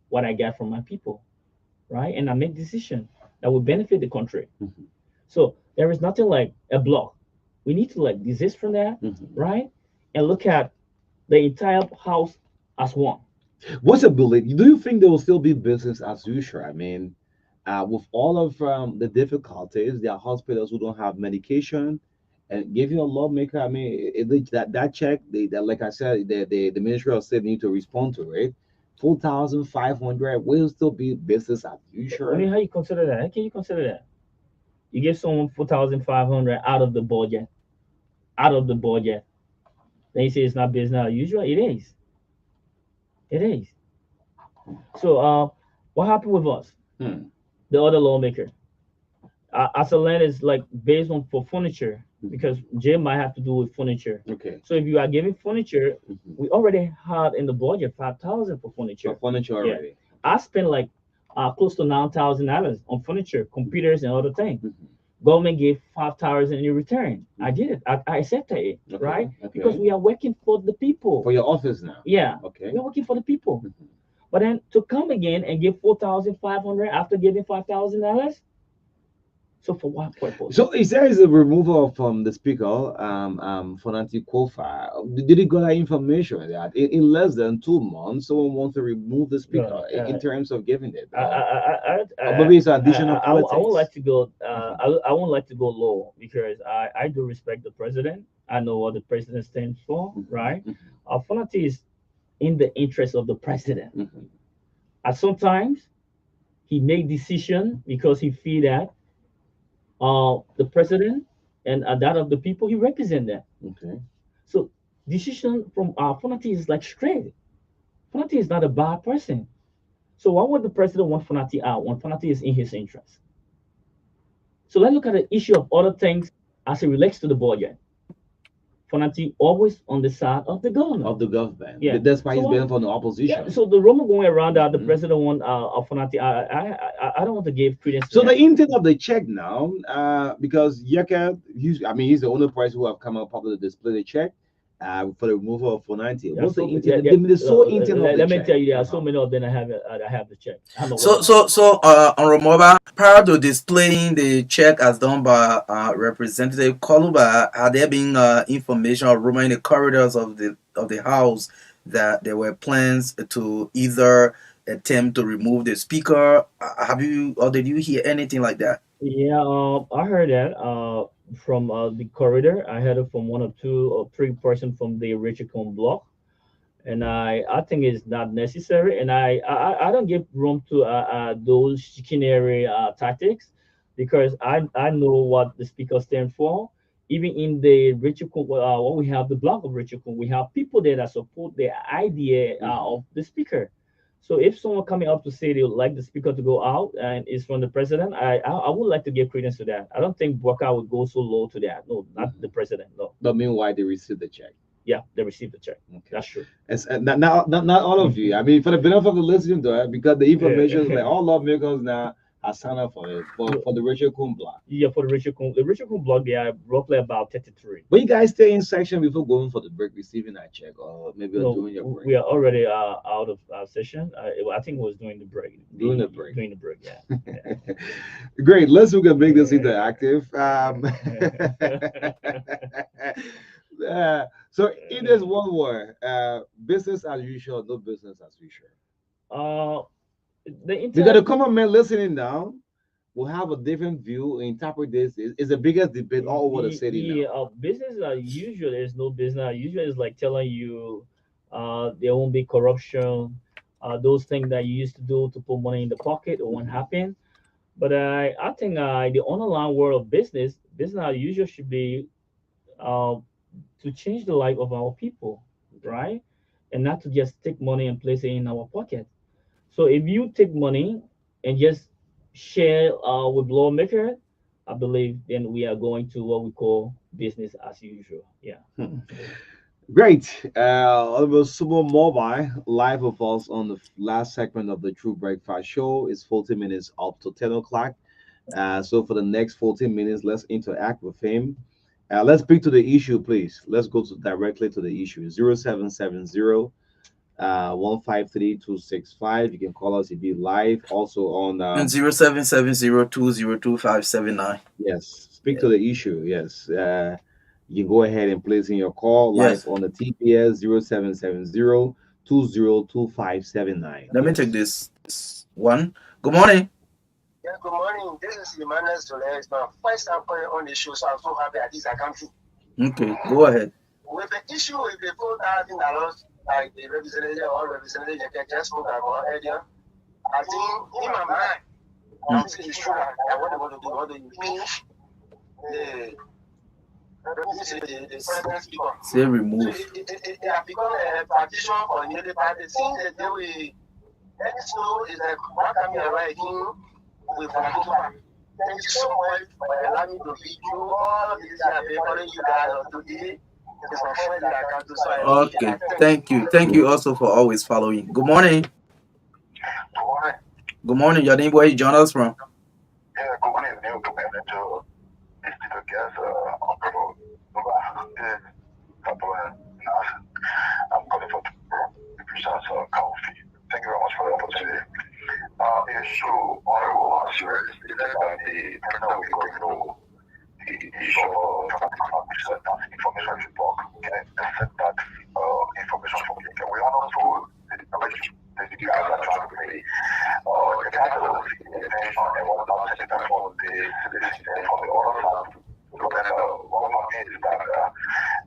what I get from my people, right? And I make decision that will benefit the country. Mhm. So there is nothing like a block. We need to like desist from that, Mhm. right? And look at the entire house as one. What's your belief? Do you think there will still be business as usual? I mean, with all of the difficulties, there are hospitals who don't have medication, and giving a lawmaker, I mean, that check, that like I said, the Ministry of State need to respond to it. 4,500 will still be business as I mean, usual. how you consider that? How can you consider that? You give someone 4,500 out of the budget, out of the budget. Then you say it's not business as usual. It is. It is. So, what happened with us? Hmm. The other lawmaker. As a land is like based on for furniture because Jim might have to do with furniture. Okay. So if you are giving furniture, we already had in the budget 5,000 for For furniture. furniture Yeah, already. I spent like close to $9,000 on furniture, computers, and other things. Mhm. Government gave 5,000 in return. I did it. I accepted it, Okay, right? okay. Because we are working for the people. For your office now. Yeah, Okay. we are working for the people. Mhm. But then to come again and give 4,500 after giving $5,000. So for what purpose? So it says the removal from the speaker, Fonanti Kofa. Did you get that information that in less than 2 months, someone wants to remove the speaker in terms of giving it? Or maybe it's additional I won't politics. like to go. I won't like to go low because I do respect the president. I know what the president stands for, right? Fonanti is in the interest of the president. And sometimes he make decision because he feel that the president and that of the people he represent them. Okay. So decision from Fonati is like straight. Fonati is not a bad person. So why would the president want Fonati out when Fonati is in his interest? So let's look at the issue of other things as it relates to the budget. Fonati always on the side of the government. Of the government. Yeah. That's why So he's what- been from the opposition. Yeah, so the rumor going around that the president want Fonati, I don't want to give credence. So to the that. intent of the check now, because Yeka, he's the only person who have come out publicly to display the check for the removal of 490. Yeah, What's so, the intent? yeah, The sole intent of the let me check. tell you, there are so many of them I have the check. I know So, what- on Romoba, prior to displaying the check as done by Representative Koluba, had there been information or rumor in the corridors of the house that there were plans to either attempt to remove the speaker? Have you or did you hear anything like that? Yeah, I heard that from the corridor. I heard it from one or two or three person from the Richicon block, and I think it's not necessary. And I don't give room to those chicanery tactics because I know what the speaker stand for. Even in the Richicon, what we have the block of Richicon, we have people there that support the idea of the speaker. So if someone coming up to say they would like the speaker to go out and it's from the president, I would like to give credence to that. I don't think Burka would go so low to that. No, not the president. No. But meanwhile, they received the check. Yeah, they received the check. Okay. That's true. Not all of you. I mean, for the benefit of the listening to it, because the information is like all lawmakers now are signed up for it for the Richard Coon block. Yeah, for the Richard Coon block, they are roughly about 33. But you guys stay in section before going for the break, receiving that check, or maybe No, doing your break. we are already out of our session. I think it was during the break. During the break. During the break, yeah. Great. Let's we can make this interactive. So it is one word. Business as usual, no business as usual. Because the common man listening now will have a different view. Interpret this is the biggest debate all over the city now. Business as usual is no business as usual. Is like telling you there won't be corruption. Those things that you used to do to put money in the pocket, it won't happen. But I think the underlying world of business as usual should be to change the life of our people, right? And not to just take money and place it in our pocket. So if you take money and just share with lawmaker, I believe then we are going to what we call business as usual. Yeah. Great. It was Super Mobile live with us on the last segment of the True Breakfast Show. It's 40 minutes up to 10 o'clock. So for the next 14 minutes, let's interact with him. Let's speak to the issue, please. Let's go directly to the issue. 0770 153-265. You can call us if you live. Also on 0770202579. Yes, speak to the issue. Yes, you can go ahead and place in your call live on the TPS 0770-202579. Let me take this one. Good morning. Yeah, good morning. This is Emmanuel Soler. It's my first time calling on the show, so I'm so happy at this I come through. Okay, go ahead. With the issue with the $4,000, like the representative or representative that just spoke about earlier, I think in my mind, I'm saying it's true that what they want to do, what they finish the president speaker. Say remove. So it has become a partition for nearly party. Since the day we let it know is like what can be writing with political party. Thank you so much for allowing me to feed you all of this. I've been calling you guys on today. It's my friend that I can do so. Okay, thank you. Thank you also for always following. Good morning. Good morning. Your name, where you join us from? Yeah, good morning. New to guess Uncle I'm calling for coffee. Thank you very much for the opportunity. Issue honorable serious is that the president will go through the issue of information report. Can I accept that information from you? Can we also the guys are trying to pay the kind of attention and what about taking that for the citizen for the other side? Look at one of me is that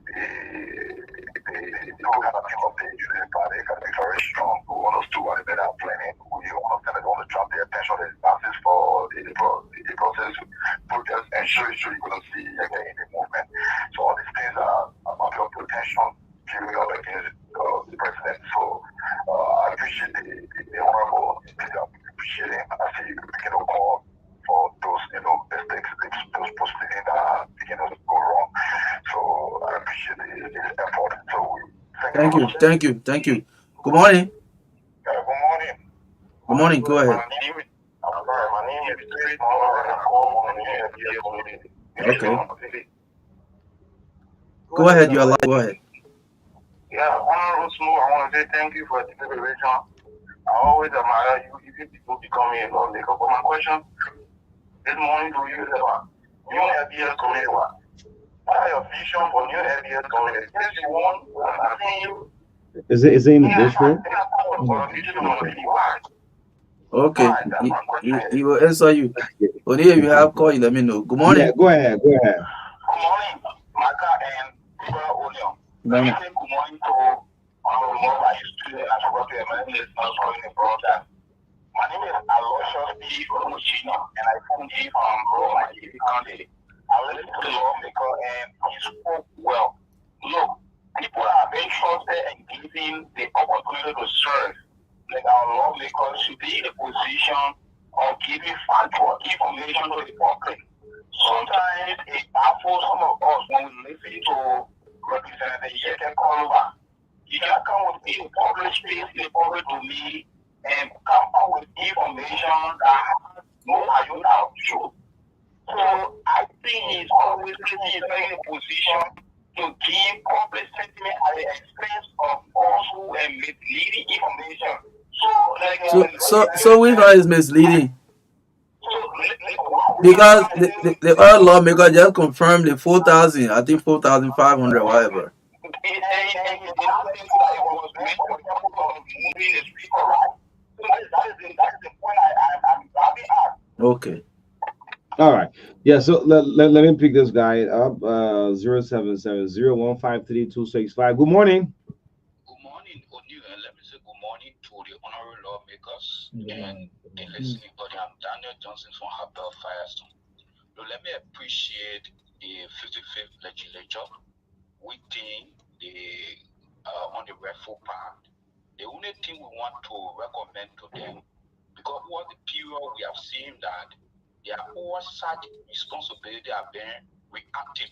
the people have a team of the Union Party can be very strong. We want us to and better planning. We understand that we want to trap the attention and passes for the process protest and show you going to see again in the movement. So all these things are about your potential giving up against the president. So I appreciate the honorable appreciate him. I see you begin to call for those mistakes, those proceedings that begin to go wrong. So I appreciate the effort. So Thank you. Good morning. Good morning. Good morning. Go ahead. My name is Chris Moore and I call on the community. Okay. Go ahead. You are live. Go ahead. Yeah, Honorable Smooth, I want to say thank you for the deliberation. I always admire you, even people becoming a lawmaker. But my question this morning to you is about new FBS community. What are your vision for new FBS community? Since you won, I'm asking you. Is it in visual? Okay, he will answer you. Only if you have call, you let me know. Good morning. Yeah, go ahead. Good morning, Marka and O'Neill. Good morning. Good morning to I used to I forgot to imagine it's not calling the broadcast. My name is Aloysius P. Omuchino, and I come here from Roma County. I listened to the lawmaker and he spoke well. Look, people are interested in giving the opportunity to serve. Like our lawmakers should be in a position of giving factual information to the public. Sometimes it baffles some of us when we listen to Representative Yeke Koluba. You can come with a public space, in the public domain, and come up with information that has no iota of truth. So I think he's always placing himself in a position to give public sentiment at the expense of falsehood and misleading information. So which one is misleading? Because the other lawmaker just confirmed the 4,000, I think 4,500, whatever. Okay. All right. Yeah, so let me pick this guy up. 077015325. Good morning. Good morning, O'Neill, and let me say good morning to the honorable lawmakers and the listening body. I'm Daniel Johnson from Harper Firestone. So let me appreciate the 55th legislature within the on the rightful path. The only thing we want to recommend to them, because over the period we have seen that their oversight responsibility are being reactive.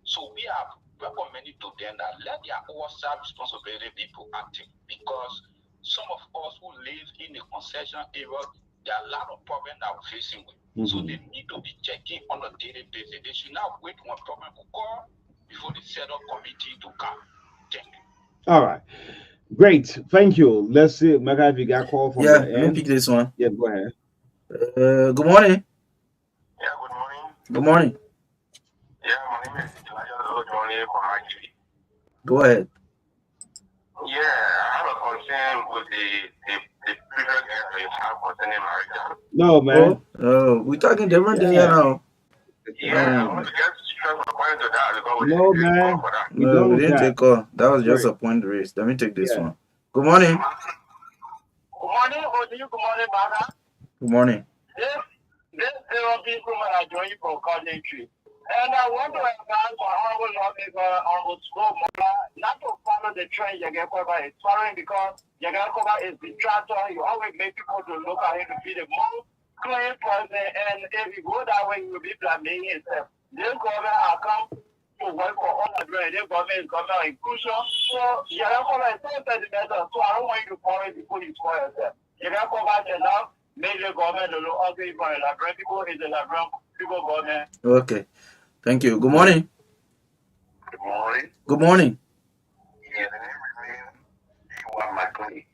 So we are recommending to them that let their oversight responsibility be proactive, because some of us who live in the concession area, there are a lot of problems that we're facing with. So they need to be checking on a daily basis. They should not wait when problem will call before the set up committee to come. Thank you. All right. Great. Thank you. Let's see, Marka, if you got a call from the end. Let me pick this one. Yeah, go ahead. Good morning. Yeah, good morning. Good morning. Yeah, my name is Elijah from IGV. Go ahead. Yeah, I have a concern with the previous guest that you have concerning Marka. No, man. Oh, we talking different thing Yeah. now. Yeah, I No, want to just stress my point to that because we No, didn't take call man. for that. We no, done we with didn't that. take call. That was just Sorry. a point raised. Let me take this Yeah. one. Good morning. Good morning, Odi. Good morning, Marka. Good morning. This zero people when I join you for country. And I want to advise my honorable lawmaker, honorable school mother, not to follow the trend Yagakoba is following because Yagakoba is distractor. You always make people to look at him to be the most clean person. And if you go that way, you will be blaming yourself. This government has come to work for all the brain. This government is coming on inclusion. So Yagakoba is so sentimental. So I don't want you to follow people you for yourself. Yagakoba cannot make the government to look ugly for a librarian. People is a librarian. People government. Okay. Thank you. Good morning. Good morning. Good morning. Yeah, the name remains you are my clay.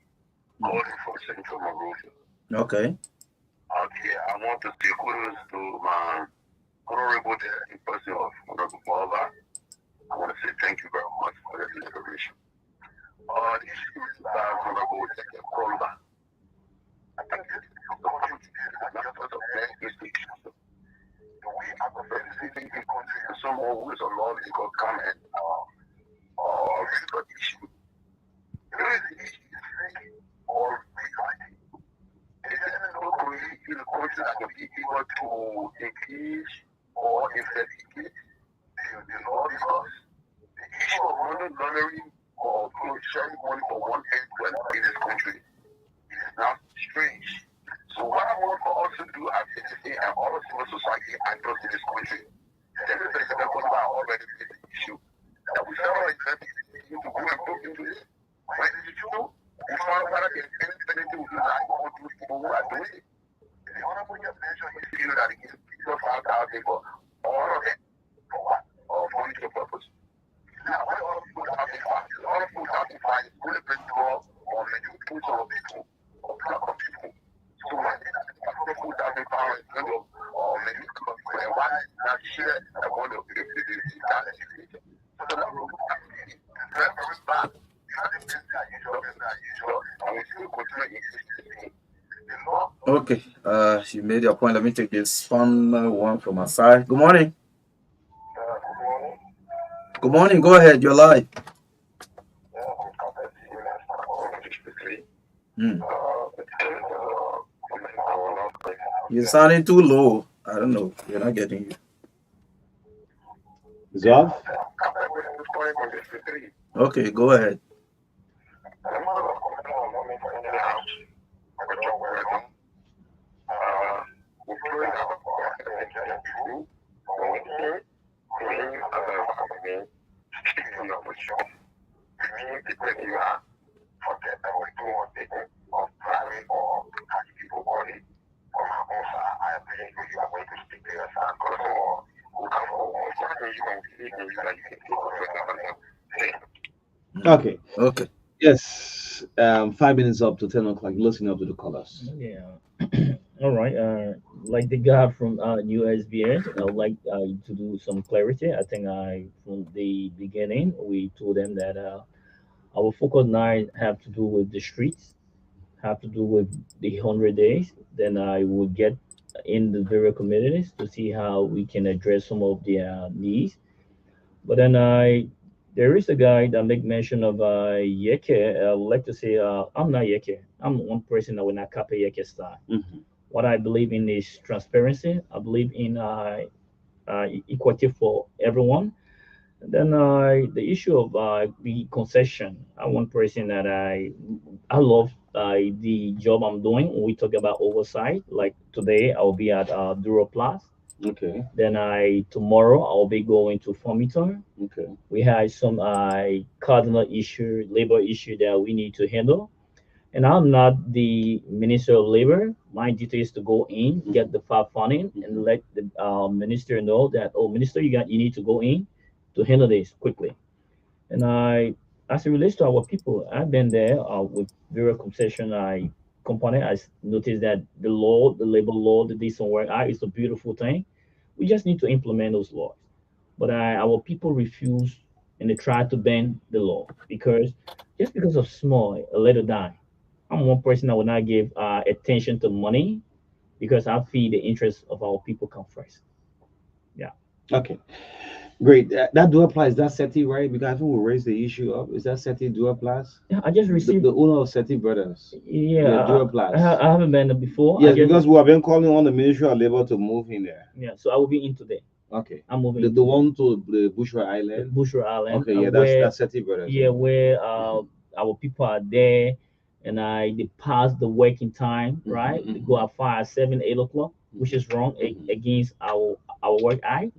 Calling for Central Monrovia. Okay. Okay, I want to say kudos to my honorable in person of Honorable Baba. I want to say thank you very much for the deliberation. The issue is Honorable Second Colba. I think this is the country today is not just a bad institution. The way I prefer to see things in country and someone who is a lawmaker come and raise the issue. There is the issue is fake or reality. Is there no way in the country that will be able to engage or investigate the law because the issue of money laundering or sharing money for one end to another in this country is not strange. So what I want for us to do as citizens and all of civil society actors in this country, this is the second one already raised the issue that we several investigation to go and look into it. When it is true, we found out that there's anything to do like all those people who are doing it. The honorable just mentioned his view that he gives people 5,000 for all of it for what? For political purpose. Now, what all of people have been fighting? All of people have been fighting only principle or manipulation of people or block of people. So why did that people that been fighting or manipulation of people and why not share that one of the that education? So the one who is very, very bad. You have to business that usual, and we still continue existing. The law. Okay. You made your point. Let me take this fun one from my side. Good morning. Good morning. Good morning. Go ahead. You're live. Hmm. You're sounding too low. I don't know. We're not getting you. Zav? Okay, go ahead. Okay. Okay. Yes. 5 minutes up to 10 o'clock. Listen up to the colors. Yeah. All right. Like the guy from USBS, I would like to do some clarity. I think from the beginning we told them that our focus now have to do with the streets, have to do with the 100 days. Then I will get in the various communities to see how we can address some of their needs. But then there is a guy that make mention of Yeke. I would like to say I'm not Yeke. I'm one person that will not copy Yeke style. Mm-hmm. What I believe in is transparency. I believe in equity for everyone. Then the issue of the concession. I'm one person that I love the job I'm doing. When we talk about oversight, like today I'll be at Duroplast. Okay. Then tomorrow I'll be going to Formiton. Okay. We had some cardinal issue, labor issue that we need to handle. And I'm not the Minister of Labor. My duty is to go in, get the FAB funding, and let the minister know that, oh, minister, you need to go in to handle this quickly. And as it relates to our people, I've been there with various concession. Component. Noticed that the law, the labor law, the decent work act is a beautiful thing. We just need to implement those laws. But our people refuse and they try to bend the law because just because of small, a little dime. I'm one person that will not give attention to money because I feel the interests of our people come first. Yeah. Okay. Great. That dual apply, is that SETI, right? Because I think we raised the issue of, is that SETI dual applies? Yeah, I just received. The owner of SETI Brothers. Yeah, dual applies. I haven't been there before. Yes, because we have been calling on the Ministry of Labor to move in there. Yeah, so I will be in today. Okay. I'm moving. The one to the Bushra Island. The Bushra Island. Okay, yeah, that's SETI Brothers. Yeah, where our people are there, and they pass the working time, right? They go at 5, 7, 8 o'clock, which is wrong against our work act.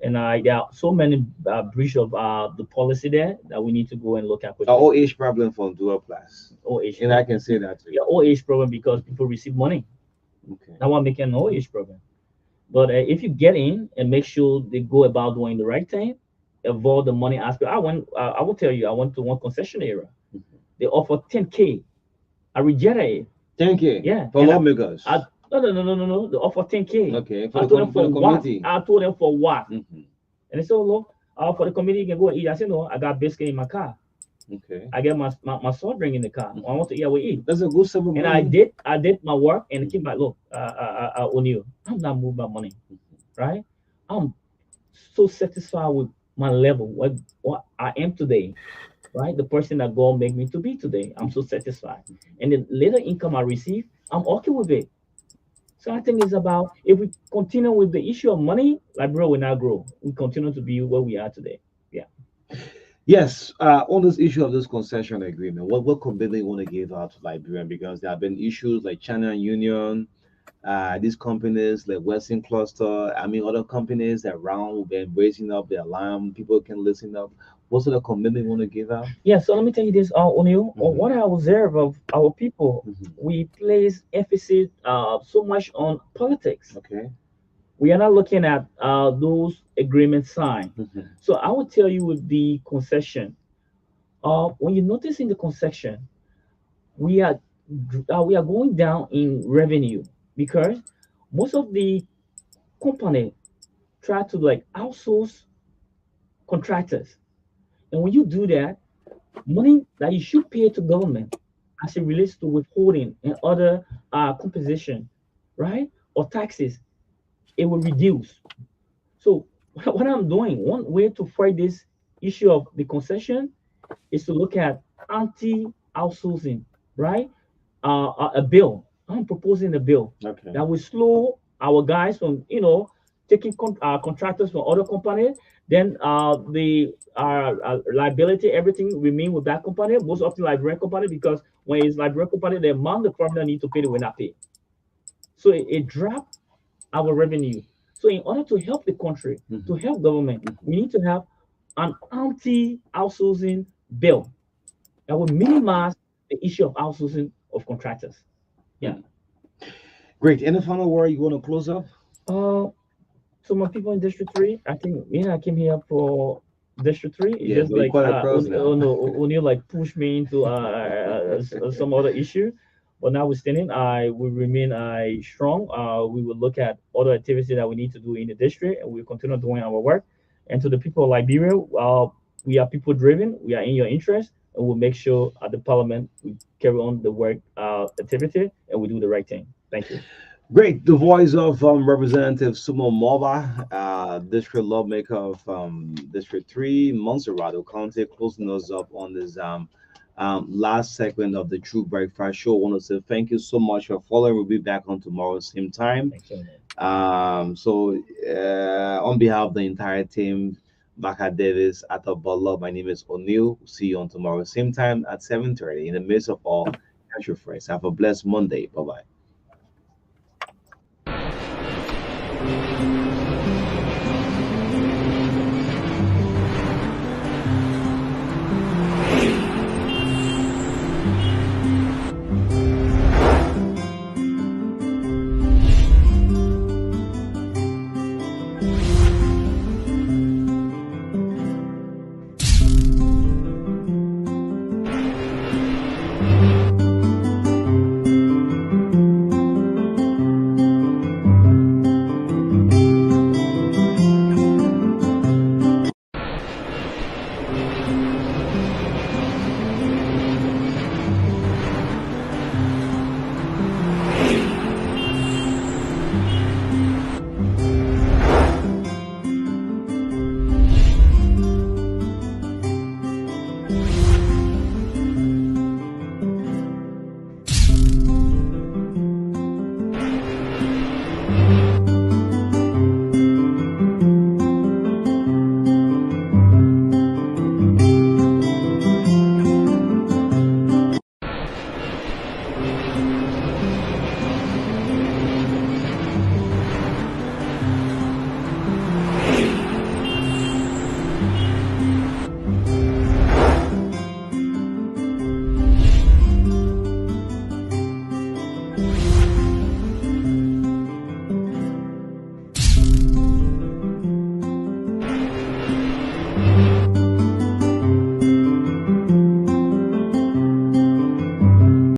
And there are so many breach of the policy there that we need to go and look at. All age problem from dual plus. All age. And I can say that too. Yeah, all age problem because people receive money. Okay. Now I'm making an all age problem. But if you get in and make sure they go about doing the right thing, avoid the money aspect. I will tell you, I went to one concession area. They offer 10K. I rejected it. 10K? Yeah. For lawmakers? No. They offer 10K. Okay. I told them for what? I told them for what? And they said, oh, look, for the committee, you can go and eat. I said, no, I got biscuit in my car. Okay. I get my soft drink in the car. I want to eat, I will eat. That's a good simple. And I did my work and came back. Look, O'Neil, I'm not moving my money, right? I'm so satisfied with my level, what I am today, right? The person that God made me to be today. I'm so satisfied. And the little income I receive, I'm okay with it. So I think it's about, if we continue with the issue of money, Liberia will not grow. We continue to be where we are today. Yeah. Yes, on this issue of this concession agreement, what commitment you want to give out to Liberia? Because there have been issues like China Union, these companies like Western Cluster, other companies around have been raising up the alarm. People can listen up. What sort of commitment you want to give out? Yeah, so let me tell you this, O'Neil. What I observe of our people, we place emphasis so much on politics. Okay. We are not looking at those agreements signed. So I would tell you with the concession, when you notice in the concession, we are going down in revenue because most of the company try to outsource contractors. And when you do that, money that you should pay to government as it relates to withholding and other composition, right, or taxes, it will reduce. So what I'm doing, one way to fight this issue of the concession is to look at anti-outsourcing, right? A bill. I'm proposing a bill that will slow our guys from, taking contractors from other companies. Then the liability, everything remain with that company, most often Liberian company, because when it's Liberian company, the amount the foreigner need to pay, they will not pay. So it dropped our revenue. So in order to help the country, to help government, we need to have an anti-outsourcing bill that will minimize the issue of outsourcing of contractors. Yeah. Great. Any final word you want to close up? So my people in District 3, I think I came here for District 3. Yeah, just like O'Neil pushed me into some other issue. But notwithstanding, I will remain strong. We will look at other activities that we need to do in the district, and we'll continue doing our work. And to the people of Liberia, we are people driven. We are in your interest, and we'll make sure at the Parliament we carry on the work activity and we do the right thing. Thank you. Great. The voice of Representative Sumo Moba, district lawmaker of District 3, Montserrat County, closing us up on this last segment of the True Breakfast Show. I want to say thank you so much for following. We'll be back on tomorrow, same time. So on behalf of the entire team, Marka Davis, Atta Butler, my name is O'Neil. See you on tomorrow, same time at 7:30. In the midst of all, catch your friends. Have a blessed Monday. Bye-bye.